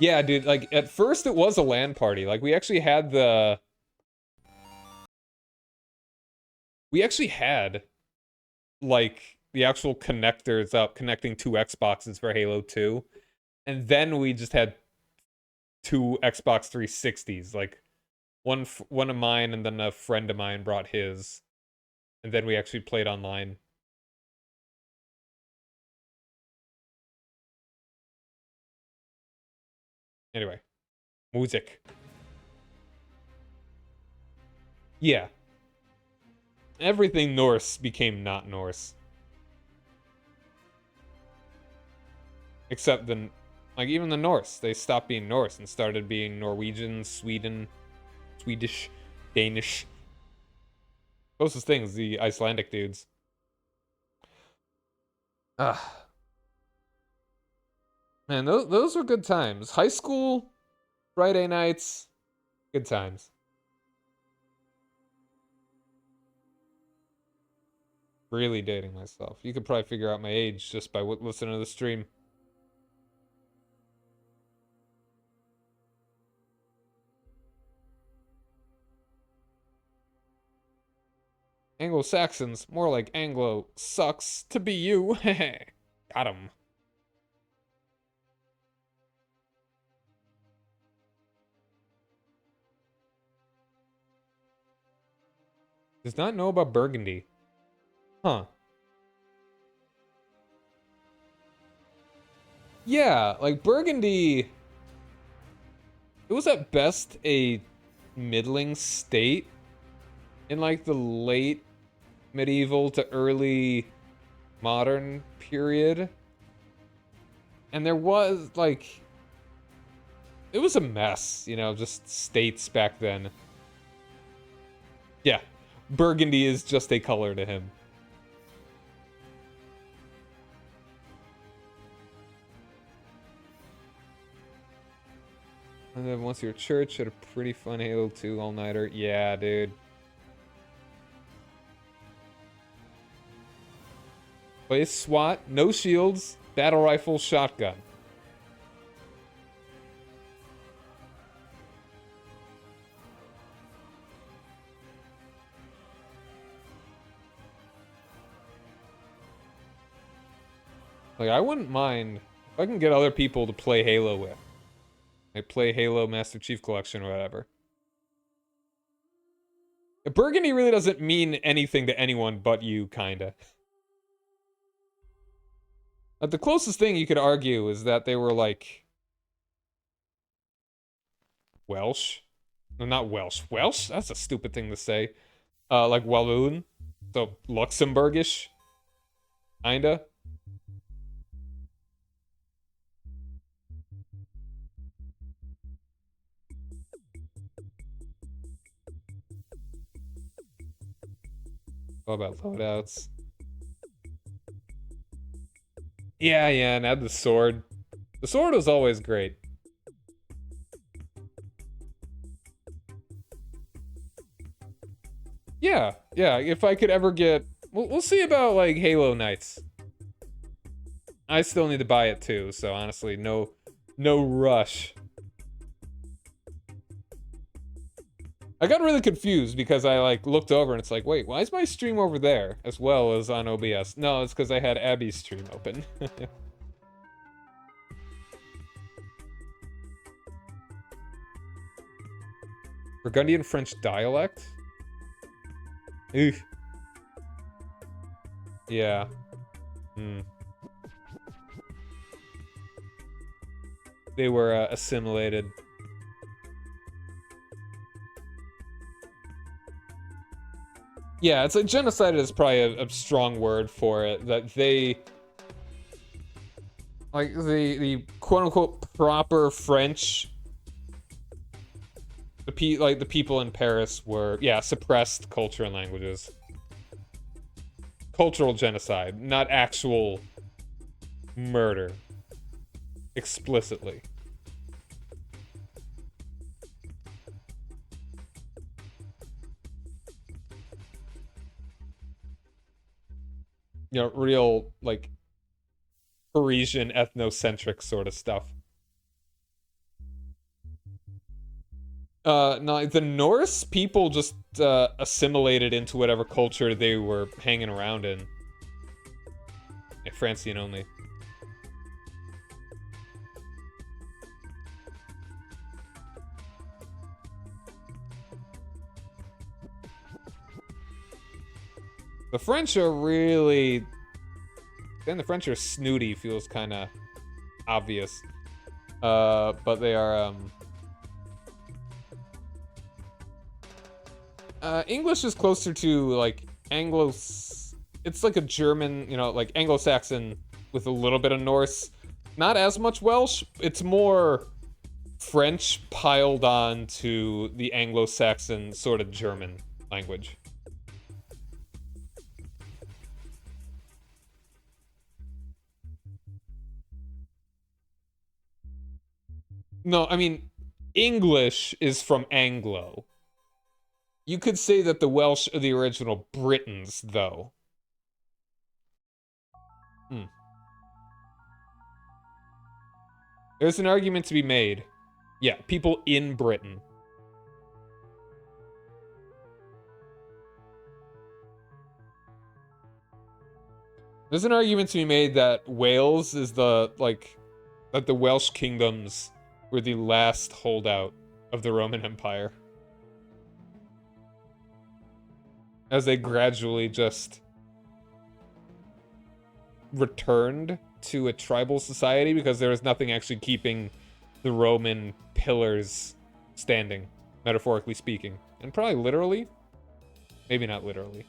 Yeah, dude, like, at first it was a LAN party. Like, we actually had the... We actually had, like, the actual connectors up, connecting 2 Xboxes for Halo 2. And then we just had 2 Xbox 360s. Like, one of mine, and then a friend of mine brought his. And then we actually played online. Anyway. Music. Yeah. Everything Norse became not Norse. Except the... Like, even the Norse. They stopped being Norse and started being Norwegian, Swedish, Danish. Closest things, the Icelandic dudes. Ah. Man, those were good times. High school, Friday nights, good times. Really dating myself. You could probably figure out my age just by listening to the stream. Anglo-Saxons, more like Anglo sucks to be you. Got him. Does not know about Burgundy. Huh. Yeah, like Burgundy, it was at best a middling state in like the late medieval to early modern period. And there was like, it was a mess, you know, just states back then. Yeah, Burgundy is just a color to him. And then once your church had a pretty fun Halo 2 all-nighter. Yeah, dude. Play SWAT, no shields, battle rifle, shotgun. Like, I wouldn't mind if I can get other people to play Halo with. Like, play Halo Master Chief Collection or whatever. Burgundy really doesn't mean anything to anyone but you, kinda. The closest thing you could argue is that they were, like... Welsh? No, not Welsh. Welsh? That's a stupid thing to say. Like Walloon? So, Luxembourgish? Kinda. All about loadouts. Yeah, and add the sword. The sword was always great. Yeah, if I could ever get... We'll see about, like, Halo Knights. I still need to buy it, too, so honestly, no rush. I got really confused because I, like, looked over and it's like, wait, why is my stream over there as well as on OBS? No, it's because I had Abby's stream open. Burgundian French dialect? Oof. Yeah. They were assimilated. Yeah, it's like genocide is probably a strong word for it. That they, like the quote unquote proper French, the people in Paris were suppressed culture and languages. Cultural genocide, not actual murder. Explicitly. You know, real, like, Parisian ethnocentric sort of stuff. No, the Norse people just assimilated into whatever culture they were hanging around in. Yeah, Francian only. The French are really... Then the French are snooty, feels kind of obvious. But they are, English is closer to, like, It's like a German, you know, like Anglo-Saxon with a little bit of Norse. Not as much Welsh. It's more French piled on to the Anglo-Saxon sort of German language. No, I mean, English is from Anglo. You could say that the Welsh are the original Britons, though. There's an argument to be made. Yeah, people in Britain. There's an argument to be made that Wales is that the Welsh kingdoms were the last holdout of the Roman Empire. As they gradually just returned to a tribal society because there was nothing actually keeping the Roman pillars standing, metaphorically speaking. And probably literally. Maybe not literally.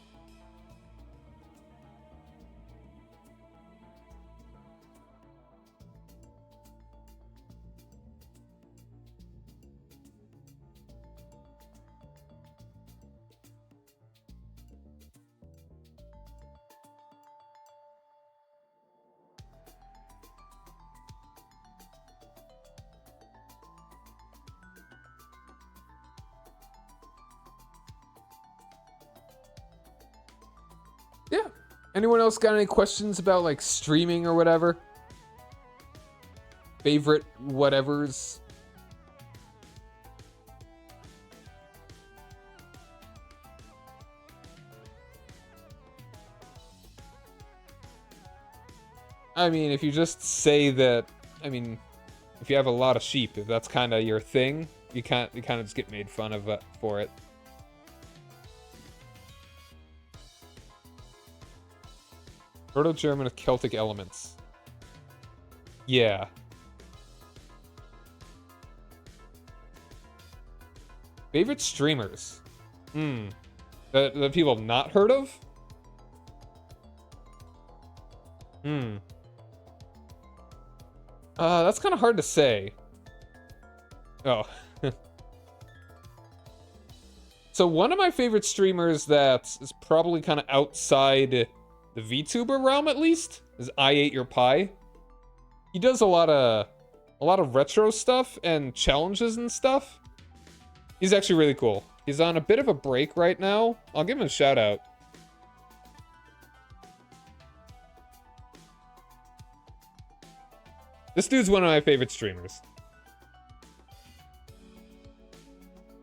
Yeah. Anyone else got any questions about, like, streaming or whatever? Favorite whatevers? I mean, if you just say that, I mean, if you have a lot of sheep, if that's kind of your thing, you kind of just get made fun of for it. Proto-German with Celtic elements. Yeah. Favorite streamers? That people have not heard of? That's kind of hard to say. Oh. So one of my favorite streamers that is probably kind of outside the VTuber realm, at least, is I Ate Your Pie. He does a lot of retro stuff and challenges and stuff. He's actually really cool. He's on a bit of a break right now. I'll give him a shout out. This dude's one of my favorite streamers.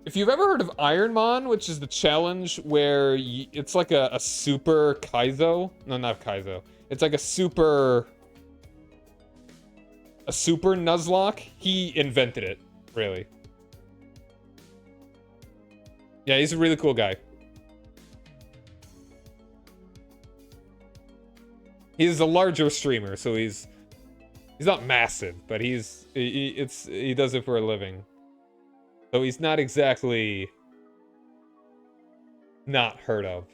If you've ever heard of Ironmon, which is the challenge where it's like a super Kaizo. No, not Kaizo. It's like a super Nuzlocke. He invented it, really. Yeah, he's a really cool guy. He's a larger streamer, so he's not massive, but he does it for a living. So he's not exactly not heard of.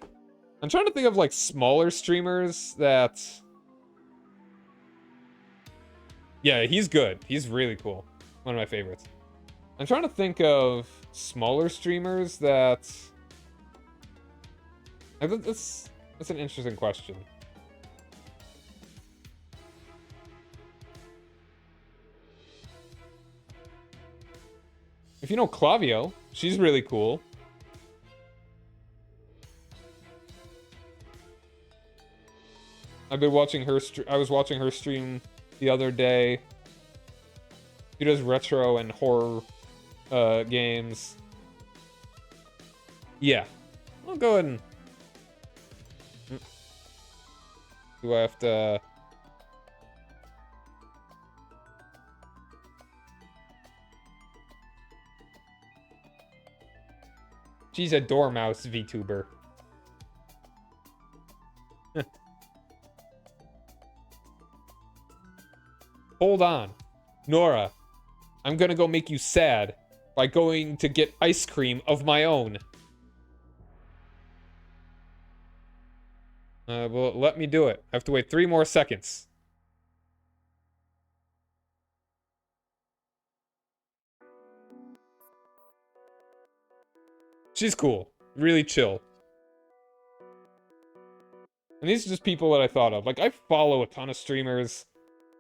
I'm trying to think of, like, smaller streamers that... Yeah, he's good. He's really cool. One of my favorites. I'm trying to think of smaller streamers that... That's an interesting question. If you know Clavio, she's really cool. I've been watching her. I was watching her stream the other day. She does retro and horror games. Yeah. I'll go ahead and... Do I have to... She's a dormouse VTuber. Hold on. Nora, I'm gonna go make you sad by going to get ice cream of my own. Well, let me do it. I have to wait 3 more seconds. She's cool. Really chill. And these are just people that I thought of. Like, I follow a ton of streamers.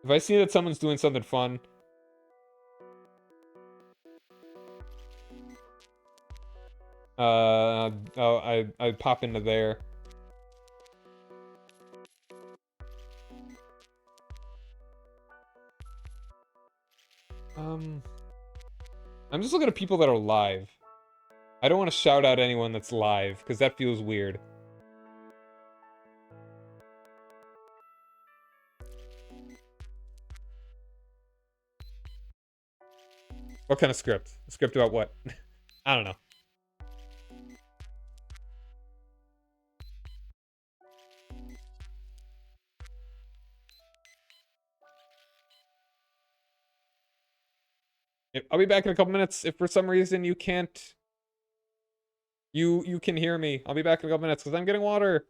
If I see that someone's doing something fun... I pop into there. I'm just looking at people that are live. I don't want to shout out anyone that's live, because that feels weird. What kind of script? A script about what? I don't know. I'll be back in a couple minutes. If for some reason you can't... You can hear me. I'll be back in a couple minutes, because I'm getting water.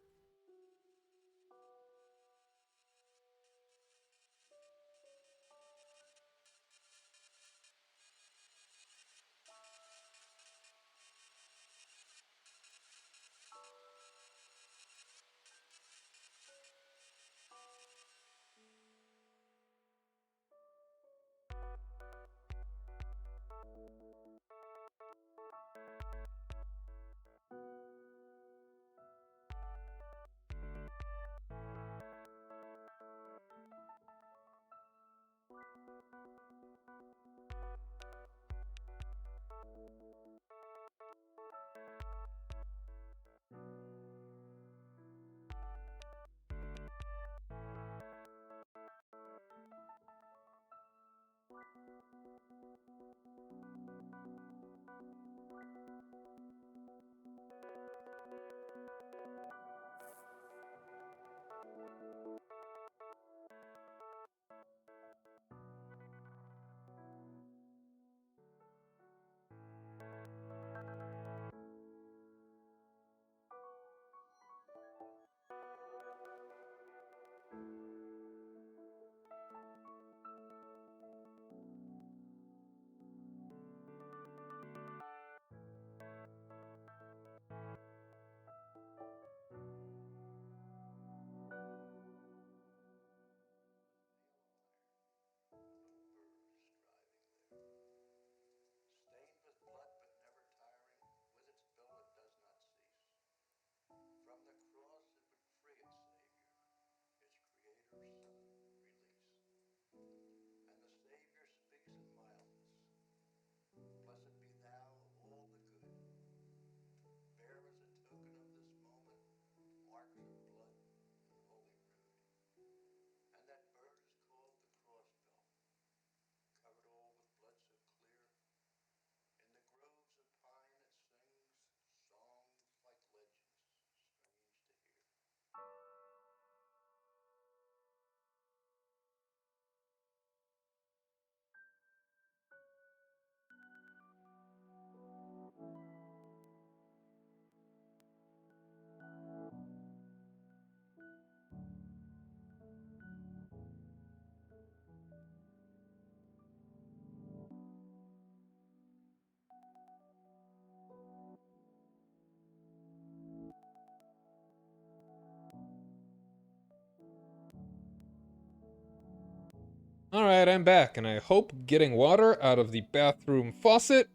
Alright, I'm back, and I hope getting water out of the bathroom faucet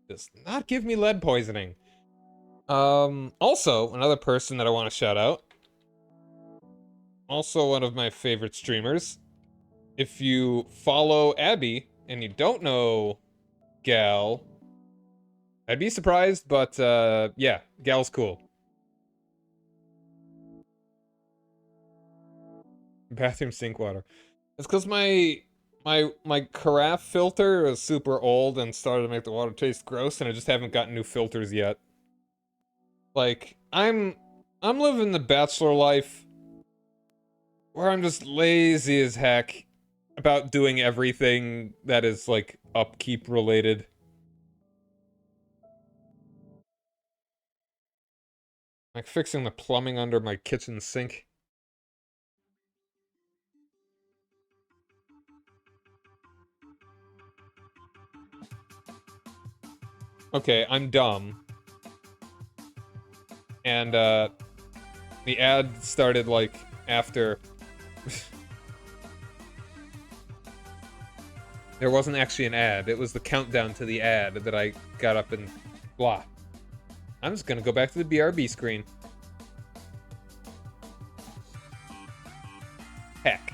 does not give me lead poisoning. Also, another person that I want to shout out. Also one of my favorite streamers. If you follow Abby, and you don't know Gal, I'd be surprised, but yeah, gal's cool. Bathroom sink water. It's because my carafe filter is super old and started to make the water taste gross, and I just haven't gotten new filters yet. Like, I'm living the bachelor life where I'm just lazy as heck about doing everything that is, like, upkeep related. Like fixing the plumbing under my kitchen sink. Okay, I'm dumb. And, the ad started, like, after... There wasn't actually an ad. It was the countdown to the ad that I got up and... blah. I'm just gonna go back to the BRB screen. Heck.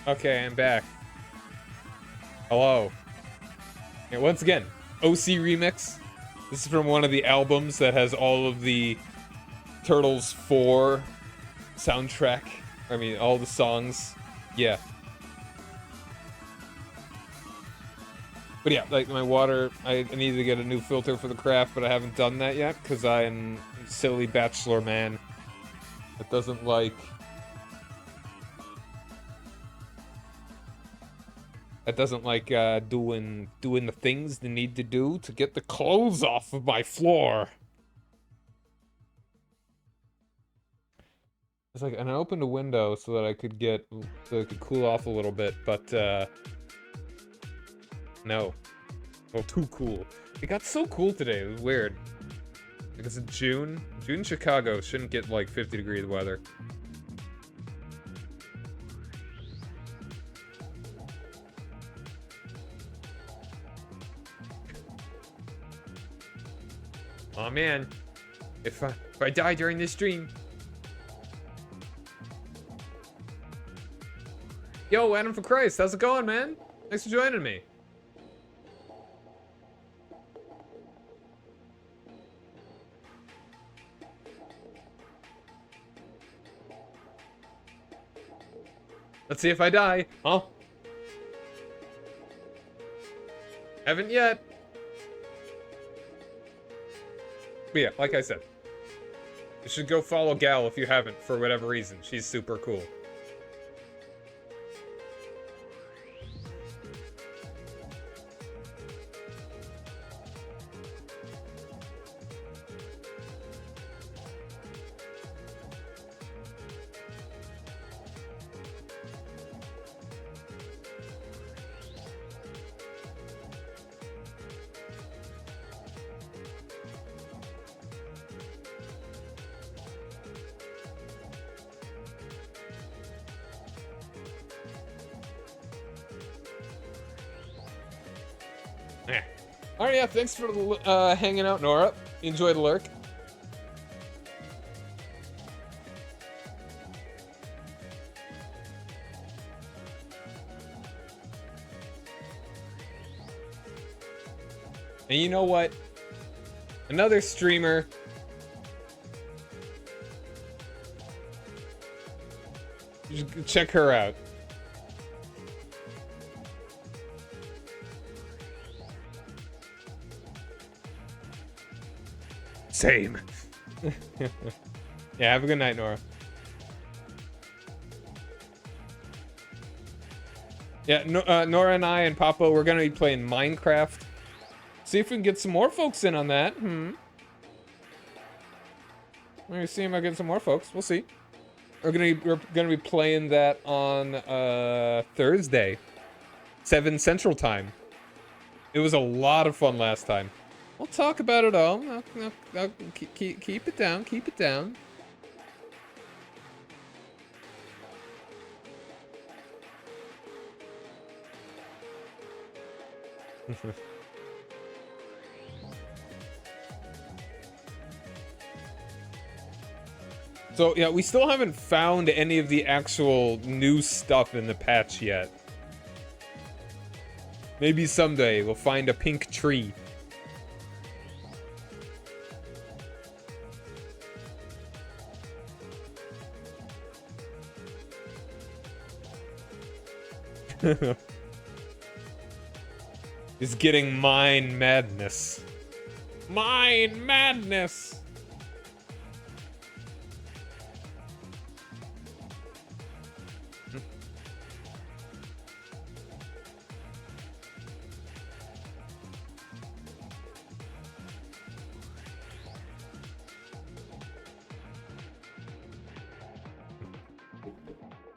Okay, I'm back. Hello. And once again, OC Remix. This is from one of the albums that has all of the Turtles 4 soundtrack. I mean, all the songs. Yeah. But yeah, like my water, I need to get a new filter for the craft, but I haven't done that yet because I'm a silly bachelor man that doesn't like doing the things they need to do to get the clothes off of my floor. It's like, and I opened a window so that I could cool off a little bit, but no. Well, too cool. It got so cool today, it was weird. Because it's June. June Chicago shouldn't get like 50-degree weather. Oh man, if I die during this stream. Yo, Adam for Christ, how's it going, man? Thanks for joining me. Let's see if I die. Huh? Haven't yet. But yeah, like I said, you should go follow Gal if you haven't, for whatever reason. She's super cool. Alright, yeah, thanks for hanging out, Nora. Enjoy the lurk. And you know what? Another streamer. Just check her out. Same. Yeah, have a good night, Nora. Yeah, Nora and I and Papa, we're gonna be playing Minecraft. See if we can get some more folks in on that. We're gonna see if I get some more folks. We'll see. We're gonna be playing that on Thursday, 7 Central Time. It was a lot of fun last time. We'll talk about it all. I'll keep it down. Keep it down. So yeah, we still haven't found any of the actual new stuff in the patch yet. Maybe someday we'll find a pink tree. Is getting mine madness. Mine madness!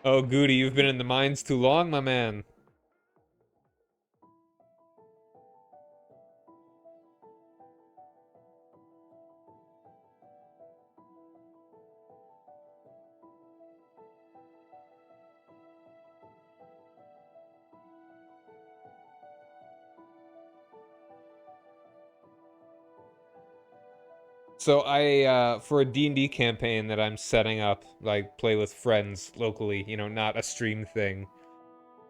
Oh, Goody, you've been in the mines too long, my man. So for a D&D campaign that I'm setting up, like play with friends locally, you know, not a stream thing.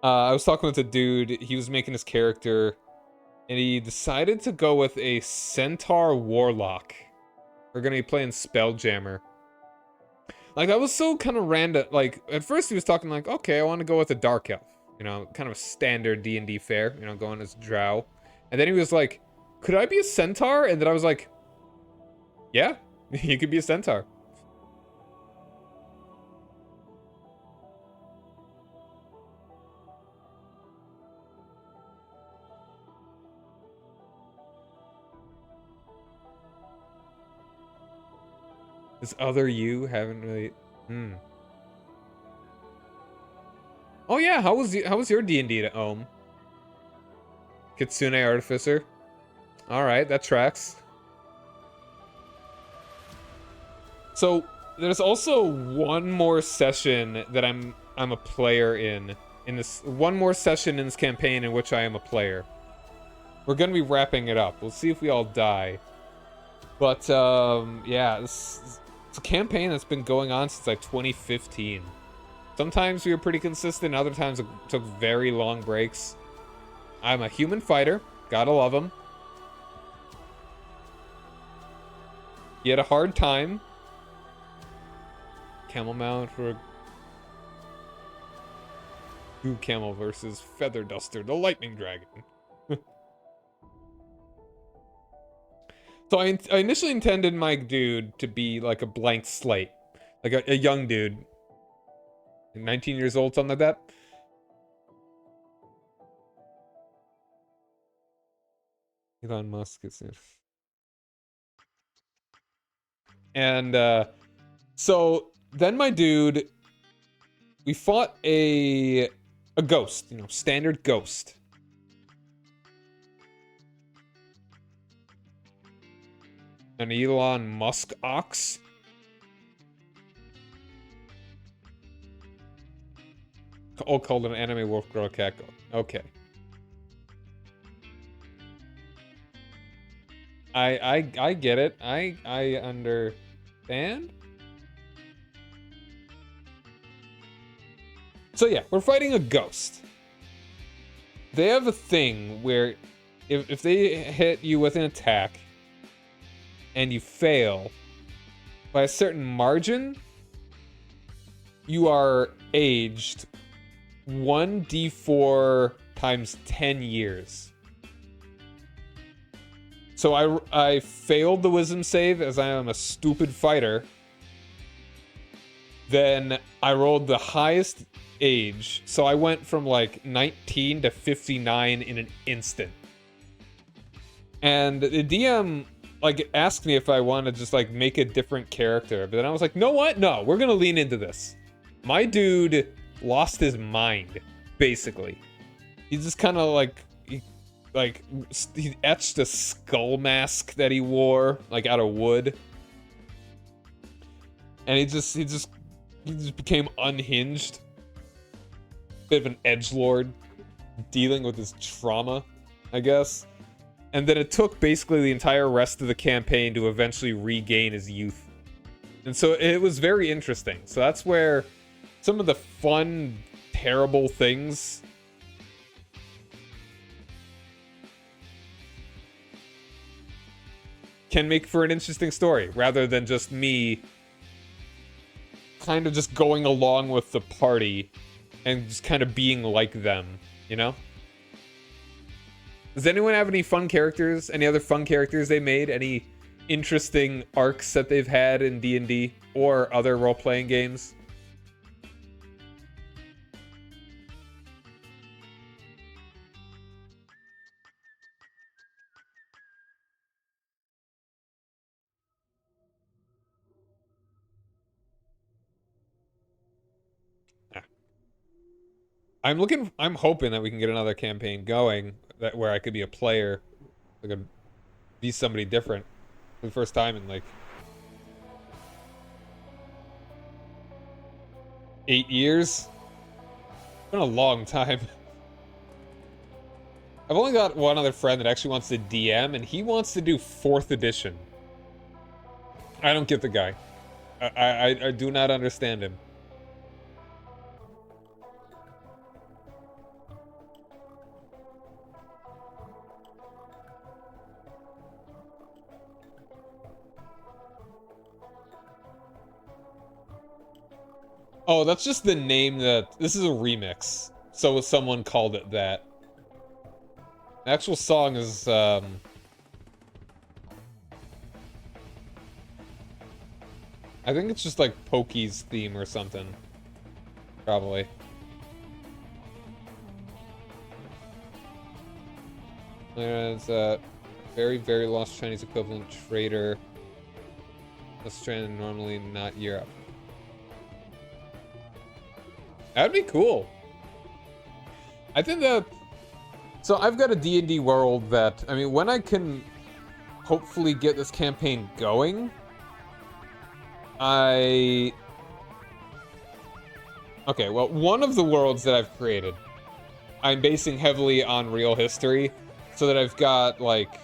I was talking with a dude, he was making his character, and he decided to go with a Centaur Warlock. We're gonna be playing Spelljammer. Like, that was so kind of random. Like, at first he was talking like, okay, I want to go with a Dark Elf. You know, kind of standard D&D fare, you know, going as Drow. And then he was like, could I be a centaur? And then I was like, yeah, you could be a centaur. This other you haven't really... Oh yeah, how was your D&D at home? Kitsune Artificer. Alright, that tracks. So, there's also one more session that I'm a player in this... One more session in this campaign in which I am a player. We're gonna be wrapping it up. We'll see if we all die. But, yeah, it's a campaign that's been going on since, like, 2015. Sometimes we were pretty consistent, other times it took very long breaks. I'm a human fighter. Gotta love him. He had a hard time. Camel mount for... Goo Camel versus Feather Duster, the Lightning Dragon. So I initially intended my dude to be like a blank slate. Like a young dude. 19 years old, something like that. Elon Musk is it. And so then my dude, we fought a ghost, you know, standard ghost. An Elon Musk ox. Oh, called an anime wolf girl cat goat. Okay. I get it. I understand. So yeah, we're fighting a ghost. They have a thing where if they hit you with an attack and you fail by a certain margin, you are aged 1d4 times 10 years. So I failed the wisdom save as I am a stupid fighter. Then I rolled the highest age. So I went from like 19 to 59 in an instant. And the DM like asked me if I wanted to just like make a different character. But then I was like, know what? No, we're gonna lean into this. My dude lost his mind, basically. He just kind of like he etched a skull mask that he wore like out of wood, and he just became unhinged. Bit of an edgelord, dealing with his trauma, I guess. And then it took basically the entire rest of the campaign to eventually regain his youth. And so it was very interesting. So that's where some of the fun, terrible things can make for an interesting story, rather than just me kind of just going along with the party and just kind of being like them, you know? Does anyone have any fun characters? Any other fun characters they made? Any interesting arcs that they've had in D&D or other role-playing games? I'm hoping that we can get another campaign going where I could be a player. I could be somebody different for the first time in like 8 years. It's been a long time. I've only got one other friend that actually wants to DM, and he wants to do 4th edition. I don't get the guy. I do not understand him. Oh, that's just the name that... This is a remix. So someone called it that. The actual song is, I think it's just like Pokey's theme or something. Probably. There's a very, very lost Chinese equivalent trader. Australia, normally not Europe. That'd be cool. I think that... So I've got a D&D world that... I mean, when I can hopefully get this campaign going... Okay, well, one of the worlds that I've created, I'm basing heavily on real history, so that I've got, like...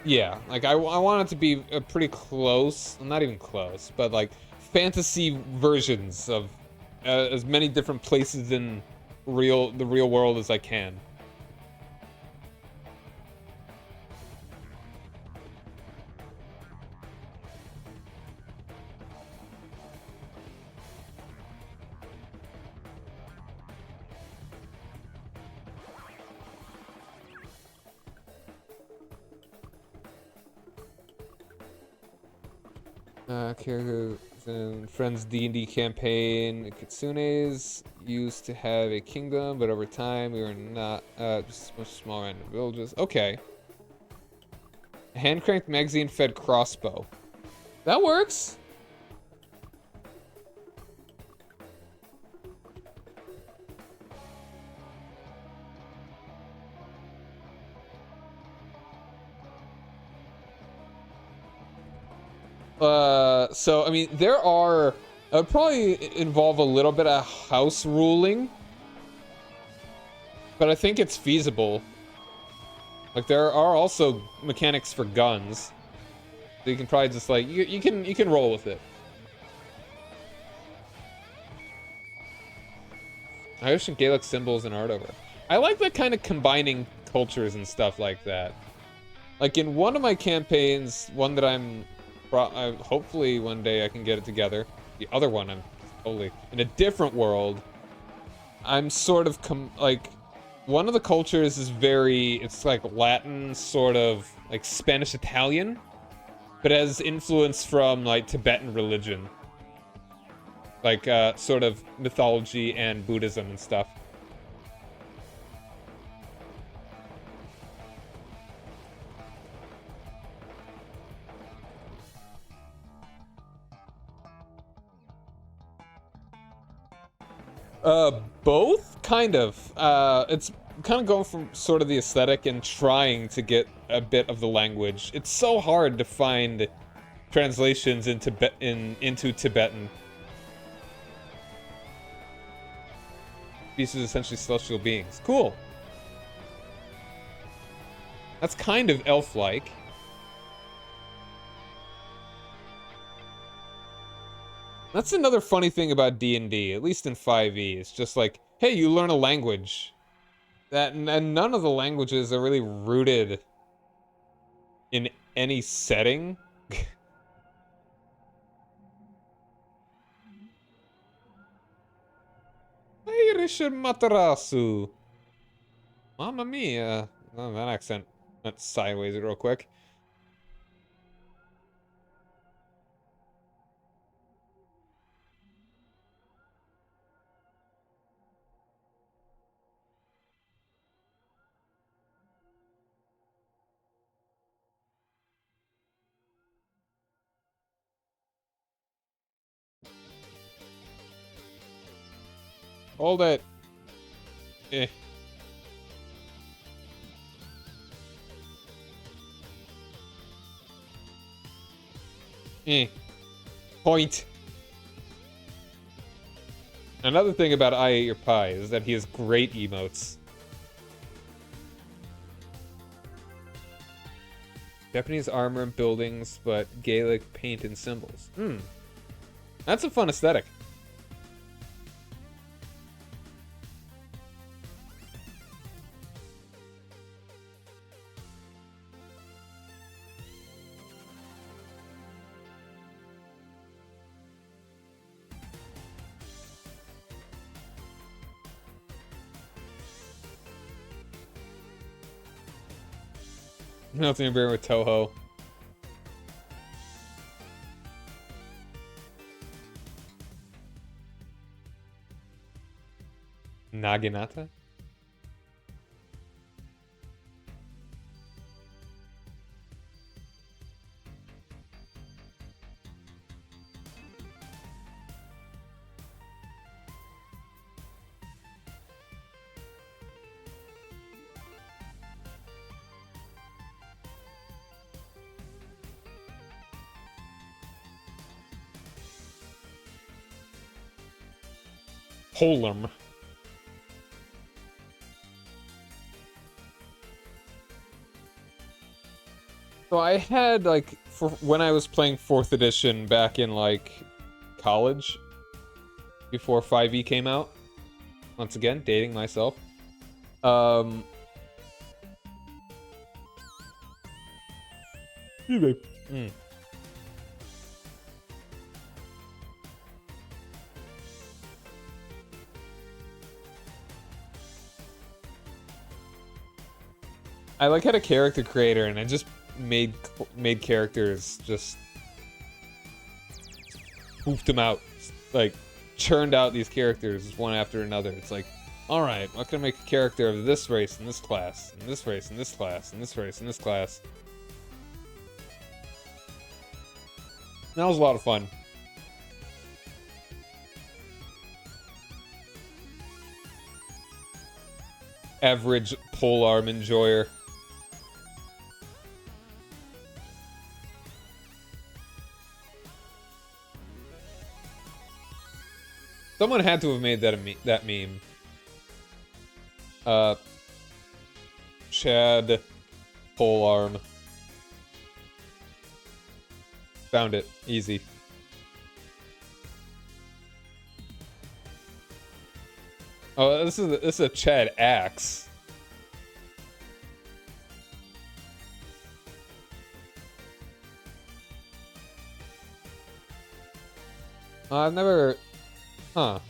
Yeah, like, I want it to be a pretty close, not even close, but, like, fantasy versions of as many different places in the real world as I can. Kirikou and Friends D&D campaign. Kitsunes used to have a kingdom, but over time we were not just much smaller random villages. Okay. A hand-cranked magazine-fed crossbow. That works. So, I mean, there are... It would probably involve a little bit of house ruling. But I think it's feasible. Like, there are also mechanics for guns. So you can probably just, like... You can roll with it. Irish and Gaelic symbols and art over. I like that kind of combining cultures and stuff like that. Like, in one of my campaigns, one that hopefully one day I can get it together. The other one, I'm totally in a different world. I'm sort of like, one of the cultures is it's like Latin, sort of like Spanish Italian, but has influence from like Tibetan religion, like sort of mythology and Buddhism and stuff. Both, kind of. It's kind of going from sort of the aesthetic and trying to get a bit of the language. It's so hard to find translations into Tibetan. Beasts are essentially celestial beings. Cool. That's kind of elf-like. That's another funny thing about D&D, at least in 5e. It's just like, hey, you learn a language. And none of the languages are really rooted in any setting. Irish Matarasu. Mamma mia. Oh, that accent went sideways real quick. Hold it. Eh. Point. Another thing about I Ate Your Pie is that he has great emotes. Japanese armor and buildings, but Gaelic paint and symbols. That's a fun aesthetic. Nothing to bear with Toho. Naginata? Polam. So I had, like, for when I was playing 4th edition back in, like, college, before 5e came out. Once again, dating myself. Mm. I like had a character creator, and I just made characters, just poofed them out, like churned out these characters one after another. It's like, all right, I'm gonna make a character of this race and this class, and this race and this class, and this race and this class. That was a lot of fun. Average polearm enjoyer. Someone had to have made that that meme. Chad polearm. Found it. Easy. Oh, this is a Chad axe. I've never... Huh.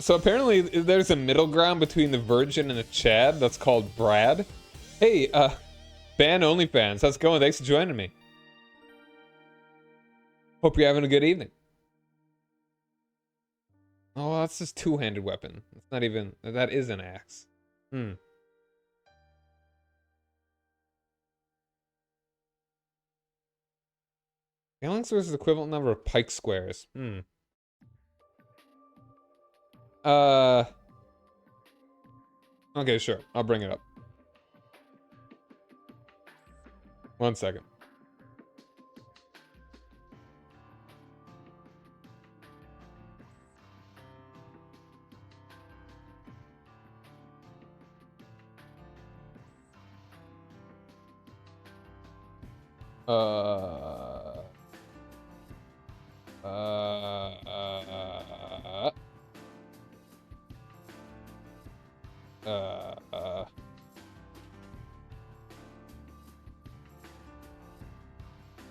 So apparently there's a middle ground between the Virgin and the Chad that's called Brad. Hey, Ban OnlyFans, how's it going? Thanks for joining me. Hope you're having a good evening. Oh, that's just two-handed weapon. It's not even... That is an axe. Hmm. Phalanx versus equivalent number of pike squares. Hmm. Okay, sure. I'll bring it up. 1 second.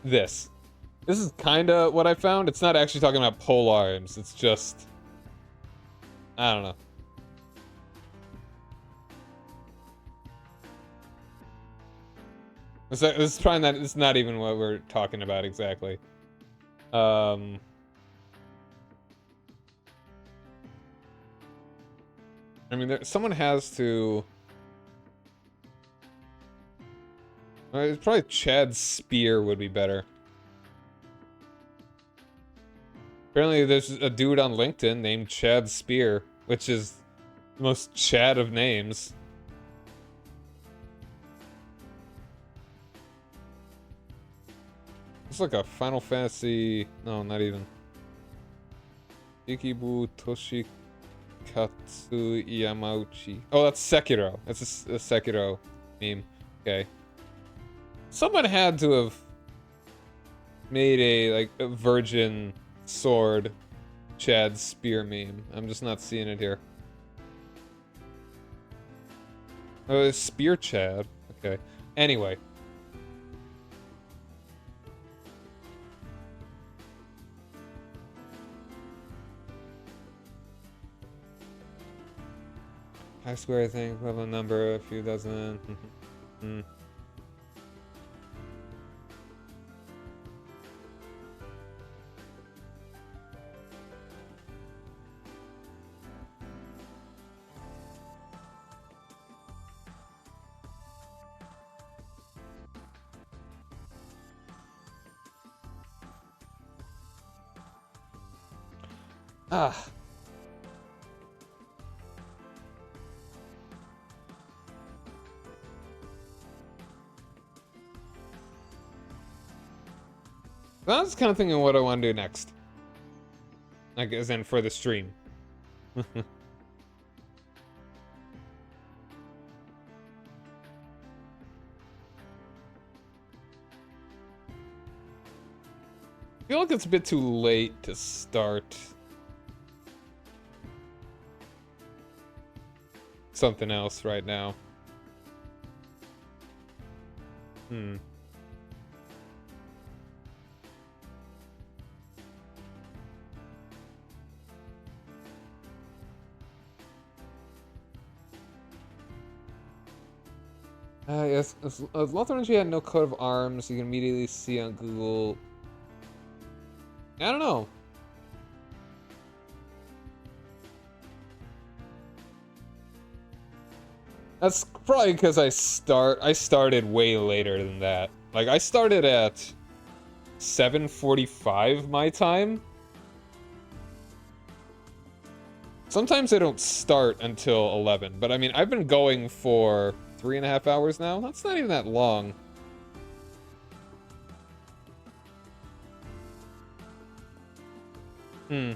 This. This is kind of what I found. It's not actually talking about pole arms. It's just... I don't know. This is probably not... It's not even what we're talking about exactly. I mean, someone has to... It's probably Chad's spear would be better. Apparently there's a dude on LinkedIn named Chad Spear, which is the most Chad of names. It's like a Final Fantasy... No, not even. Ikibu Toshikatsu Yamauchi. Oh, that's Sekiro. That's a Sekiro meme. Okay. Someone had to have made a virgin sword Chad spear meme. I'm just not seeing it here. Oh, it's spear Chad. Okay. Anyway. High square, I think. Level number, a few dozen. Ah. I was kind of thinking what I want to do next. Like, as in for the stream. I feel like it's a bit too late to start something else right now. Yes, as Lutheran energy had no coat of arms, you can immediately see on Google. I don't know. That's probably because I started way later than that. Like, I started at 7:45 my time. Sometimes I don't start until 11, but I mean, I've been going for 3.5 hours now. That's not even that long. You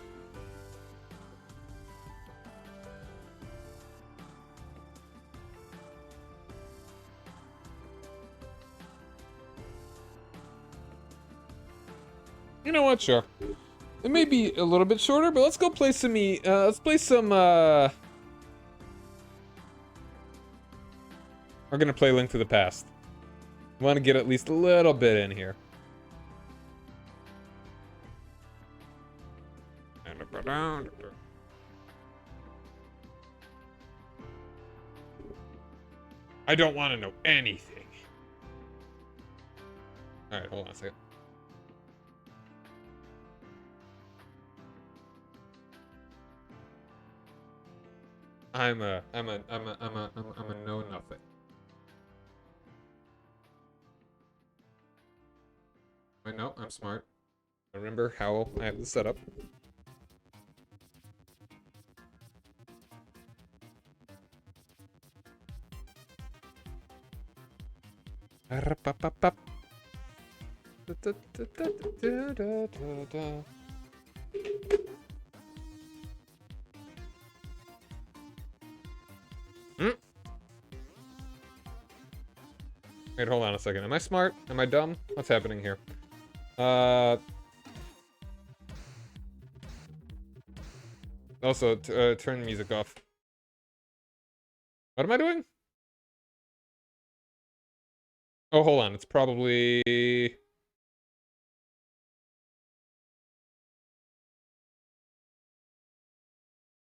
know what? Sure. It may be a little bit shorter, but let's go play some let's play some we're gonna play Link to the Past. I want to get at least a little bit in here. I don't want to know anything. Alright, hold on a second. I'm a know nothing. I know, I'm smart. I remember how I have this set up. Wait, hold on a second. Am I smart? Am I dumb? What's happening here? Also, turn the music off. What am I doing? Oh, hold on. It's probably...